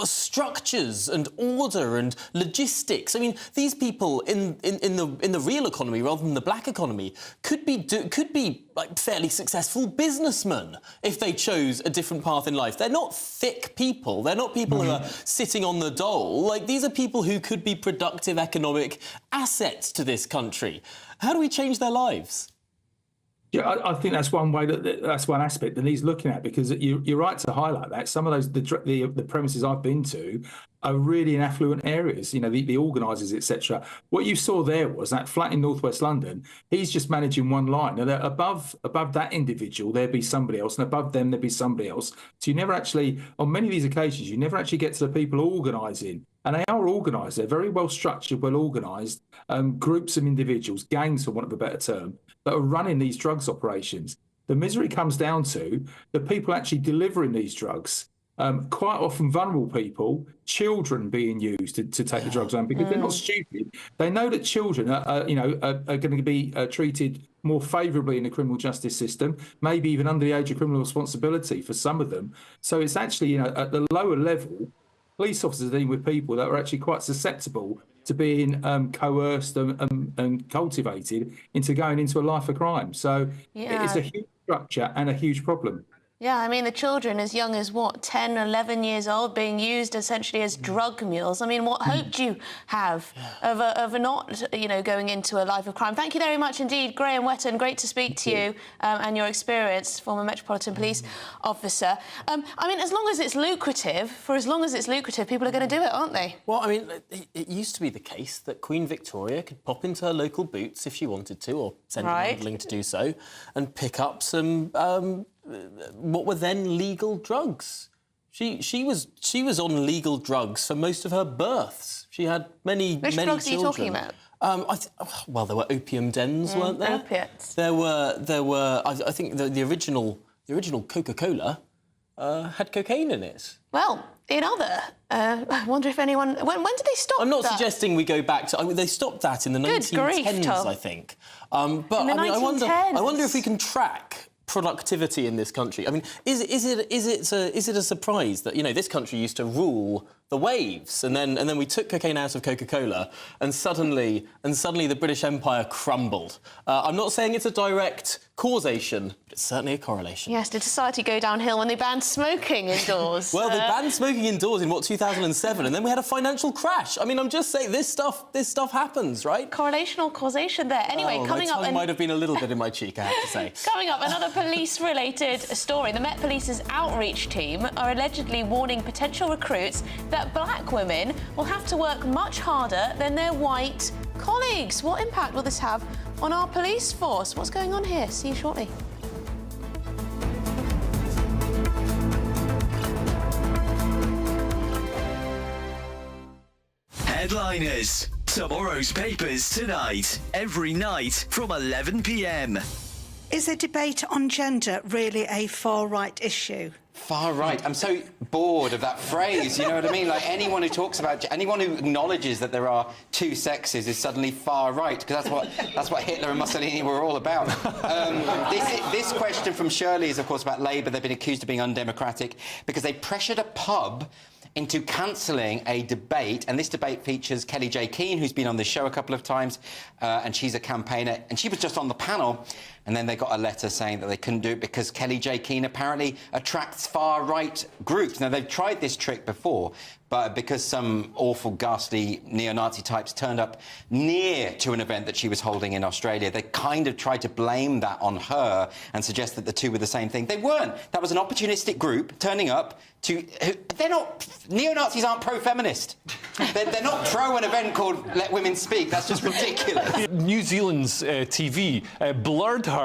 structures and order and logistics. I mean, these people in the real economy rather than the black economy could be like fairly successful businessmen if they chose a different path in life. They're not thick people. They're not people who are sitting on the dole. Like, these are people who could be productive economic assets to this country. How do we change their lives? Yeah, I think that's one way, that's one aspect that he's looking at, because you're right to highlight that. Some of those, the premises I've been to are really in affluent areas, you know, the organisers, etc. What you saw there was that flat in northwest London, he's just managing one line. And above that individual, there'd be somebody else, and above them, there'd be somebody else. So you never actually, on many of these occasions, you never actually get to the people organising. And they are organised. They're very well structured, well organised groups of individuals, gangs, for want of a better term, that are running these drugs operations. The misery comes down to the people actually delivering these drugs, quite often vulnerable people, children being used to take the drugs home, because they're not stupid. They know that children are going to be treated more favourably in the criminal justice system, maybe even under the age of criminal responsibility for some of them. So it's actually, you know, at the lower level, police officers are dealing with people that are actually quite susceptible to being coerced and cultivated into going into a life of crime. So it's a huge structure and a huge problem. Yeah, I mean, the children as young as, 10, 11 years old, being used essentially as drug mules. I mean, what hope do you have of not, going into a life of crime? Thank you very much indeed, Graham Wetton. Great to speak to you and your experience, former Metropolitan Police officer. I mean, as long as it's lucrative, people are going to do it, aren't they? Well, I mean, it used to be the case that Queen Victoria could pop into her local Boots if she wanted to, or send a handling to do so, and pick up some... what were then legal drugs. She was on legal drugs for most of her births. She had many Which many drugs children. are you talking about? Well, there were opium dens, weren't there? Opiates. There were. I think the original Coca-Cola had cocaine in it. Well, in other, I wonder if anyone. When did they stop? I'm not that? suggesting we go back to. They stopped that in the 1910s, Tom. I think. But In the I mean, 1910s. I wonder if we can track productivity in this country. I mean, is it a surprise that this country used to rule the waves, and then we took cocaine out of Coca-Cola, and suddenly the British Empire crumbled? I'm not saying it's a direct causation, but it's certainly a correlation. Yes, did society go downhill when they banned smoking indoors? Well, they banned smoking indoors in 2007, and then we had a financial crash. I mean, I'm just saying this stuff happens, right? Correlation or causation there. Anyway, coming my up, tongue might have been a little bit in my cheek, I have to say. Coming up, another police-related story. The Met Police's outreach team are allegedly warning potential recruits that black women will have to work much harder than their white colleagues. What impact will this have on our police force? What's going on here? See you shortly. Headliners. Tomorrow's papers tonight. Every night from 11 p.m. Is a debate on gender really a far-right issue? Far right. I'm so bored of that phrase, you know what I mean? Like, anyone who acknowledges that there are two sexes is suddenly far right, because that's what Hitler and Mussolini were all about. This question from Shirley is, of course, about Labour. They've been accused of being undemocratic because they pressured a pub into cancelling a debate, and this debate features Kelly J. Keane, who's been on this show a couple of times, and she's a campaigner, and she was just on the panel, and then they got a letter saying that they couldn't do it because Kelly J. Keane apparently attracts far-right groups. Now, they've tried this trick before, but because some awful, ghastly neo-Nazi types turned up near to an event that she was holding in Australia, they kind of tried to blame that on her and suggest that the two were the same thing. They weren't. That was an opportunistic group turning up to... They're not... Neo-Nazis aren't pro-feminist. They're not pro an event called Let Women Speak. That's just ridiculous. New Zealand's TV blurred her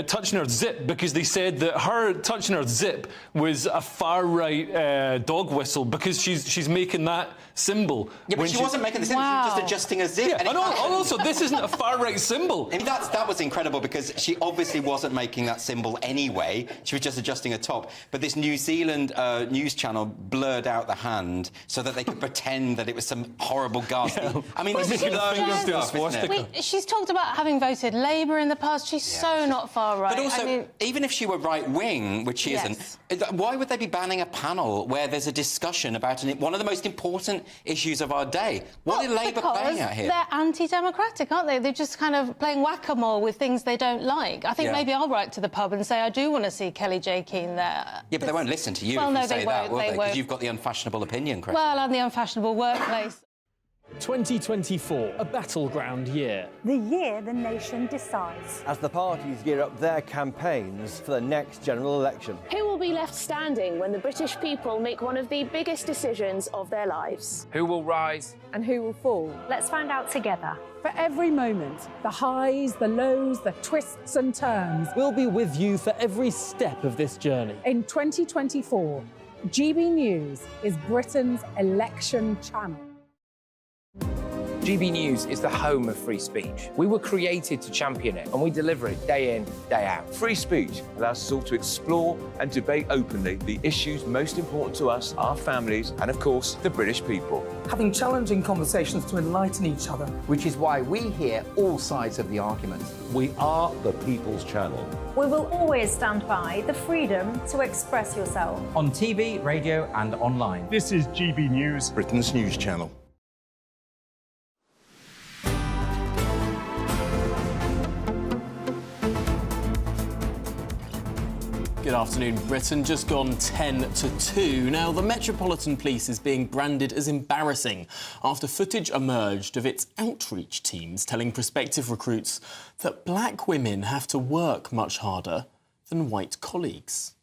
touching her zip because they said that her touching her zip was a far-right dog whistle because she's making that symbol. Yeah, but she wasn't making the symbol, she was just adjusting a zip. Yeah, and also, this isn't a far-right symbol. I mean, that was incredible because she obviously wasn't making that symbol anyway. She was just adjusting a top. But this New Zealand news channel blurred out the hand so that they could pretend that it was some horrible ghastly... Yeah. I mean, this is stuff, isn't it? She's talked about having voted Labour in the past. She's so not far-right. But also, even if she were right-wing, which she isn't, why would they be banning a panel where there's a discussion about one of the most important issues of our day? What are Labour playing at here? They're anti-democratic, aren't they? They're just kind of playing whack-a-mole with things they don't like. I think maybe I'll write to the pub and say I do want to see Kelly J. Keane there. Yeah, but they won't listen to you well, if you no, say they that, won't, will they? they Because won't. you've got the unfashionable opinion, Chris. Well, I'm the unfashionable workplace. 2024, a battleground year. The year the nation decides. As the parties gear up their campaigns for the next general election. Who will be left standing when the British people make one of the biggest decisions of their lives? Who will rise? And who will fall? Let's find out together. For every moment, the highs, the lows, the twists and turns. We'll be with you for every step of this journey. In 2024, GB News is Britain's election channel. GB News is the home of free speech. We were created to champion it, and we deliver it day in, day out. Free speech allows us all to explore and debate openly the issues most important to us, our families, and of course, the British people. Having challenging conversations to enlighten each other. Which is why we hear all sides of the argument. We are the People's Channel. We will always stand by the freedom to express yourself. On TV, radio and online. This is GB News, Britain's news channel. Good afternoon, Britain. Just gone 10 to 2. Now, the Metropolitan Police is being branded as embarrassing after footage emerged of its outreach teams telling prospective recruits that black women have to work much harder than white colleagues.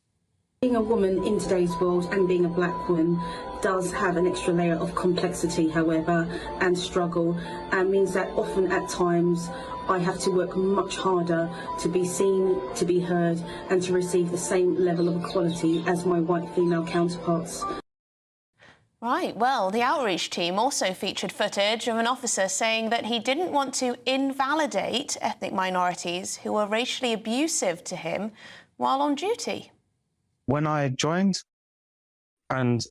Being a woman in today's world and being a black woman, does have an extra layer of complexity, however, and struggle, and means that often at times I have to work much harder to be seen, to be heard, and to receive the same level of equality as my white female counterparts. Right, well, the outreach team also featured footage of an officer saying that he didn't want to invalidate ethnic minorities who were racially abusive to him while on duty. When I joined and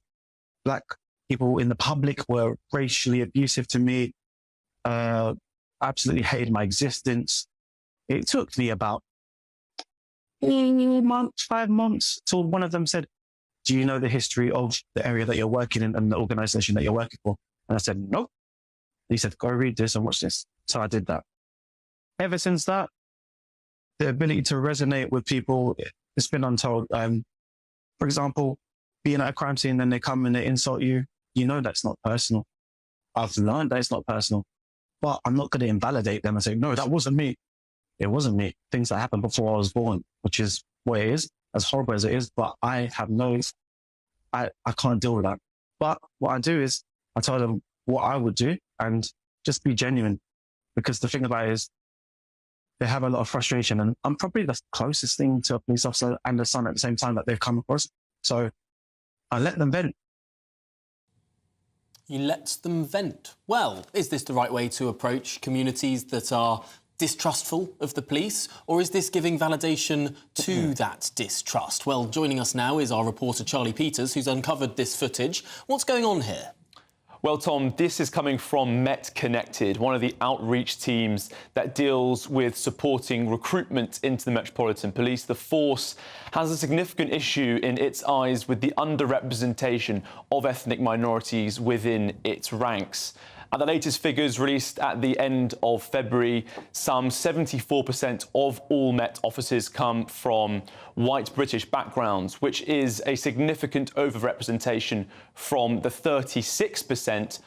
black people in the public were racially abusive to me, absolutely hated my existence. It took me about 5 months till one of them said, "Do you know the history of the area that you're working in and the organization that you're working for?" And I said, "No." He said, "Go read this and watch this." So I did that. Ever since that, the ability to resonate with people, it's been untold. For example, being at a crime scene and they come and they insult you, you know that's not personal. I've learned that it's not personal, but I'm not going to invalidate them and say, "No, that wasn't me." It wasn't me. Things that happened before I was born, which is what it is, as horrible as it is, but I have I can't deal with that. But what I do is I tell them what I would do and just be genuine, because the thing about it is they have a lot of frustration, and I'm probably the closest thing to a police officer and a son at the same time that they've come across. So I let them vent. He lets them vent. Well, is this the right way to approach communities that are distrustful of the police, or is this giving validation to that distrust? Well, joining us now is our reporter Charlie Peters, who's uncovered this footage. What's going on here? Well, Tom, this is coming from Met Connected, one of the outreach teams that deals with supporting recruitment into the Metropolitan Police. The force has a significant issue in its eyes with the underrepresentation of ethnic minorities within its ranks. At the latest figures released at the end of February, some 74% of all Met officers come from white British backgrounds, which is a significant overrepresentation from the 36%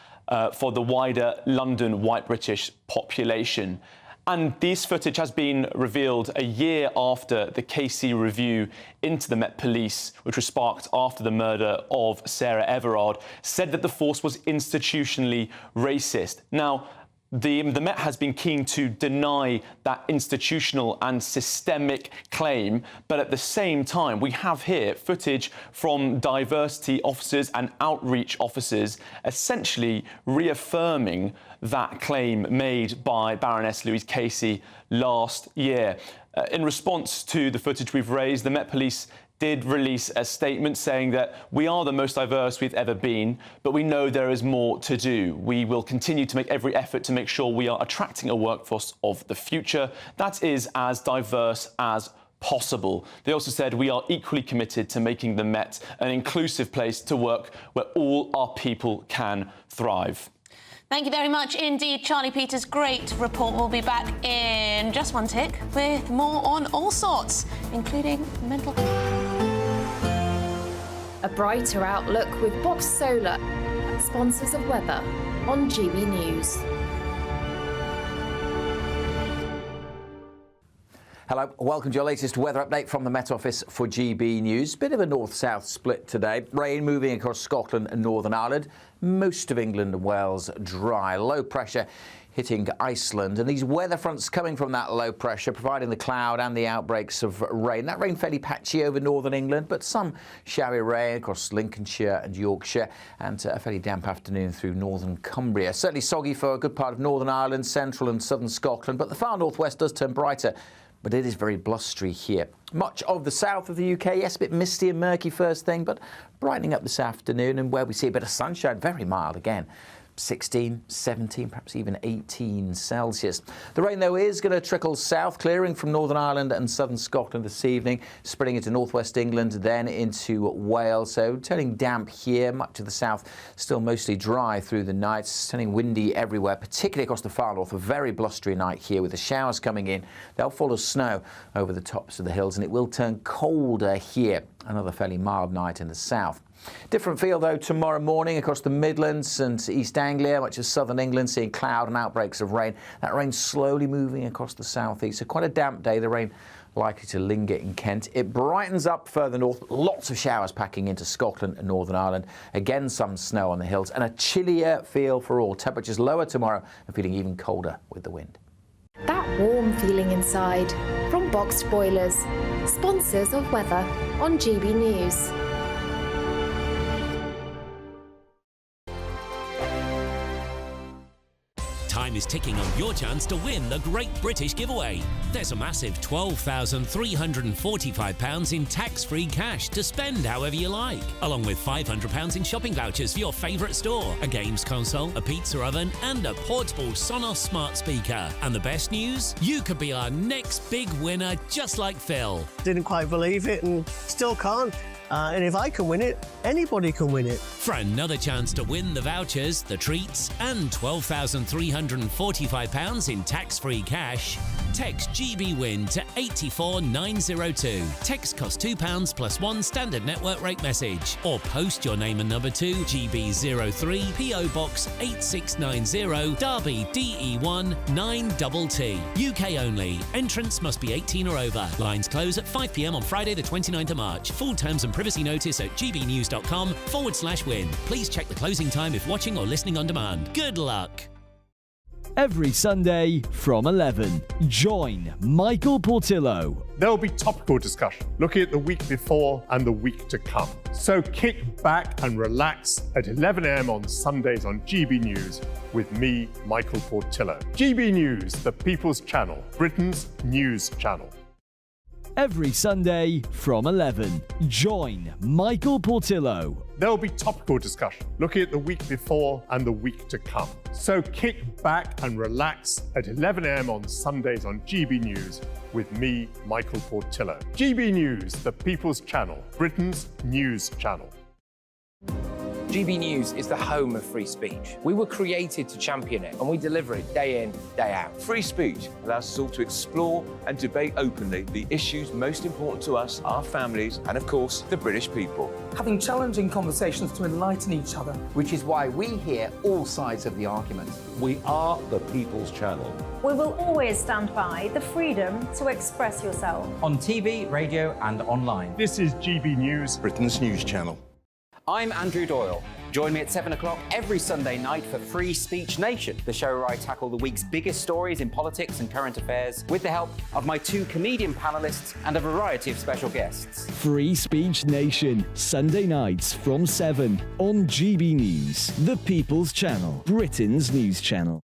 for the wider London white British population. And this footage has been revealed a year after the KC review into the Met Police, which was sparked after the murder of Sarah Everard, said that the force was institutionally racist. Now, the Met has been keen to deny that institutional and systemic claim, but at the same time, we have here footage from diversity officers and outreach officers essentially reaffirming that claim made by Baroness Louise Casey last year. In response to the footage we've raised, the Met Police did release a statement saying that we are the most diverse we've ever been, but we know there is more to do. We will continue to make every effort to make sure we are attracting a workforce of the future that is as diverse as possible. They also said we are equally committed to making the Met an inclusive place to work where all our people can thrive. Thank you very much indeed, Charlie Peters. Great report. We'll be back in just one tick with more on all sorts, including mental health. A brighter outlook with Box Solar, sponsors of weather on GB News. Hello, welcome to your latest weather update from the Met Office for GB News. Bit of a north-south split today. Rain moving across Scotland and Northern Ireland. Most of England and Wales dry. Low pressure hitting Iceland, and these weather fronts coming from that low pressure providing the cloud and the outbreaks of rain. That rain fairly patchy over northern England, but some showery rain across Lincolnshire and Yorkshire, and a fairly damp afternoon through northern Cumbria. Certainly soggy for a good part of Northern Ireland, central and southern Scotland, but the far northwest does turn brighter. But it is very blustery here. Much of the south of the UK, yes, a bit misty and murky first thing, but brightening up this afternoon, and where we see a bit of sunshine, very mild again. 16, 17, perhaps even 18 Celsius. The rain, though, is going to trickle south, clearing from Northern Ireland and southern Scotland this evening, spreading into northwest England, then into Wales. So turning damp here, much of the south still mostly dry through the night, turning windy everywhere, particularly across the far north. A very blustery night here with the showers coming in. They'll fall as snow over the tops of the hills, and it will turn colder here. Another fairly mild night in the south. Different feel, though, tomorrow morning across the Midlands and East Anglia, much of southern England, seeing cloud and outbreaks of rain. That rain slowly moving across the southeast. So quite a damp day. The rain likely to linger in Kent. It brightens up further north, lots of showers packing into Scotland and Northern Ireland. Again, some snow on the hills and a chillier feel for all. Temperatures lower tomorrow and feeling even colder with the wind. That warm feeling inside from Boxed Boilers, sponsors of weather on GB News. Time is ticking on your chance to win the Great British Giveaway. There's a massive £12,345 in tax-free cash to spend however you like, along with £500 in shopping vouchers for your favourite store, a games console, a pizza oven and a portable Sonos smart speaker. And the best news? You could be our next big winner, just like Phil. Didn't quite believe it and still can't. And if I can win it, anybody can win it. For another chance to win the vouchers, the treats, and £12,345 in tax-free cash, text GBWIN to 84902. Text costs £2 plus one standard network rate message. Or post your name and number to GB03 PO Box 8690 Derby DE1 9TT. UK only. Entrance must be 18 or over. Lines close at 5 p.m. on Friday the 29th of March. Full terms and privacy notice at gbnews.com/win. Please check the closing time if watching or listening on demand. Good luck. Every Sunday from 11, join Michael Portillo. There'll be topical discussion, looking at the week before and the week to come. So kick back and relax at 11 a.m. on Sundays on GB News with me, Michael Portillo. GB News, the People's Channel, Britain's news channel. Every Sunday from 11, join Michael Portillo. There'll be topical discussion, looking at the week before and the week to come. So kick back and relax at 11 a.m. on Sundays on GB News with me, Michael Portillo. GB News, the People's Channel, Britain's news channel. GB News is the home of free speech. We were created to champion it, and we deliver it day in, day out. Free speech allows us all to explore and debate openly the issues most important to us, our families, and of course, the British people. Having challenging conversations to enlighten each other. Which is why we hear all sides of the argument. We are the People's Channel. We will always stand by the freedom to express yourself. On TV, radio and online. This is GB News, Britain's news channel. I'm Andrew Doyle. Join me at 7 o'clock every Sunday night for Free Speech Nation, the show where I tackle the week's biggest stories in politics and current affairs with the help of my two comedian panellists and a variety of special guests. Free Speech Nation, Sunday nights from 7 on GB News, the People's Channel, Britain's news channel.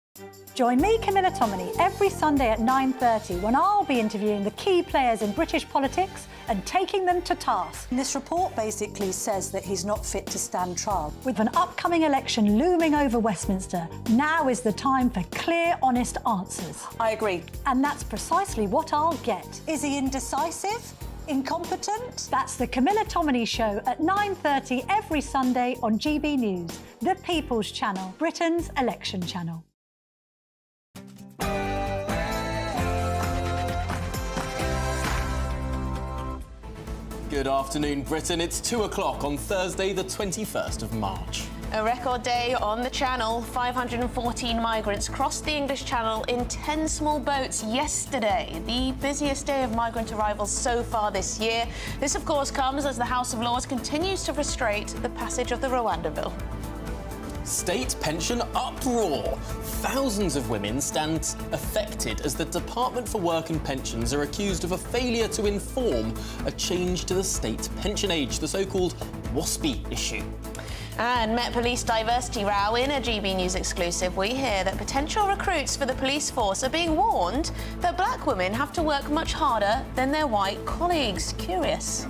Join me, Camilla Tominey, every Sunday at 9:30 when I'll be interviewing the key players in British politics and taking them to task. This report basically says that he's not fit to stand trial. With an upcoming election looming over Westminster, now is the time for clear, honest answers. I agree. And that's precisely what I'll get. Is he indecisive? Incompetent? That's the Camilla Tominey Show at 9:30 every Sunday on GB News, the People's Channel, Britain's election channel. Good afternoon, Britain. It's 2 o'clock on Thursday, the 21st of March. A record day on the Channel. 514 migrants crossed the English Channel in 10 small boats yesterday. The busiest day of migrant arrivals so far this year. This, of course, comes as the House of Lords continues to frustrate the passage of the Rwanda bill. State pension uproar. Thousands of women stand affected as the Department for Work and Pensions are accused of a failure to inform a change to the state pension age, the so-called WASPI issue. And Met Police diversity row. In a GB News exclusive, we hear that potential recruits for the police force are being warned that black women have to work much harder than their white colleagues. Curious.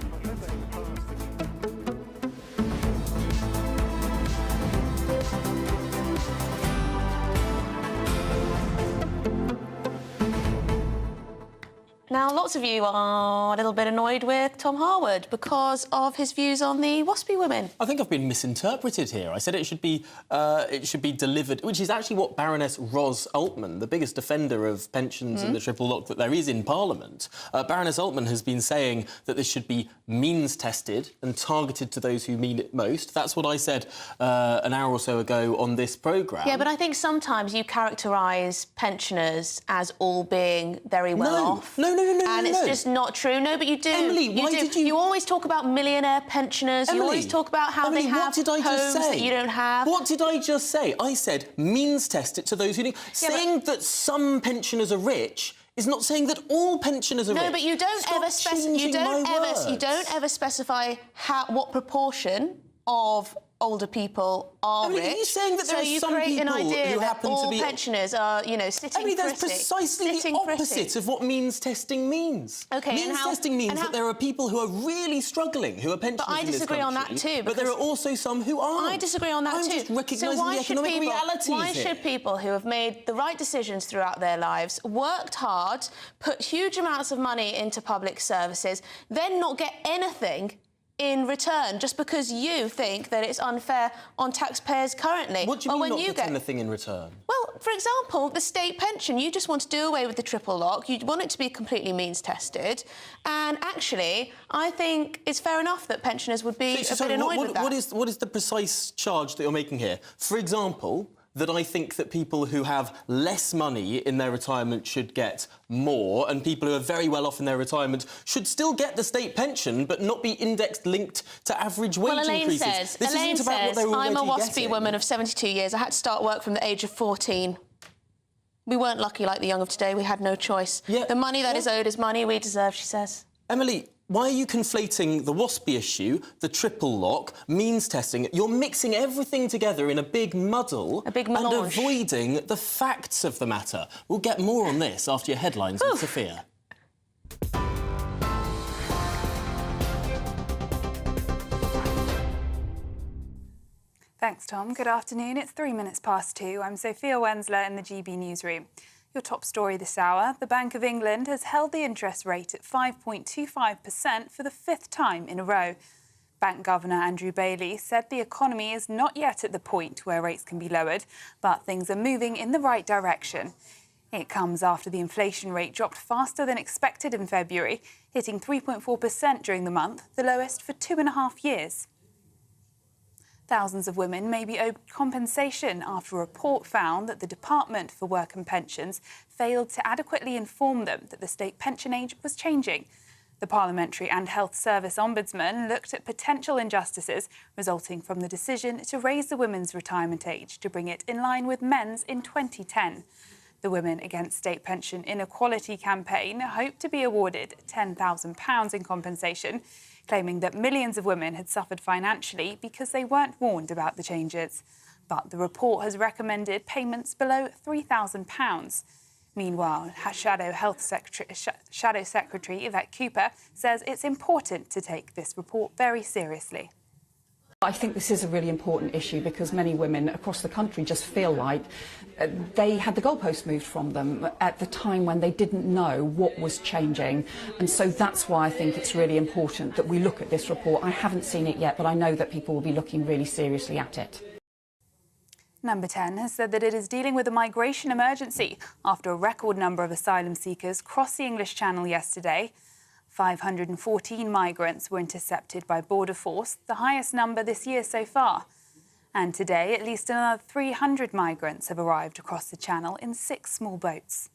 Now, lots of you are a little bit annoyed with Tom Harwood because of his views on the WASPI women. I think I've been misinterpreted here. I said it should be delivered, which is actually what Baroness Ros Altman, the biggest defender of pensions and the triple lock that there is in Parliament, Baroness Altman has been saying that this should be means-tested and targeted to those who mean it most. That's what I said an hour or so ago on this programme. Yeah, but I think sometimes you characterise pensioners as all being very well off. No. and it's just not true. No, but you do. Emily, why did you... You always talk about millionaire pensioners. Emily, you always talk about how Emily, they have what did I just homes say? that you don't have. What did I just say? I said means test it to those who need. Saying that some pensioners are rich is not saying that all pensioners are rich. No, but you don't ever specify what proportion of older people are rich. Are you saying that there are some people who happen to be... pensioners are, you know, sitting pretty? That's precisely the opposite of what means testing means. OK, means testing means that there are people who are really struggling, who are pensioners But I disagree on that too. But there are also some who aren't. I disagree on that too. I'm just recognising the economic realities Why should people who have made the right decisions throughout their lives, worked hard, put huge amounts of money into public services, then not get anything in return just because you think that it's unfair on taxpayers currently? What do you mean not get anything in return? Well, for example, the state pension, you just want to do away with the triple lock. You want it to be completely means-tested. And actually, I think it's fair enough that pensioners would be a bit annoyed with that. What is the precise charge that you're making here? For example, that I think that people who have less money in their retirement should get more, and people who are very well off in their retirement should still get the state pension, but not be indexed linked to average wage increases. Elaine says, I'm a WASPI woman of 72 years. I had to start work from the age of 14. We weren't lucky like the young of today. We had no choice. Yeah. The money that is owed is money we deserve, she says. Emily, why are you conflating the WASPI issue, the triple lock, means testing? You're mixing everything together in a big muddle and avoiding the facts of the matter. We'll get more on this after your headlines with Sophia. Thanks, Tom. Good afternoon. It's 2:03. I'm Sophia Wensler in the GB newsroom. Your top story this hour, the Bank of England has held the interest rate at 5.25% for the 5th time in a row. Bank Governor Andrew Bailey said the economy is not yet at the point where rates can be lowered, but things are moving in the right direction. It comes after the inflation rate dropped faster than expected in February, hitting 3.4% during the month, the lowest for 2.5 years. Thousands of women may be owed compensation after a report found that the Department for Work and Pensions failed to adequately inform them that the state pension age was changing. The Parliamentary and Health Service Ombudsman looked at potential injustices resulting from the decision to raise the women's retirement age to bring it in line with men's in 2010. The Women Against State Pension Inequality campaign hoped to be awarded £10,000 in compensation, claiming that millions of women had suffered financially because they weren't warned about the changes. But the report has recommended payments below £3,000. Meanwhile, Shadow Secretary Yvette Cooper says it's important to take this report very seriously. I think this is a really important issue because many women across the country just feel like they had the goalpost moved from them at the time when they didn't know what was changing. And so that's why I think it's really important that we look at this report. I haven't seen it yet, but I know that people will be looking really seriously at it. Number 10 has said that it is dealing with a migration emergency after a record number of asylum seekers crossed the English Channel yesterday. 514 migrants were intercepted by Border Force, the highest number this year so far. And today, at least another 300 migrants have arrived across the Channel in 6 small boats.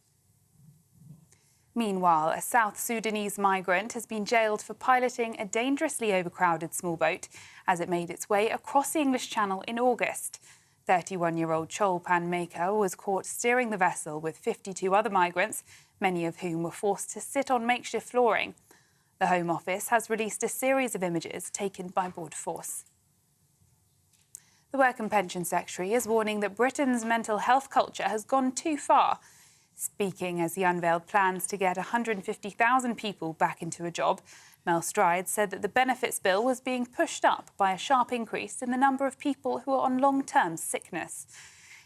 Meanwhile, a South Sudanese migrant has been jailed for piloting a dangerously overcrowded small boat as it made its way across the English Channel in August. 31-year-old Cholpan Maker was caught steering the vessel with 52 other migrants, many of whom were forced to sit on makeshift flooring. The Home Office has released a series of images taken by Border Force. The Work and Pension Secretary is warning that Britain's mental health culture has gone too far. Speaking as he unveiled plans to get 150,000 people back into a job, Mel Stride said that the benefits bill was being pushed up by a sharp increase in the number of people who are on long-term sickness.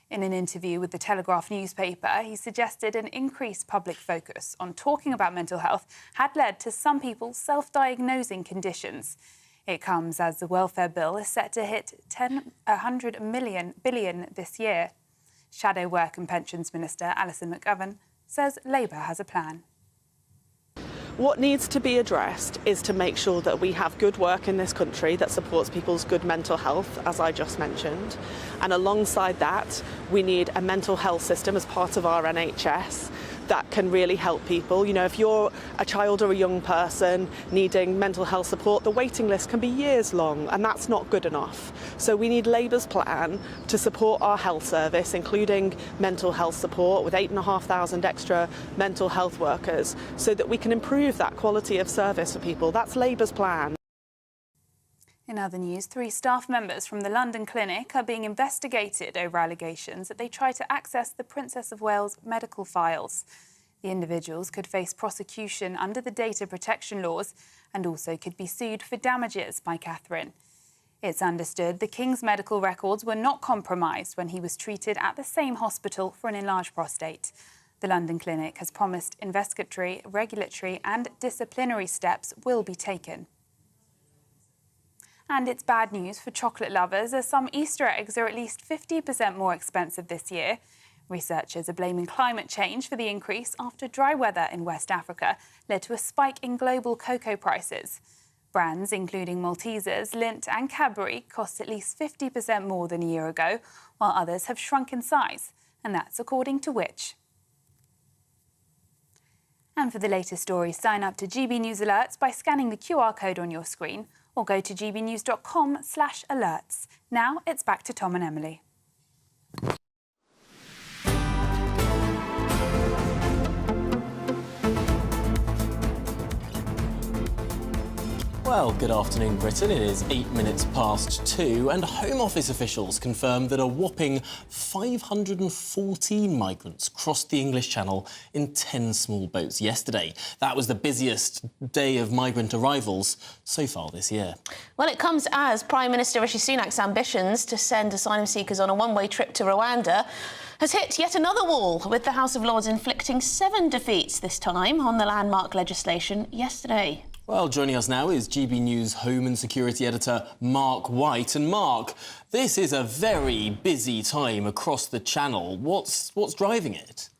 In an interview with the Telegraph newspaper, he suggested an increased public focus on talking about mental health had led to some people self-diagnosing conditions. It comes as the welfare bill is set to hit $100 billion this year. Shadow Work and Pensions Minister Alison McGovern says Labour has a plan. What needs to be addressed is to make sure that we have good work in this country that supports people's good mental health, as I just mentioned. And alongside that, we need a mental health system as part of our NHS that can really help people. You know, if you're a child or a young person needing mental health support, the waiting list can be years long, and that's not good enough. So we need Labour's plan to support our health service, including mental health support, with 8,500 extra mental health workers, so that we can improve that quality of service for people. That's Labour's plan. In other news, 3 staff members from the London clinic are being investigated over allegations that they tried to access the Princess of Wales medical files. The individuals could face prosecution under the data protection laws and also could be sued for damages by Catherine. It's understood the King's medical records were not compromised when he was treated at the same hospital for an enlarged prostate. The London clinic has promised investigatory, regulatory and disciplinary steps will be taken. And it's bad news for chocolate lovers, as some Easter eggs are at least 50% more expensive this year. Researchers are blaming climate change for the increase after dry weather in West Africa led to a spike in global cocoa prices. Brands including Maltesers, Lindt and Cadbury cost at least 50% more than a year ago, while others have shrunk in size, and that's according to Which. And for the latest stories, sign up to GB News Alerts by scanning the QR code on your screen or go to gbnews.com/alerts. Now it's back to Tom and Emily. Well, good afternoon, Britain. It is 8 minutes past 2, and Home Office officials confirmed that a whopping 514 migrants crossed the English Channel in 10 small boats yesterday. That was the busiest day of migrant arrivals so far this year. Well, it comes as Prime Minister Rishi Sunak's ambitions to send asylum seekers on a one-way trip to Rwanda has hit yet another wall, with the House of Lords inflicting 7 defeats this time on the landmark legislation yesterday. Well, joining us now is GB News Home and Security Editor Mark White. And Mark, this is a very busy time across the Channel. What's driving it?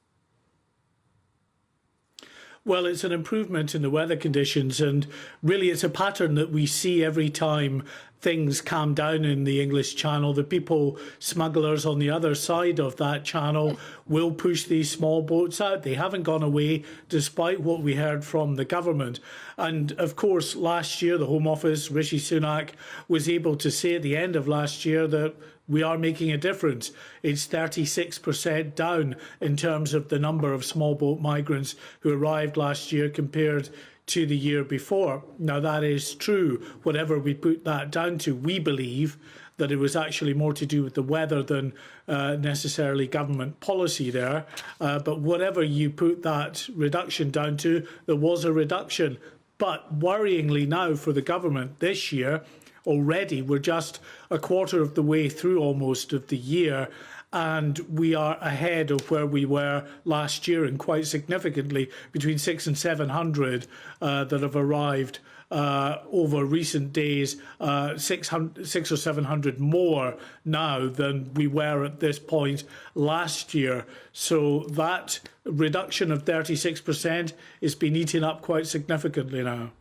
Well, it's an improvement in the weather conditions, and really it's a pattern that we see every time things calm down in the English Channel. The people smugglers on the other side of that channel will push these small boats out. They haven't gone away, despite what we heard from the government. And of course, last year, the Home Office, Rishi Sunak, was able to say at the end of last year that we are making a difference. It's 36% down in terms of the number of small boat migrants who arrived last year compared to the year before. Now, that is true. Whatever we put that down to, we believe that it was actually more to do with the weather than necessarily government policy there. But whatever you put that reduction down to, there was a reduction. But worryingly now for the government this year, already we're just a quarter of the way through almost of the year, and we are ahead of where we were last year, and quite significantly, between 600 and 700 that have arrived over recent days, 600 or 700 more now than we were at this point last year. So that reduction of 36% has been eaten up quite significantly now.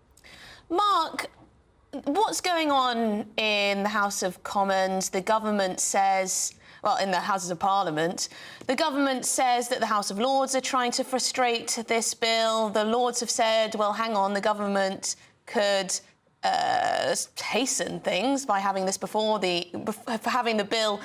Mark, what's going on in the House of Commons? The government says, well, in the Houses of Parliament, the government says that the House of Lords are trying to frustrate this bill. The Lords have said, well, hang on, the government could hasten things by having this having the bill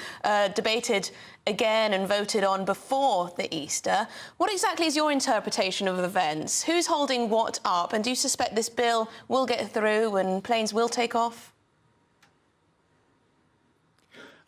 debated again and voted on before the Easter. What exactly is your interpretation of events? Who's holding what up? And do you suspect this bill will get through and planes will take off?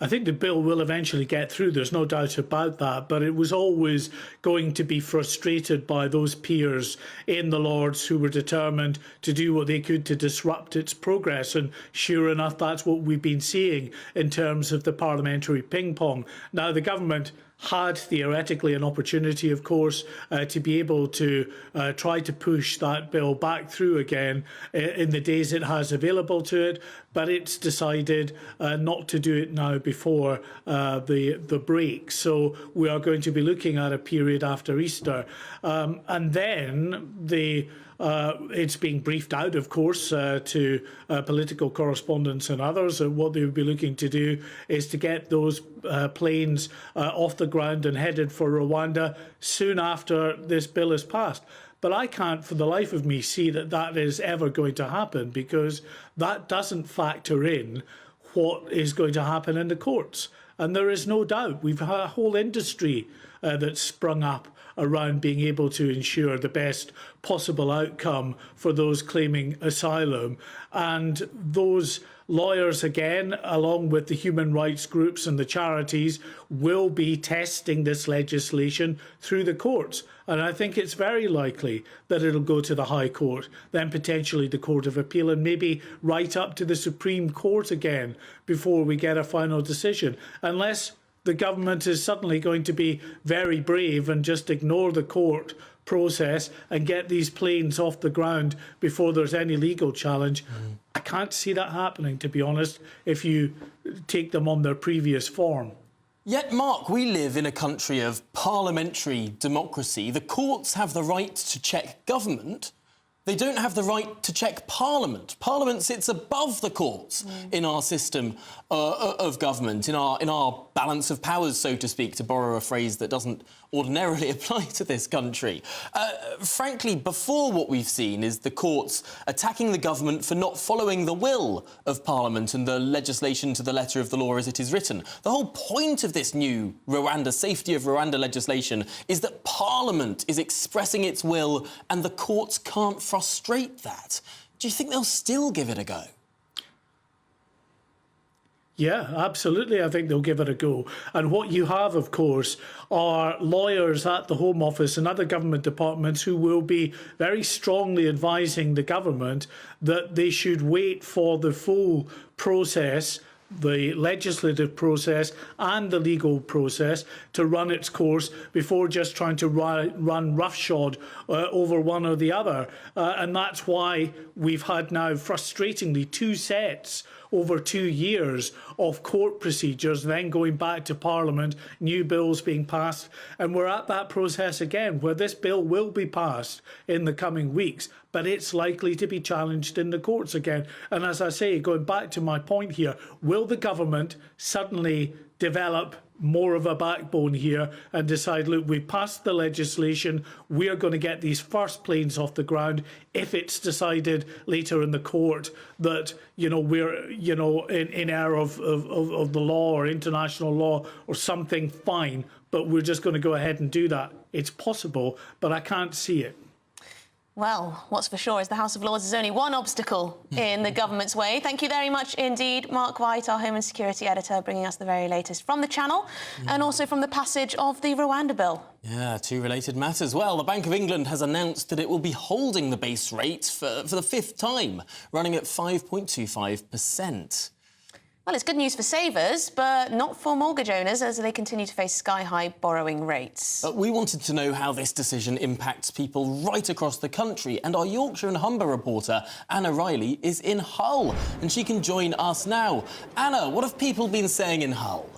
I think the bill will eventually get through, there's no doubt about that, but it was always going to be frustrated by those peers in the Lords who were determined to do what they could to disrupt its progress. And sure enough, that's what we've been seeing in terms of the parliamentary ping-pong. Now, the government had theoretically an opportunity, of course, to be able to try to push that bill back through again in the days it has available to it. but it's decided not to do it now before the break. So we are going to be looking at a period after Easter. And then it's being briefed out, of course, to political correspondents and others. And what they would be looking to do is to get those planes off the ground and headed for Rwanda soon after this bill is passed. But I can't for the life of me see that that is ever going to happen, because that doesn't factor in what is going to happen in the courts. And there is no doubt we've had a whole industry that's sprung up around being able to ensure the best possible outcome for those claiming asylum. And those lawyers, again, along with the human rights groups and the charities, will be testing this legislation through the courts. And I think it's very likely that it'll go to the High Court, then potentially the Court of Appeal, and maybe right up to the Supreme Court again before we get a final decision. Unless the government is suddenly going to be very brave and just ignore the court process and get these planes off the ground before there's any legal challenge. I can't see that happening, to be honest, if you take them on their previous form. Yet, Mark, we live in a country of parliamentary democracy. The courts have the right to check government. They don't have the right to check Parliament. Parliament sits above the courts in our system of government, in our balance of powers, so to speak, to borrow a phrase that doesn't ordinarily apply to this country. Frankly, before what we've seen is the courts attacking the government for not following the will of Parliament and the legislation to the letter of the law as it is written. The whole point of this new Safety of Rwanda legislation is that Parliament is expressing its will and the courts can't frustrate that. Do you think they'll still give it a go? Yeah, absolutely. I think they'll give it a go. And what you have, of course, are lawyers at the Home Office and other government departments who will be very strongly advising the government that they should wait for the full process, the legislative process and the legal process, to run its course before just trying to run roughshod over one or the other. And that's why we've had now, frustratingly, 2 sets over 2 years of court procedures, then going back to Parliament, new bills being passed. And we're at that process again, where this bill will be passed in the coming weeks, but it's likely to be challenged in the courts again. And as I say, going back to my point here, will the government suddenly develop more of a backbone here and decide, look, we've passed the legislation, we're going to get these first planes off the ground. If it's decided later in the court that, we're, in error of the law or international law or something, fine, but we're just going to go ahead and do that. It's possible, but I can't see it. Well, what's for sure is the House of Lords is only one obstacle in the government's way. Thank you very much indeed, Mark White, our Home and Security Editor, bringing us the very latest from the Channel and also from the passage of the Rwanda bill. Yeah, 2 related matters. Well, the Bank of England has announced that it will be holding the base rate for the 5th time, running at 5.25%. Well, it's good news for savers, but not for mortgage owners as they continue to face sky-high borrowing rates. We wanted to know how this decision impacts people right across the country, and our Yorkshire and Humber reporter, Anna Riley, is in Hull, and she can join us now. Anna, what have people been saying in Hull?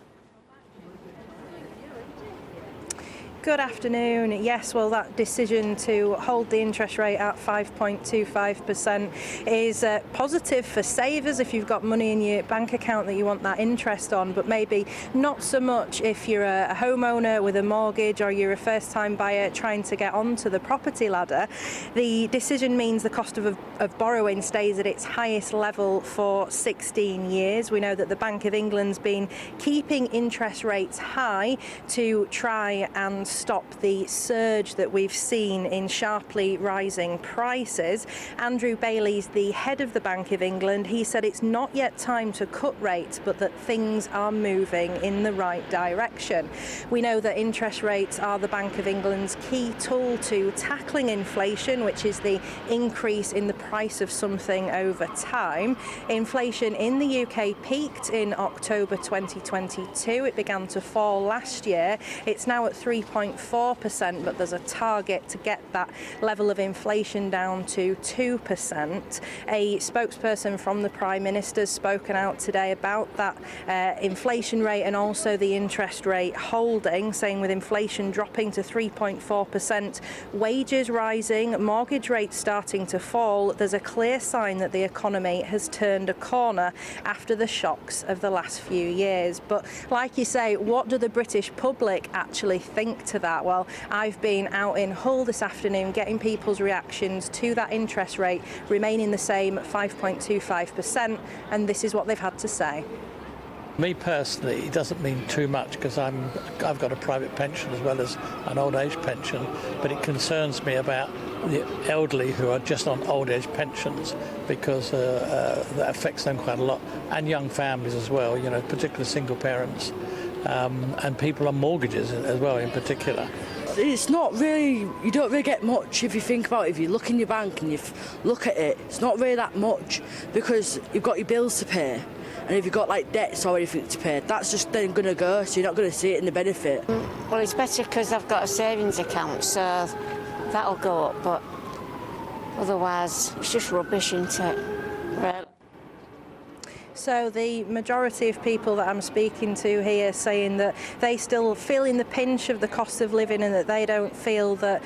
Good afternoon. Yes, well, that decision to hold the interest rate at 5.25% is positive for savers if you've got money in your bank account that you want that interest on, but maybe not so much if you're a homeowner with a mortgage or you're a first-time buyer trying to get onto the property ladder. The decision means the cost of borrowing stays at its highest level for 16 years. We know that the Bank of England's been keeping interest rates high to try and stop the surge that we've seen in sharply rising prices. Andrew Bailey's the head of the Bank of England. He said it's not yet time to cut rates, but that things are moving in the right direction. We know that interest rates are the Bank of England's key tool to tackling inflation, which is the increase in the price of something over time. Inflation in the UK peaked in October 2022. It began to fall last year. It's now at 3.1%. 3.4%, but there's a target to get that level of inflation down to 2%. A spokesperson from the Prime Minister's spoken out today about that inflation rate and also the interest rate holding, saying with inflation dropping to 3.4%, wages rising, mortgage rates starting to fall, there's a clear sign that the economy has turned a corner after the shocks of the last few years. But like you say, what do the British public actually think to that? Well, I've been out in Hull this afternoon getting people's reactions to that interest rate remaining the same at 5.25%, and this is what they've had to say. Me personally, it doesn't mean too much because I've got a private pension as well as an old age pension, but it concerns me about the elderly who are just on old age pensions because that affects them quite a lot, and young families as well, you know, particularly single parents, and people on mortgages as well in particular. It's not really, you don't really get much if you think about it. If you look in your bank and you look at it, it's not really that much because you've got your bills to pay. And if you've got like debts or anything to pay, that's just then going to go, so you're not going to see it in the benefit. Well, it's better because I've got a savings account, so that'll go up, but otherwise it's just rubbish, isn't it? Really. So the majority of people that I'm speaking to here saying that they still feeling the pinch of the cost of living and that they don't feel that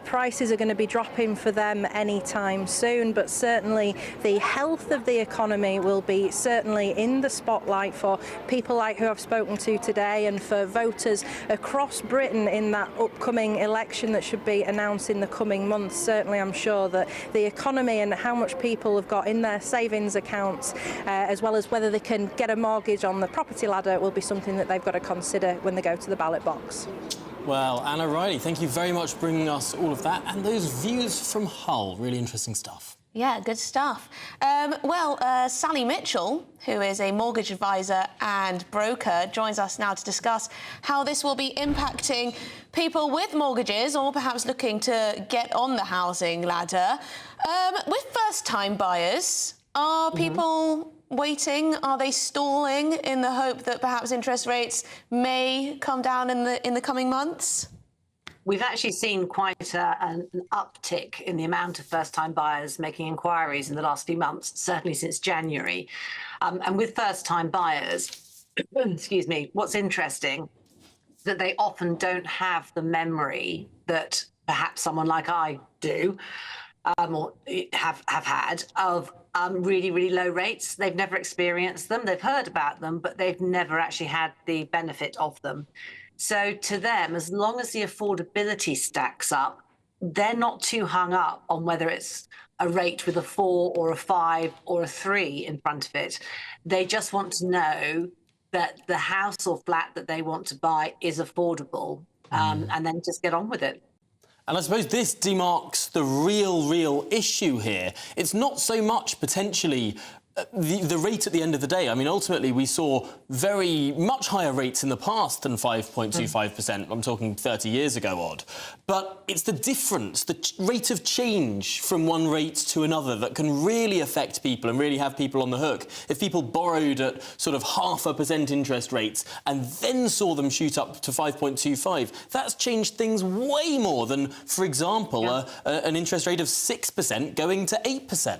prices are going to be dropping for them anytime soon, but certainly the health of the economy will be certainly in the spotlight for people like who I've spoken to today and for voters across Britain in that upcoming election that should be announced in the coming months. Certainly I'm sure that the economy and how much people have got in their savings accounts as well as whether they can get a mortgage on the property ladder will be something that they've got to consider when they go to the ballot box. Well, Anna Riley, thank you very much for bringing us all of that and those views from Hull. Really interesting stuff. Yeah, good stuff. Sally Mitchell, who is a mortgage advisor and broker, joins us now to discuss how this will be impacting people with mortgages or perhaps looking to get on the housing ladder. With first-time buyers, are people waiting? Are they stalling in the hope that perhaps interest rates may come down in the coming months? We've actually seen quite an uptick in the amount of first-time buyers making inquiries in the last few months, certainly since January. And with first-time buyers, excuse me, what's interesting is that they often don't have the memory that perhaps someone like I do or have had of really, really low rates. They've never experienced them. They've heard about them, but they've never actually had the benefit of them. So to them, as long as the affordability stacks up, they're not too hung up on whether it's a rate with a 4 or a 5 or a 3 in front of it. They just want to know that the house or flat that they want to buy is affordable, and then just get on with it. And I suppose this demarks the real issue here. It's not so much potentially the rate at the end of the day. I mean, ultimately, we saw very much higher rates in the past than 5.25%. I'm talking 30 years ago odd. But it's the difference, the rate of change from one rate to another that can really affect people and really have people on the hook. If people borrowed at sort of 0.5% interest rates and then saw them shoot up to 5.25, that's changed things way more than, for example, an interest rate of 6% going to 8%.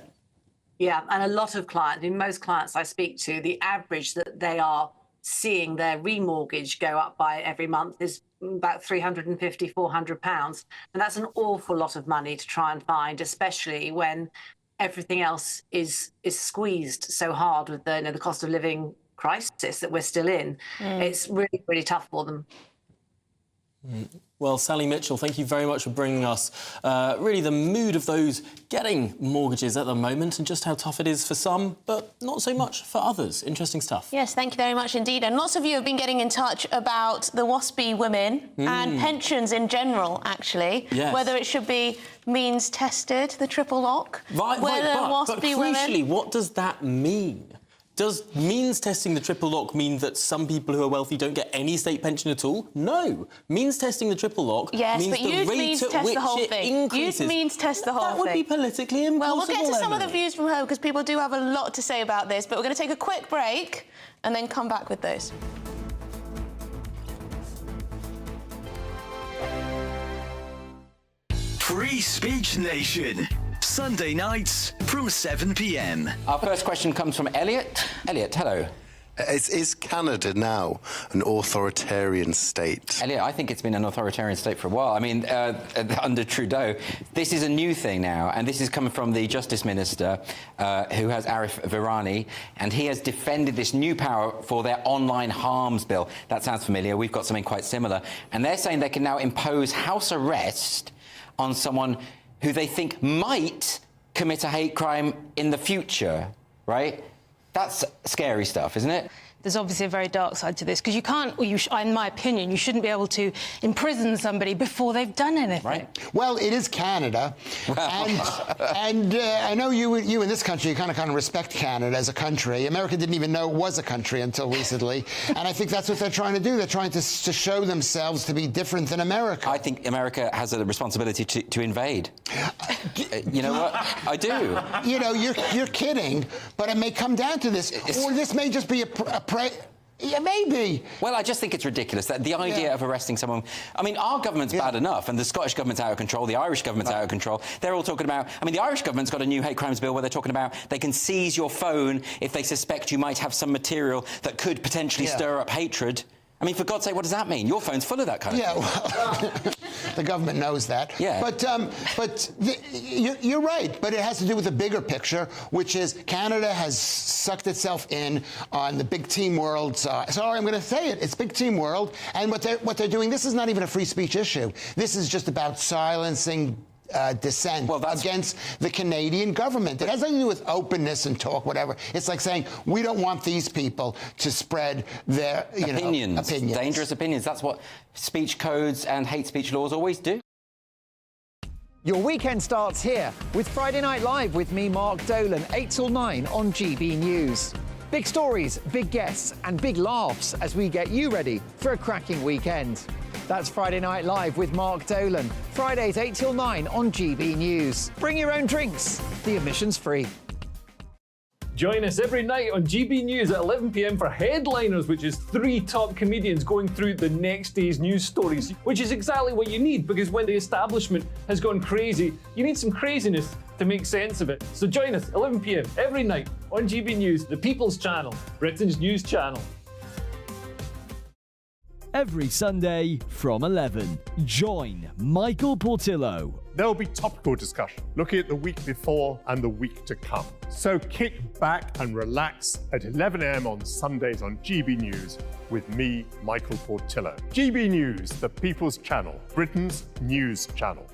Yeah, and a lot of clients, I mean, most clients I speak to, the average that they are seeing their remortgage go up by every month is about £350, £400. And that's an awful lot of money to try and find, especially when everything else is squeezed so hard with the cost of living crisis that we're still in. It's really, really tough for them. Well, Sally Mitchell, thank you very much for bringing us really the mood of those getting mortgages at the moment and just how tough it is for some, but not so much for others. Interesting stuff. Yes, thank you very much indeed. And lots of you have been getting in touch about the WASPI women and pensions in general, actually. Yes. Whether it should be means tested, the triple lock. Right, but crucially, what does that mean? Does means testing the triple lock mean that some people who are wealthy don't get any state pension at all? No. Means testing the triple lock means but the rate at which it increases. You'd means test the whole thing. That would be politically impossible. Well, we'll get to some of the views from her because people do have a lot to say about this, but we're going to take a quick break and then come back with those. Free Speech Nation. Sunday nights from 7 p.m. Our first question comes from Elliot. Elliot, hello. Is Canada now an authoritarian state? Elliot, I think it's been an authoritarian state for a while. I mean, under Trudeau, this is a new thing now, and this is coming from the Justice Minister, who has Arif Virani, and he has defended this new power for their online harms bill. That sounds familiar. We've got something quite similar. And they're saying they can now impose house arrest on someone who they think might commit a hate crime in the future, right? That's scary stuff, isn't it? There's obviously a very dark side to this, because you can't, or in my opinion, you shouldn't be able to imprison somebody before they've done anything. Right. Well, it is Canada, and I know you in this country, you kind of respect Canada as a country. America didn't even know it was a country until recently, and I think that's what they're trying to do. They're trying to show themselves to be different than America. I think America has a responsibility to invade. You know what? I do. You know, you're kidding, but it may come down to this, or this may just be yeah, maybe. Well, I just think it's ridiculous that the idea of arresting someone... I mean, our government's bad enough, and the Scottish government's out of control, the Irish government's out of control. They're all talking about... I mean, the Irish government's got a new hate crimes bill where they're talking about they can seize your phone if they suspect you might have some material that could potentially stir up hatred. I mean, for God's sake, what does that mean? Your phone's full of that kind of thing. Well, the government knows that. Yeah. But you're right. But it has to do with the bigger picture, which is Canada has sucked itself in on the big team world. Sorry, I'm going to say it. It's big team world. And what they're doing, this is not even a free speech issue. This is just about silencing dissent against the Canadian government. It has nothing to do with openness and talk, whatever. It's like saying, we don't want these people to spread their opinions. Dangerous opinions. That's what speech codes and hate speech laws always do. Your weekend starts here with Friday Night Live with me, Mark Dolan, 8 till 9 on GB News. Big stories, big guests and big laughs as we get you ready for a cracking weekend. That's Friday Night Live with Mark Dolan. Fridays 8 till 9 on GB News. Bring your own drinks. The admission's free. Join us every night on GB News at 11 p.m. for Headliners, which is 3 top comedians going through the next day's news stories, which is exactly what you need, because when the establishment has gone crazy, you need some craziness to make sense of it. So join us 11 p.m. every night on GB News, the People's Channel, Britain's news channel. Every Sunday from 11, join Michael Portillo. There will be topical discussion, looking at the week before and the week to come. So kick back and relax at 11 a.m. on Sundays on GB News with me, Michael Portillo. GB News, the People's Channel, Britain's news channel.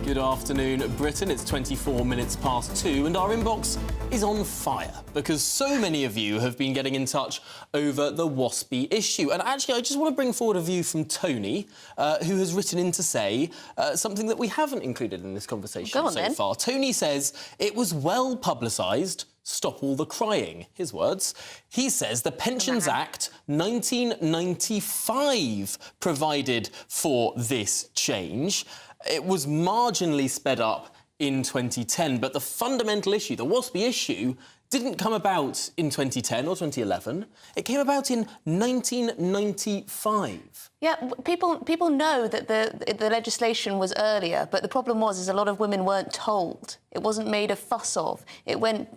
Good afternoon, Britain. It's 24 minutes past 2 and our inbox is on fire because so many of you have been getting in touch over the WASPI issue. And actually, I just want to bring forward a view from Tony, who has written in to say something that we haven't included in this conversation so far. Tony says it was well publicised. Stop all the crying, his words. He says the Pensions Act 1995 provided for this change. It was marginally sped up in 2010, but the fundamental issue, the WASPI issue, didn't come about in 2010 or 2011. It came about in 1995. Yeah, people know that the legislation was earlier, but the problem is a lot of women weren't told. It wasn't made a fuss of. It went,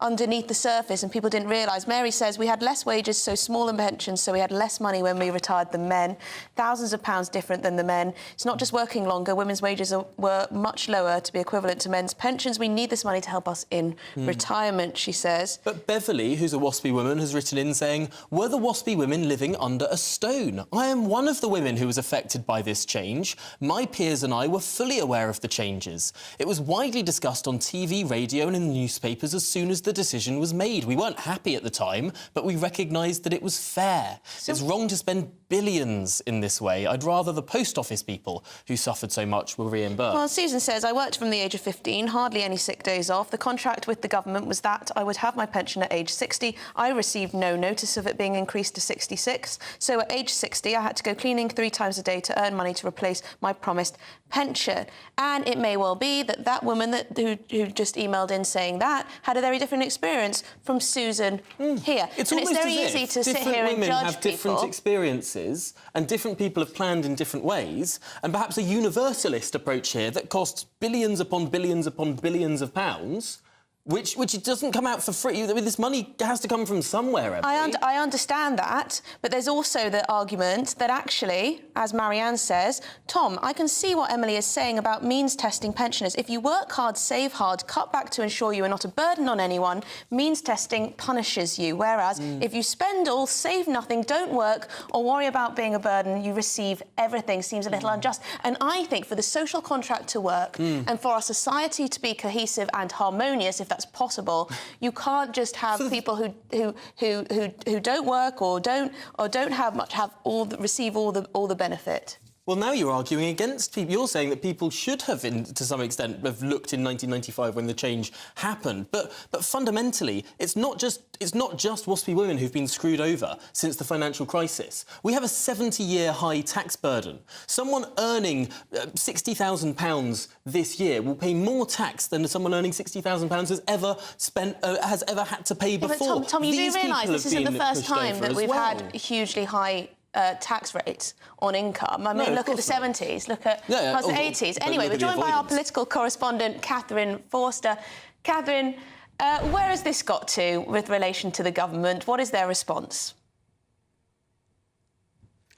underneath the surface and people didn't realise. Mary says we had less wages, so smaller pensions, so we had less money when we retired than men. Thousands of pounds different than the men. It's not just working longer. Women's wages were much lower to be equivalent to men's pensions. We need this money to help us in retirement, she says. But Beverly, who's a WASPI woman, has written in saying, were the WASPI women living under a stone? I am one of the women who was affected by this change. My peers and I were fully aware of the changes. It was widely discussed on TV, radio and in the newspapers as soon as the decision was made. We weren't happy at the time, but we recognised that it was fair. It's wrong to spend billions in this way. I'd rather the post office people who suffered so much were reimbursed. Well, Susan says, I worked from the age of 15, hardly any sick days off. The contract with the government was that I would have my pension at age 60. I received no notice of it being increased to 66. So at age 60, I had to go cleaning 3 times a day to earn money to replace my promised pension. And it may well be that that woman who just emailed in saying that had a very different Catherine experience from Susan here. It's and almost it's very as easy if to sit different here and women judge have different people. experiences and different people have planned in different ways, and perhaps a universalist approach here that costs billions upon billions upon billions of pounds, which it doesn't come out for free. This money has to come from somewhere, Emily. I understand that, but there's also the argument that actually, as Marianne says, Tom, I can see what Emily is saying about means testing pensioners. If you work hard, save hard, cut back to ensure you are not a burden on anyone, means testing punishes you. Whereas if you spend all, save nothing, don't work, or worry about being a burden, you receive everything. Seems a little unjust. And I think for the social contract to work and for our society to be cohesive and harmonious, if that's possible, you can't just have people who don't work or don't have much receive all the benefit. Well, now you're arguing against people. You're saying that people should have, to some extent, have looked in 1995 when the change happened. But fundamentally, it's not just WASPI women who've been screwed over since the financial crisis. We have a 70-year high tax burden. Someone earning £60,000 this year will pay more tax than someone earning £60,000 has ever had to pay before. But Tom, you do realise this isn't the first time that we've had hugely high tax rates on income. I mean, look at the 70s, look at the 80s. Anyway, we're joined by our political correspondent, Catherine Forster. Catherine, where has this got to with relation to the government? What is their response?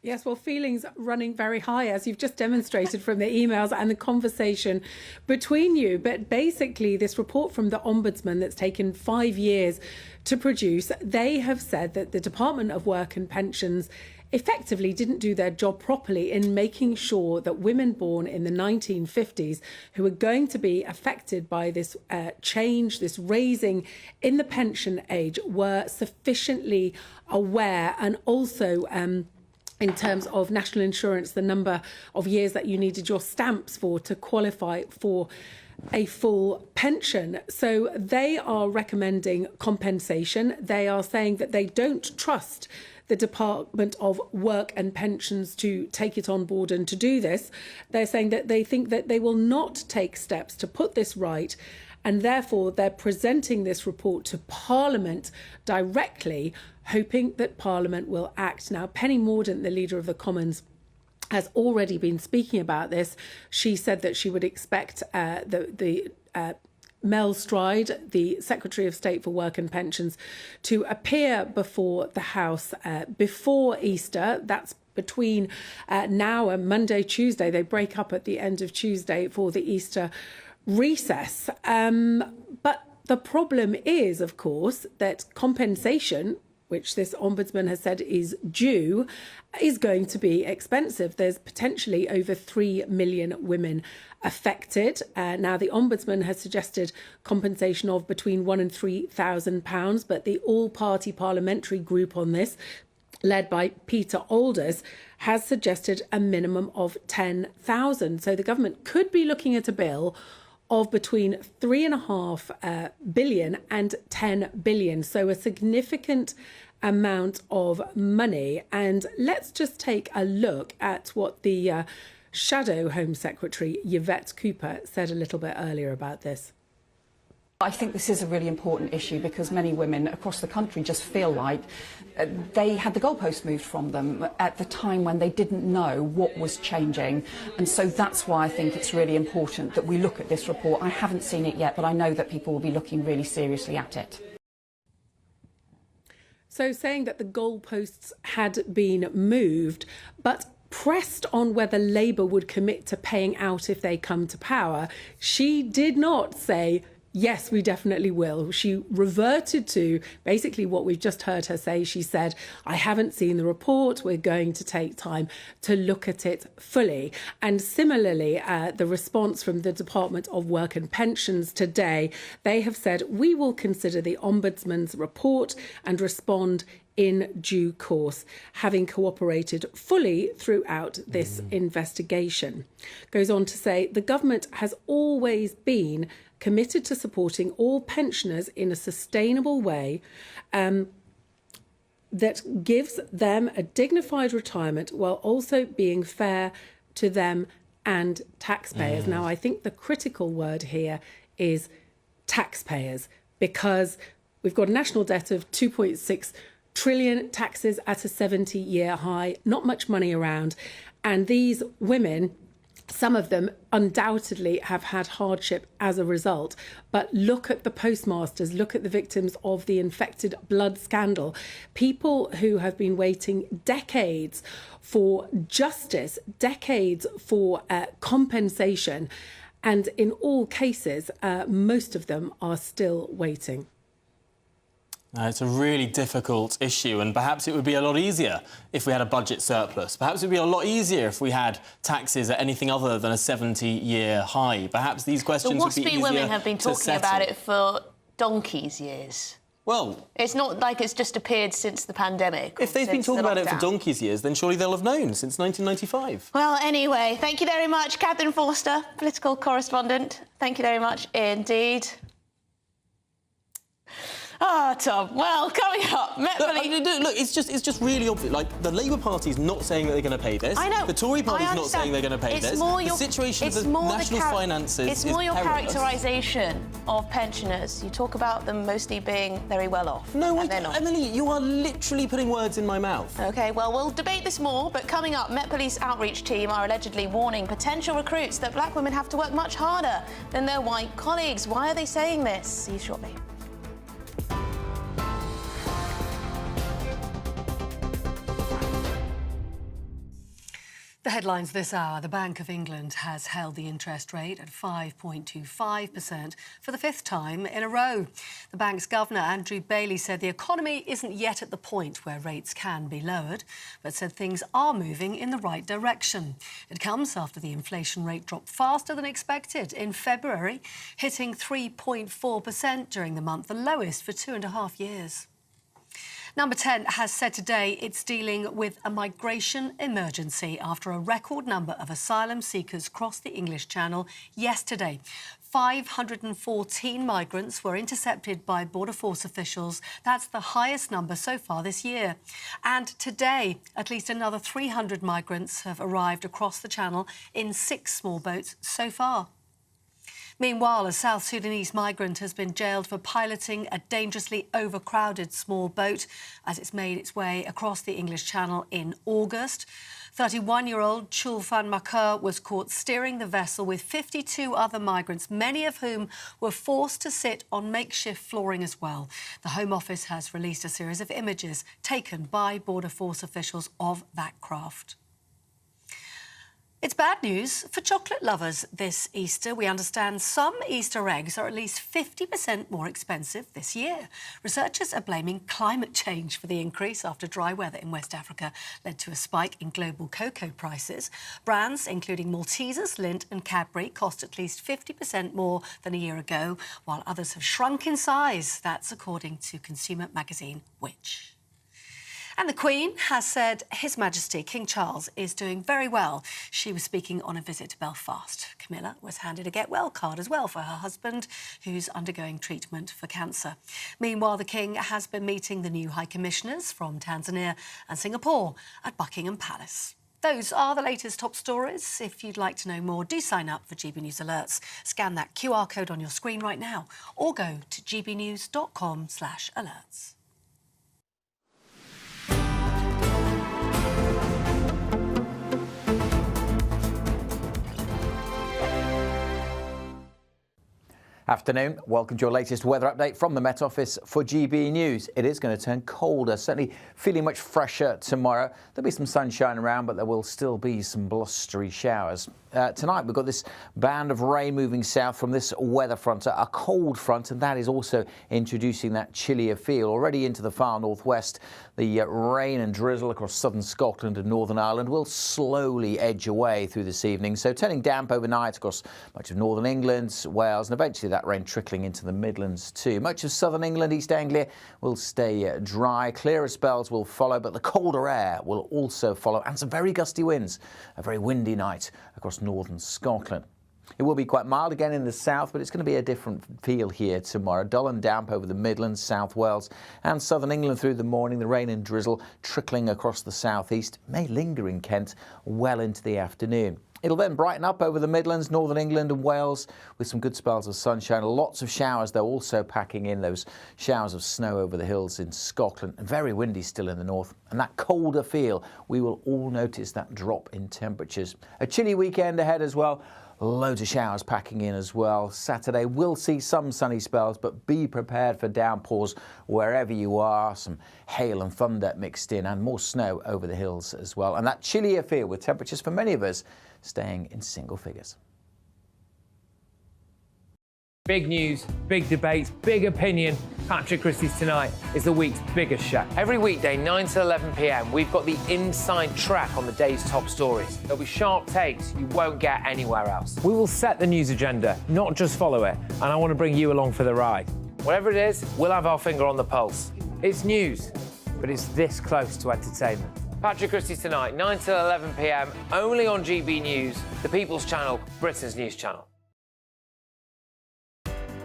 Yes, well, feelings running very high, as you've just demonstrated from the emails and the conversation between you. But basically, this report from the Ombudsman that's taken 5 years to produce, they have said that the Department of Work and Pensions effectively didn't do their job properly in making sure that women born in the 1950s who are going to be affected by this change, this raising in the pension age, were sufficiently aware, and also in terms of national insurance, the number of years that you needed your stamps for to qualify for a full pension. So they are recommending compensation. They are saying that they don't trust the Department of Work and Pensions to take it on board and to do this. They're saying that they think that they will not take steps to put this right, and therefore they're presenting this report to Parliament directly, hoping that Parliament will act. Now, Penny Mordaunt, the Leader of the Commons, has already been speaking about this. She said that she would expect Mel Stride, the Secretary of State for Work and Pensions, to appear before the House before Easter. That's between now and Monday, Tuesday. They break up at the end of Tuesday for the Easter recess. But the problem is, of course, that compensation, which this ombudsman has said is due, is going to be expensive. There's potentially over 3 million women affected. Now, the ombudsman has suggested compensation of between £1,000 and £3,000, but the all-party parliamentary group on this, led by Peter Alders, has suggested a minimum of £10,000. So the government could be looking at a bill of between £3.5 billion and £10 billion. So a significant amount of money. And let's just take a look at what the Shadow Home Secretary, Yvette Cooper, said a little bit earlier about this. I think this is a really important issue because many women across the country just feel like they had the goalposts moved from them at the time when they didn't know what was changing. And so that's why I think it's really important that we look at this report. I haven't seen it yet, but I know that people will be looking really seriously at it. So saying that the goalposts had been moved, but pressed on whether Labour would commit to paying out if they come to power, she did not say, yes, we definitely will. She reverted to basically what we've just heard her say. She said, I haven't seen the report. We're going to take time to look at it fully. And similarly, the response from the Department of Work and Pensions today, they have said, we will consider the Ombudsman's report and respond in due course, having cooperated fully throughout this investigation. Goes on to say, the government has always been committed to supporting all pensioners in a sustainable way that gives them a dignified retirement while also being fair to them and taxpayers. Now, I think the critical word here is taxpayers, because we've got a national debt of 2.6 trillion, taxes at a 70-year high, not much money around. And these women, some of them undoubtedly have had hardship as a result. But look at the postmasters, look at the victims of the infected blood scandal. People who have been waiting decades for justice, decades for compensation. And in all cases, most of them are still waiting. It's a really difficult issue, and perhaps it would be a lot easier if we had a budget surplus. Perhaps it would be a lot easier if we had taxes at anything other than a 70-year high. Perhaps these questions would be easier to settle. The WASPI women have been talking about it for donkey's years. Well, it's not like it's just appeared since the pandemic. If they've been talking about it for donkey's years, then surely they'll have known since 1995. Well, anyway, thank you very much, Catherine Forster, political correspondent. Thank you very much indeed. Ah, Tom. Well, coming up, Met Police... Look, it's just really obvious. Like, the Labour Party's not saying that they're going to pay this. I know. The Tory Party's not saying they're going to pay this. More the situation of the national finances It's more your perilous. characterisation of pensioners. You talk about them mostly being very well off. No, they're not. Emily, you are literally putting words in my mouth. OK, well, we'll debate this more, but coming up, Met Police outreach team are allegedly warning potential recruits that black women have to work much harder than their white colleagues. Why are they saying this? See you shortly. The headlines this hour. The Bank of England has held the interest rate at 5.25% for the fifth time in a row. The bank's governor, Andrew Bailey, said the economy isn't yet at the point where rates can be lowered, but said things are moving in the right direction. It comes after the inflation rate dropped faster than expected in February, hitting 3.4% during the month, the lowest for 2.5 years. Number 10 has said today it's dealing with a migration emergency after a record number of asylum seekers crossed the English Channel yesterday. 514 migrants were intercepted by Border Force officials. That's the highest number so far this year. And today, at least another 300 migrants have arrived across the Channel in 6 small boats so far. Meanwhile, a South Sudanese migrant has been jailed for piloting a dangerously overcrowded small boat as it's made its way across the English Channel in August. 31-year-old Chulfan Makar was caught steering the vessel with 52 other migrants, many of whom were forced to sit on makeshift flooring as well. The Home Office has released a series of images taken by Border Force officials of that craft. It's bad news for chocolate lovers this Easter. We understand some Easter eggs are at least 50% more expensive this year. Researchers are blaming climate change for the increase after dry weather in West Africa led to a spike in global cocoa prices. Brands, including Maltesers, Lindt and Cadbury, cost at least 50% more than a year ago, while others have shrunk in size. That's according to consumer magazine Which. And the Queen has said His Majesty King Charles is doing very well. She was speaking on a visit to Belfast. Camilla was handed a get well card as well for her husband, who's undergoing treatment for cancer. Meanwhile, the King has been meeting the new High Commissioners from Tanzania and Singapore at Buckingham Palace. Those are the latest top stories. If you'd like to know more, do sign up for GB News Alerts. Scan that QR code on your screen right now or go to gbnews.com/alerts. Afternoon. Welcome to your latest weather update from the Met Office for GB News. It is going to turn colder, certainly feeling much fresher tomorrow. There'll be some sunshine around, but there will still be some blustery showers. Tonight we've got this band of rain moving south from this weather front, a cold front, and that is also introducing that chillier feel. Already into the far northwest, the rain and drizzle across southern Scotland and Northern Ireland will slowly edge away through this evening, so turning damp overnight across much of northern England, Wales, and eventually that rain trickling into the Midlands too. Much of southern England, East Anglia will stay dry. Clearer spells will follow, but the colder air will also follow, and some very gusty winds. A very windy night across northern Scotland. It will be quite mild again in the south, but it's going to be a different feel here tomorrow. Dull and damp over the Midlands, South Wales and southern England through the morning. The rain and drizzle trickling across the southeast may linger in Kent well into the afternoon. It'll then brighten up over the Midlands, Northern England and Wales with some good spells of sunshine. Lots of showers, though, also packing in those showers of snow over the hills in Scotland. And very windy still in the north. And that colder feel, we will all notice that drop in temperatures. A chilly weekend ahead as well. Loads of showers packing in as well. Saturday we'll see some sunny spells, but be prepared for downpours wherever you are. Some hail and thunder mixed in and more snow over the hills as well. And that chillier feel with temperatures for many of us staying in single figures. Big news, big debates, big opinion. Patrick Christie's Tonight is the week's biggest show. Every weekday, 9 to 11 p.m, we've got the inside track on the day's top stories. There'll be sharp takes you won't get anywhere else. We will set the news agenda, not just follow it, and I want to bring you along for the ride. Whatever it is, we'll have our finger on the pulse. It's news, but it's this close to entertainment. Patrick Christie's Tonight, 9 to 11 p.m, only on GB News, the People's Channel, Britain's news channel.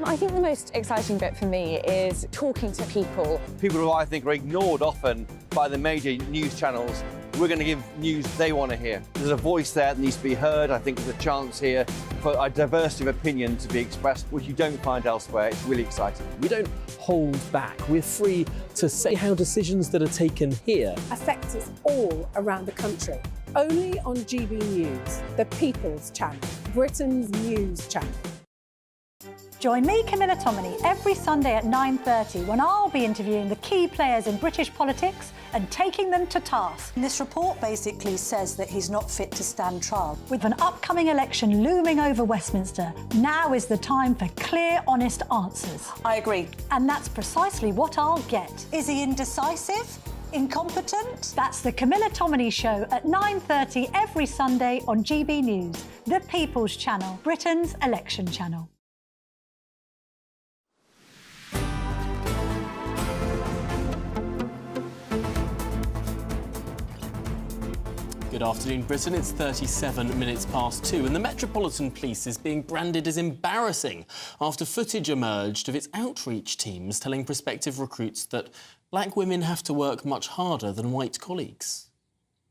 I think the most exciting bit for me is talking to people. People who I think are ignored often by the major news channels. We're going to give news they want to hear. There's a voice there that needs to be heard. I think there's a chance here for a diversity of opinion to be expressed, which you don't find elsewhere. It's really exciting. We don't hold back. We're free to say how decisions that are taken here affect us all around the country. Only on GB News, the People's Channel, Britain's news channel. Join me, Camilla Tominey, every Sunday at 9:30 when I'll be interviewing the key players in British politics and taking them to task. This report basically says that he's not fit to stand trial. With an upcoming election looming over Westminster, now is the time for clear, honest answers. I agree. And that's precisely what I'll get. Is he indecisive? Incompetent? That's the Camilla Tominey Show at 9:30 every Sunday on GB News, the People's Channel, Britain's election channel. Good afternoon, Britain. It's 37 minutes past 2, and the Metropolitan Police is being branded as embarrassing after footage emerged of its outreach teams telling prospective recruits that black women have to work much harder than white colleagues.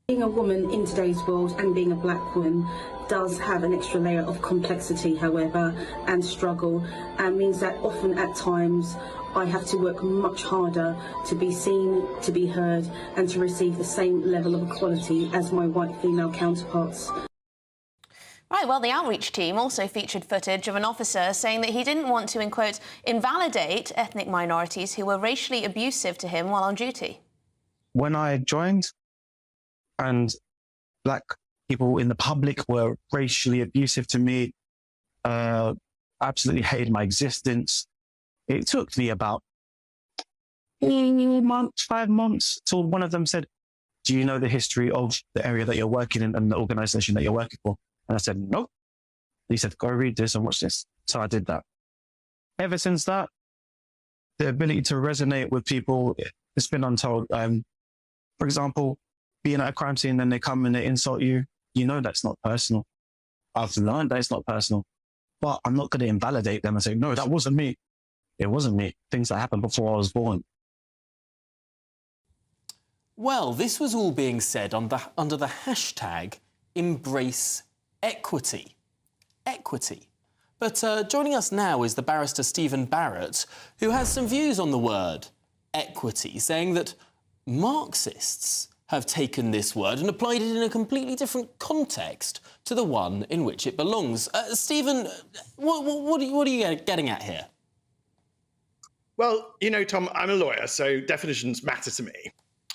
Being a woman in today's world and being a black woman does have an extra layer of complexity, however, and struggle, and means that often at times I have to work much harder to be seen, to be heard, and to receive the same level of equality as my white female counterparts. Right, well, the outreach team also featured footage of an officer saying that he didn't want to, in quote, invalidate ethnic minorities who were racially abusive to him while on duty. When I joined and black people in the public were racially abusive to me, absolutely hated my existence. It took me about 5 months till one of them said, "Do you know the history of the area that you're working in and the organisation that you're working for?" And I said, "No." He said, "Go read this and watch this." So I did that. Ever since that, the ability to resonate with people, it's been untold. For example, being at a crime scene and they come and they insult you, you know that's not personal. I've learned that it's not personal, but I'm not going to invalidate them and say, "No, that wasn't me." It wasn't me. Things that happened before I was born. Well, this was all being said under the hashtag Embrace Equity. Equity. But joining us now is the barrister Stephen Barrett, who has some views on the word equity, saying that Marxists have taken this word and applied it in a completely different context to the one in which it belongs. Stephen, what are you getting at here? Well, you know, Tom, I'm a lawyer, so definitions matter to me.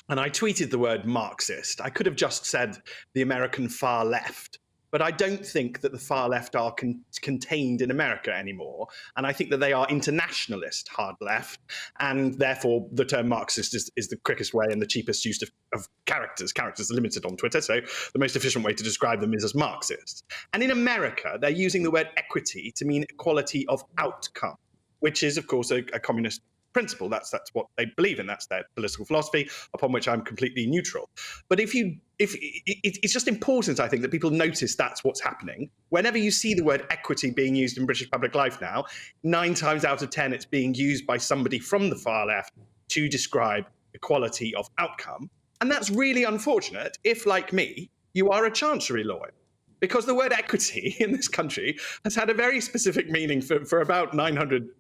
And I tweeted the word Marxist. I could have just said the American far left, but I don't think that the far left are contained in America anymore. And I think that they are internationalist hard left. And therefore, the term Marxist is the quickest way and the cheapest use of characters. Characters are limited on Twitter, so the most efficient way to describe them is as Marxist. And in America, they're using the word equity to mean equality of outcome, which is, of course, a communist principle. That's what they believe in. That's their political philosophy, upon which I'm completely neutral. But it's just important, I think, that people notice that's what's happening. Whenever you see the word equity being used in British public life now, 9 times out of 10, it's being used by somebody from the far left to describe equality of outcome. And that's really unfortunate if, like me, you are a chancery lawyer. Because the word equity in this country has had a very specific meaning for about 900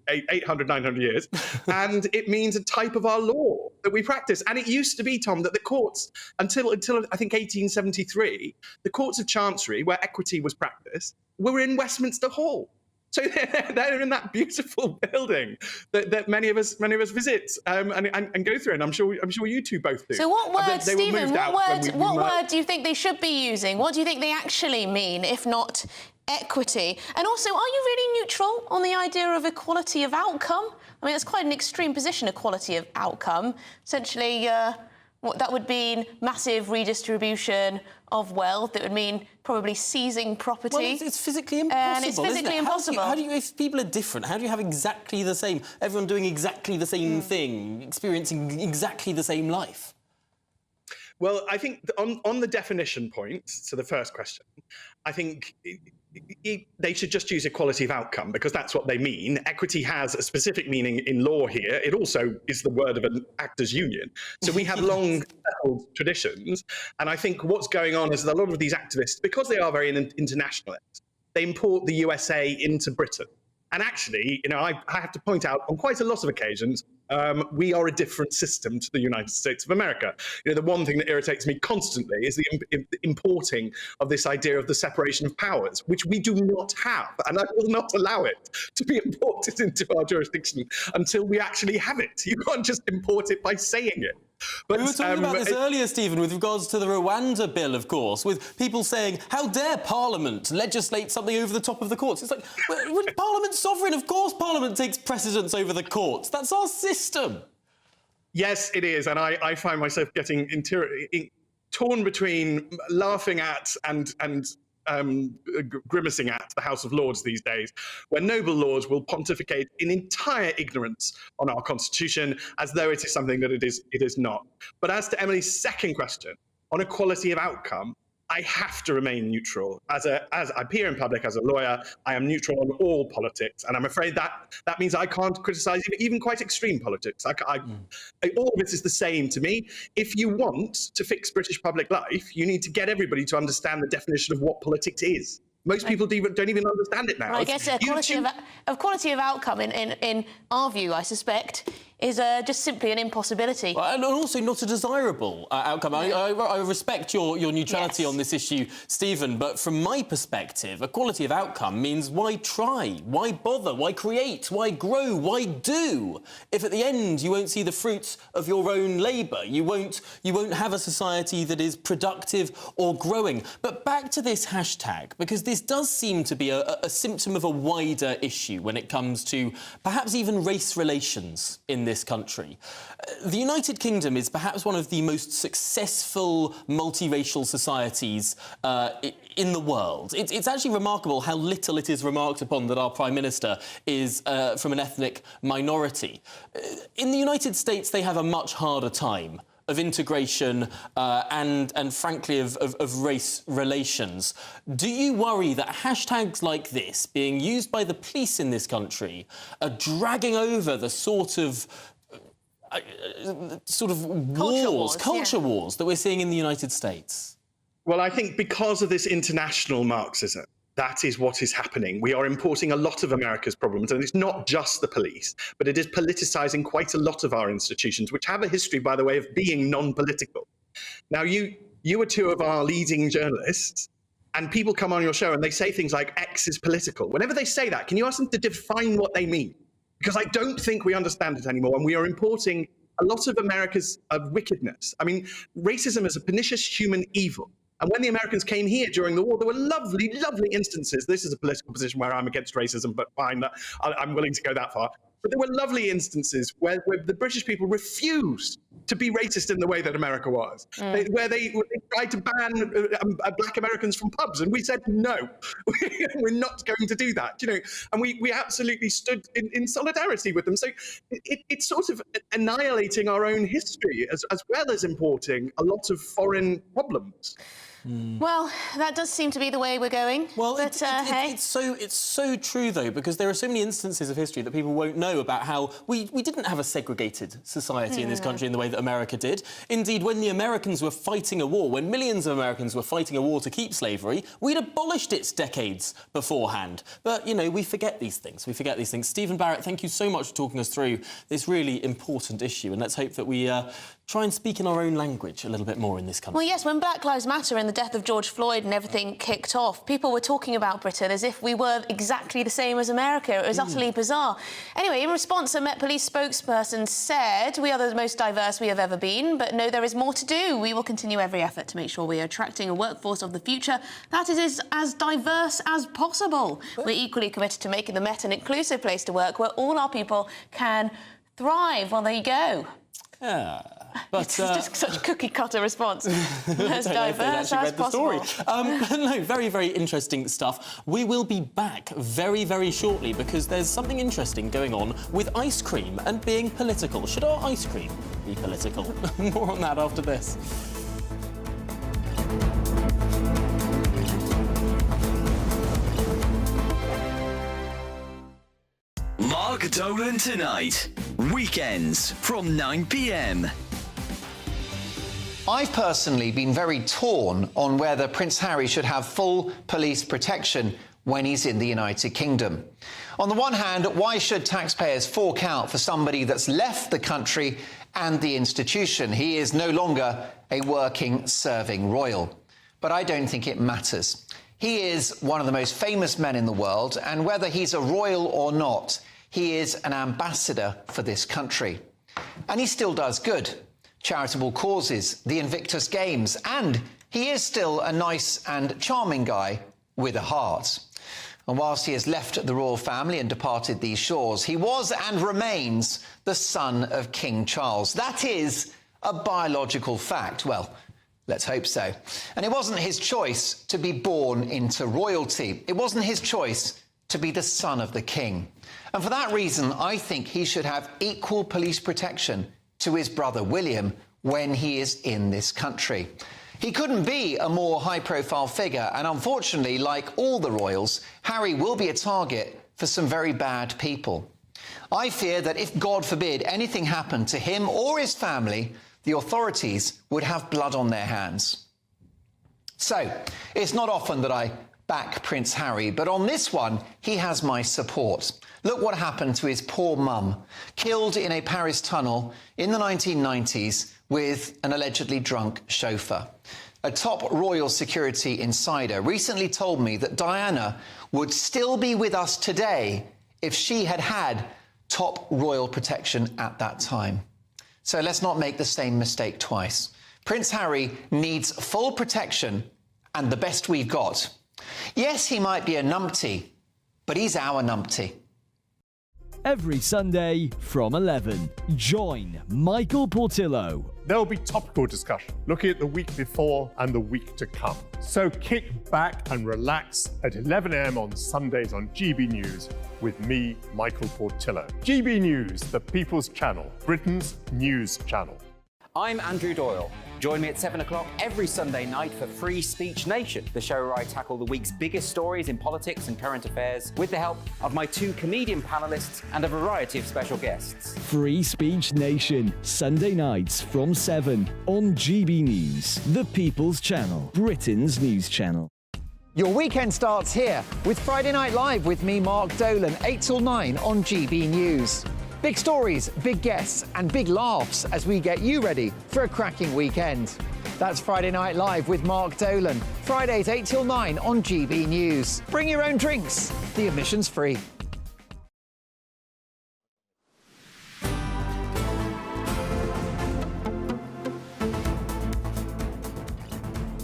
years. And it means a type of our law that we practice. And it used to be, Tom, that the courts, until I think 1873, the courts of chancery, where equity was practiced, were in Westminster Hall. So they're in that beautiful building that many of us visit and go through, and I'm sure you two both do. So what word, Stephen? What word do you think they should be using? What do you think they actually mean, if not equity? And also, are you really neutral on the idea of equality of outcome? I mean, that's quite an extreme position, equality of outcome. Essentially, what that would mean massive redistribution of wealth. That would mean probably seizing property. Well, it's physically impossible. And it's physically impossible. How do you, if people are different, how do you have exactly the same, everyone doing exactly the same thing, experiencing exactly the same life? Well, I think on the definition point, so the first question, I think they should just use equality of outcome, because that's what they mean. Equity has a specific meaning in law here. It also is the word of an actors' union. So we have long settled traditions. And I think what's going on is that a lot of these activists, because they are very internationalist, they import the USA into Britain. And actually, I have to point out on quite a lot of occasions, we are a different system to the United States of America. The one thing that irritates me constantly is the importing of this idea of the separation of powers, which we do not have. And I will not allow it to be imported into our jurisdiction until we actually have it. You can't just import it by saying it. But, we were talking about this earlier, Stephen, with regards to the Rwanda bill, of course, with people saying, how dare Parliament legislate something over the top of the courts? It's like, well, Parliament's sovereign. Of course Parliament takes precedence over the courts. That's our system. Yes, it is. And I find myself getting torn between laughing at and grimacing at the House of Lords these days, where noble lords will pontificate in entire ignorance on our constitution, as though it is something that it is not. But as to Emily's second question, on equality of outcome, I have to remain neutral. As I appear in public as a lawyer, I am neutral on all politics, and I'm afraid that means I can't criticise even quite extreme politics. All of it is the same to me. If you want to fix British public life, you need to get everybody to understand the definition of what politics is. Most people don't even understand it now. Well, I guess equality of outcome, in our view, I suspect, is just simply an impossibility. Well, and also not a desirable outcome. I respect your neutrality on this issue, Stephen, but from my perspective, equality of outcome means why try? Why bother? Why create? Why grow? Why do? If at the end you won't see the fruits of your own labour, you won't have a society that is productive or growing. But back to this hashtag, because this does seem to be a symptom of a wider issue when it comes to perhaps even race relations in this country. The United Kingdom is perhaps one of the most successful multiracial societies in the world. It's actually remarkable how little it is remarked upon that our Prime Minister is from an ethnic minority. In the United States, they have a much harder time of integration and frankly, of race relations. Do you worry that hashtags like this, being used by the police in this country, are dragging over the sort of culture wars that we're seeing in the United States? Well, I think because of this international Marxism, that is what is happening. We are importing a lot of America's problems, and it's not just the police, but it is politicising quite a lot of our institutions, which have a history, by the way, of being non-political. Now, you are two of our leading journalists, and people come on your show and they say things like X is political. Whenever they say that, can you ask them to define what they mean? Because I don't think we understand it anymore, and we are importing a lot of America's wickedness. I mean, racism is a pernicious human evil. And when the Americans came here during the war, there were lovely, lovely instances. This is a political position where I'm against racism, but fine, I'm willing to go that far. But there were lovely instances where the British people refused to be racist in the way that America was, where they tried to ban black Americans from pubs, and we said no, we're not going to do that. And we absolutely stood in solidarity with them. So it's sort of annihilating our own history as well as importing a lot of foreign problems. Well, that does seem to be the way we're going. Well, but, hey. it's so true, though, because there are so many instances of history that people won't know about how we didn't have a segregated society in this country in the way way that America did. Indeed, when the Americans were fighting a war, when millions of Americans were fighting a war to keep slavery, we'd abolished it decades beforehand. But, you know, we forget these things. We forget these things. Stephen Barrett, thank you so much for talking us through this really important issue, and let's hope that we try and speak in our own language a little bit more in this country. Well, yes, when Black Lives Matter and the death of George Floyd and everything kicked off, people were talking about Britain as if we were exactly the same as America. It was utterly bizarre. Anyway, in response, a Met Police spokesperson said, "We are the most diverse we have ever been, but no, there is more to do. We will continue every effort to make sure we are attracting a workforce of the future that is as diverse as possible. We're equally committed to making the Met an inclusive place to work where all our people can thrive." Well, there you go. Yeah. But, it's just such a cookie-cutter response. As diverse as possible. But no, very, very interesting stuff. We will be back very, very shortly because there's something interesting going on with ice cream and being political. Should our ice cream be political? More on that after this. Mark Dolan Tonight. Weekends from 9 p.m. I've personally been very torn on whether Prince Harry should have full police protection when he's in the United Kingdom. On the one hand, why should taxpayers fork out for somebody that's left the country and the institution? He is no longer a working, serving royal. But I don't think it matters. He is one of the most famous men in the world, and whether he's a royal or not, he is an ambassador for this country. And he still does good. Charitable causes, the Invictus Games, and he is still a nice and charming guy with a heart. And whilst he has left the royal family and departed these shores, he was and remains the son of King Charles. That is a biological fact. Well, let's hope so. And it wasn't his choice to be born into royalty. It wasn't his choice to be the son of the king. And for that reason, I think he should have equal police protection to his brother William when he is in this country. He couldn't be a more high-profile figure, and unfortunately, like all the royals, Harry will be a target for some very bad people. I fear that if, God forbid, anything happened to him or his family, the authorities would have blood on their hands. So, it's not often that I back Prince Harry, but on this one, he has my support. Look what happened to his poor mum, killed in a Paris tunnel in the 1990s with an allegedly drunk chauffeur. A top royal security insider recently told me that Diana would still be with us today if she had had top royal protection at that time. So let's not make the same mistake twice. Prince Harry needs full protection and the best we've got. Yes, he might be a numpty, but he's our numpty. Every Sunday from 11, join Michael Portillo. There'll be topical discussion, looking at the week before and the week to come. So kick back and relax at 11 a.m. on Sundays on GB News with me, Michael Portillo. GB News, the People's Channel, Britain's news channel. I'm Andrew Doyle. Join me at 7 o'clock every Sunday night for Free Speech Nation, the show where I tackle the week's biggest stories in politics and current affairs with the help of my two comedian panellists and a variety of special guests. Free Speech Nation, Sunday nights from 7 on GB News, the People's Channel, Britain's news channel. Your weekend starts here with Friday Night Live with me, Mark Dolan, 8 till 9 on GB News. Big stories, big guests, and big laughs as we get you ready for a cracking weekend. That's Friday Night Live with Mark Dolan. Fridays 8 till 9 on GB News. Bring your own drinks. The admission's free.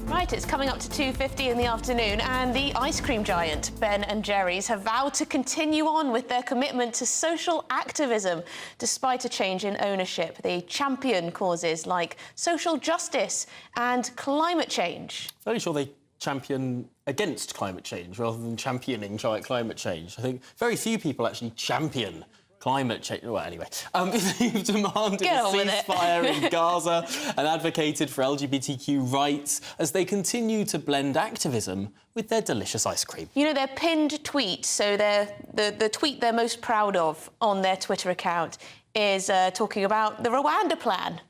Right, it's coming up to 2:50 in the afternoon, and the ice cream giant Ben & Jerry's have vowed to continue on with their commitment to social activism despite a change in ownership. They champion causes like social justice and climate change. Very sure they champion against climate change rather than championing climate change. I think very few people actually champion climate change. Well, anyway, they've demanded a ceasefire in Gaza and advocated for LGBTQ rights as they continue to blend activism with their delicious ice cream. You know, their pinned tweet, so the tweet they're most proud of on their Twitter account is talking about the Rwanda plan.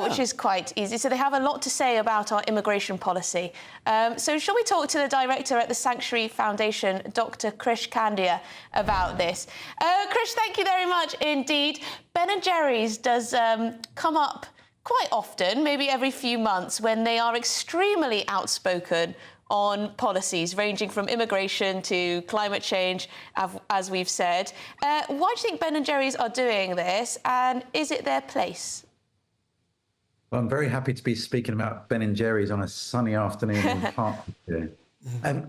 which is quite easy. So they have a lot to say about our immigration policy. So shall we talk to the director at the Sanctuary Foundation, Dr. Krish Kandia, about this? Krish, thank you very much indeed. Ben & Jerry's does come up quite often, maybe every few months, when they are extremely outspoken on policies ranging from immigration to climate change, as we've said. Why do you think Ben & Jerry's are doing this, and is it their place? Well, I'm very happy to be speaking about Ben & Jerry's on a sunny afternoon in Hertfordshire.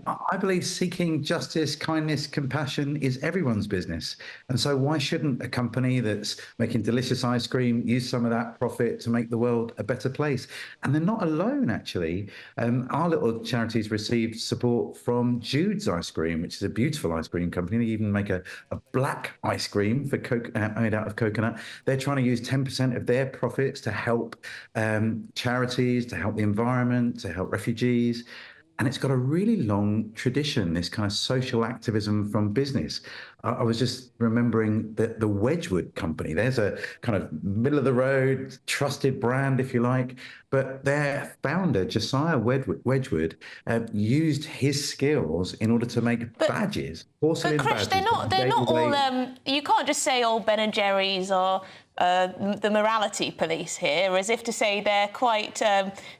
I believe seeking justice, kindness, compassion is everyone's business. And so why shouldn't a company that's making delicious ice cream use some of that profit to make the world a better place? And they're not alone, actually. Our little charities received support from Jude's Ice Cream, which is a beautiful ice cream company. They even make a black ice cream for made out of coconut. They're trying to use 10% of their profits to help charities, to help the environment, to help refugees. And it's got a really long tradition, this kind of social activism from business. I was just remembering that the Wedgwood Company, there's a kind of middle of the road, trusted brand, if you like, but their founder, Josiah Wedgwood, used his skills in order to make badges, porcelain badges. But Krish, they're not all, you can't just say, oh, Ben & Jerry's are the morality police here, as if to say they're quite,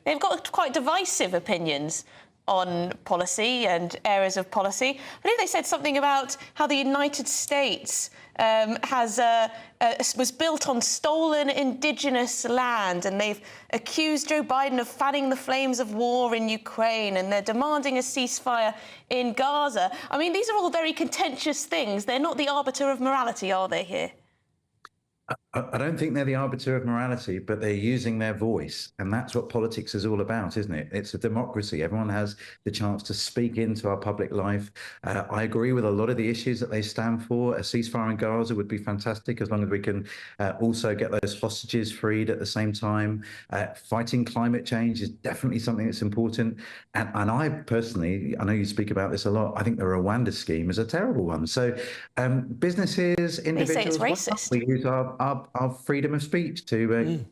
they've got quite divisive opinions on policy and areas of policy. I believe they said something about how the United States was built on stolen indigenous land, and they've accused Joe Biden of fanning the flames of war in Ukraine, and they're demanding a ceasefire in Gaza. I mean, these are all very contentious things. They're not the arbiter of morality, are they, here? I don't think they're the arbiter of morality, but they're using their voice. And that's what politics is all about, isn't it? It's a democracy. Everyone has the chance to speak into our public life. I agree with a lot of the issues that they stand for. A ceasefire in Gaza would be fantastic, as long as we can also get those hostages freed at the same time. Fighting climate change is definitely something that's important. And I personally, I know you speak about this a lot, I think the Rwanda scheme is a terrible one. So businesses, individuals, they say it's racist. We use our freedom of speech to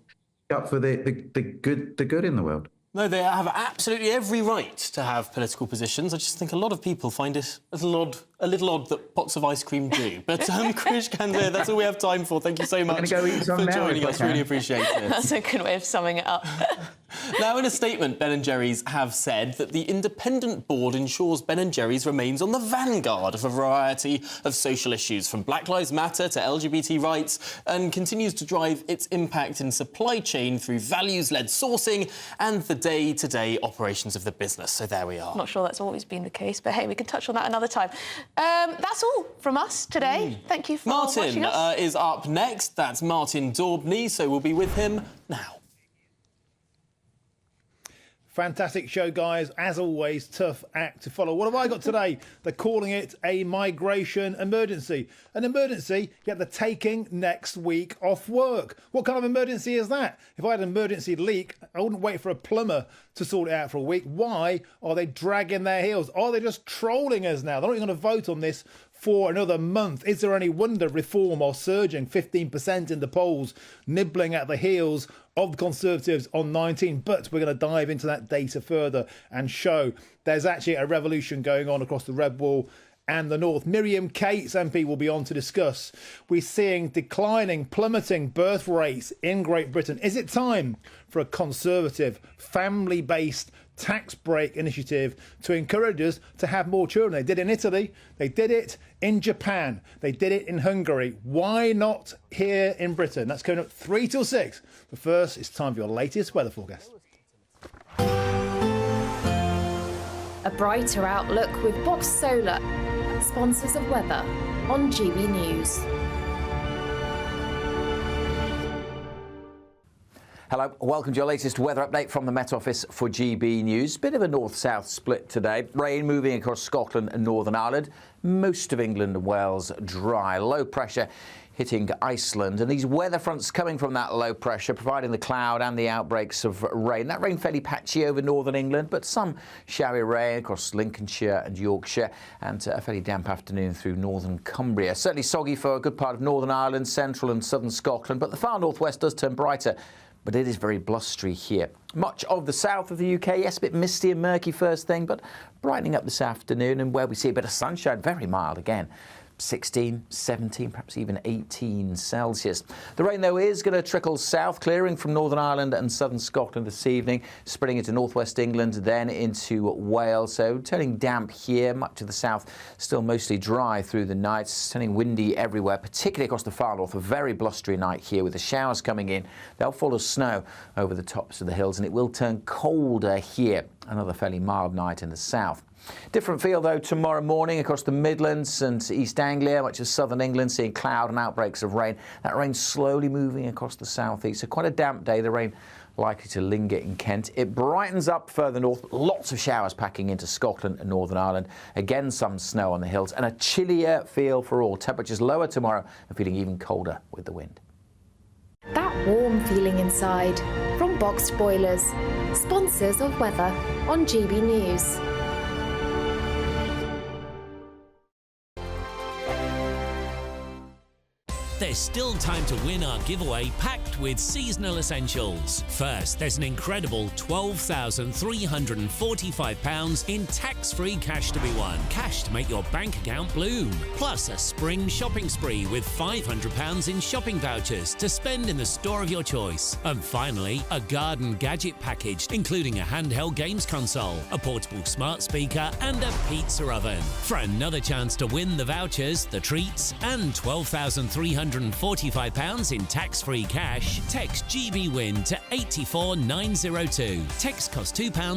up for the good in the world. No, they have absolutely every right to have political positions. I just think a lot of people find it a little odd that pots of ice cream do. But Krish Kandia, that's all we have time for. Thank you so much go eat some for now, joining us. Really appreciate it. That's a good way of summing it up. Now, in a statement, Ben & Jerry's have said that the independent board ensures Ben & Jerry's remains on the vanguard of a variety of social issues, from Black Lives Matter to LGBT rights, and continues to drive its impact in supply chain through values-led sourcing and the day-to-day operations of the business. So there we are. Not sure that's always been the case, but hey, we can touch on that another time. That's all from us today. Thank you for watching us. Martin is up next. That's Martin Daubney, so we'll be with him now. Fantastic show, guys. As always, tough act to follow. What have I got today? They're calling it a migration emergency. An emergency, yet they're taking next week off work. What kind of emergency is that? If I had an emergency leak, I wouldn't wait for a plumber to sort it out for a week. Why are they dragging their heels? Are they just trolling us now? They're not even going to vote on this for another month. Is there any wonder Reform are surging 15% in the polls, nibbling at the heels of the Conservatives on 19? But we're going to dive into that data further and show there's actually a revolution going on across the Red Wall and the North. Miriam Cates MP will be on to discuss. We're seeing declining, plummeting birth rates in Great Britain. Is it time for a Conservative, family-based tax break initiative to encourage us to have more children? They did it in Italy, they did it in Japan, they did it in Hungary. Why not here in Britain? That's coming up 3 till 6. But first, it's time for your latest weather forecast. A brighter outlook with Box Solar, sponsors of weather on GB News. Hello, welcome to your latest weather update from the Met Office for GB News. Bit of a north-south split today. Rain moving across Scotland and Northern Ireland. Most of England and Wales dry. Low pressure hitting Iceland. And these weather fronts coming from that low pressure, providing the cloud and the outbreaks of rain. That rain fairly patchy over northern England, but some showery rain across Lincolnshire and Yorkshire, and a fairly damp afternoon through northern Cumbria. Certainly soggy for a good part of Northern Ireland, central and southern Scotland, but the far northwest does turn brighter but it is very blustery here. Much of the south of the UK, yes, a bit misty and murky first thing, but brightening up this afternoon, and where we see a bit of sunshine, very mild again. 16, 17, perhaps even 18 Celsius. The rain, though, is going to trickle south, clearing from Northern Ireland and southern Scotland this evening, spreading into northwest England, then into Wales. So turning damp here, much of the south still mostly dry through the night, turning windy everywhere, particularly across the far north. A very blustery night here with the showers coming in. They'll fall as snow over the tops of the hills, and it will turn colder here. Another fairly mild night in the south. Different feel, though, tomorrow morning across the Midlands and East Anglia, much of southern England, seeing cloud and outbreaks of rain. That rain slowly moving across the southeast. So quite a damp day. The rain likely to linger in Kent. It brightens up further north. Lots of showers packing into Scotland and Northern Ireland. Again, some snow on the hills and a chillier feel for all. Temperatures lower tomorrow and feeling even colder with the wind. That warm feeling inside. From Boxed Boilers, sponsors of weather on GB News. There's still time to win our giveaway packed with seasonal essentials. First, there's an incredible £12,345 in tax-free cash to be won. Cash to make your bank account bloom. Plus a spring shopping spree with £500 in shopping vouchers to spend in the store of your choice. And finally, a garden gadget package, including a handheld games console, a portable smart speaker and a pizza oven. For another chance to win the vouchers, the treats and £12,345 in tax-free cash, text GB WIN to 84902. Text costs £2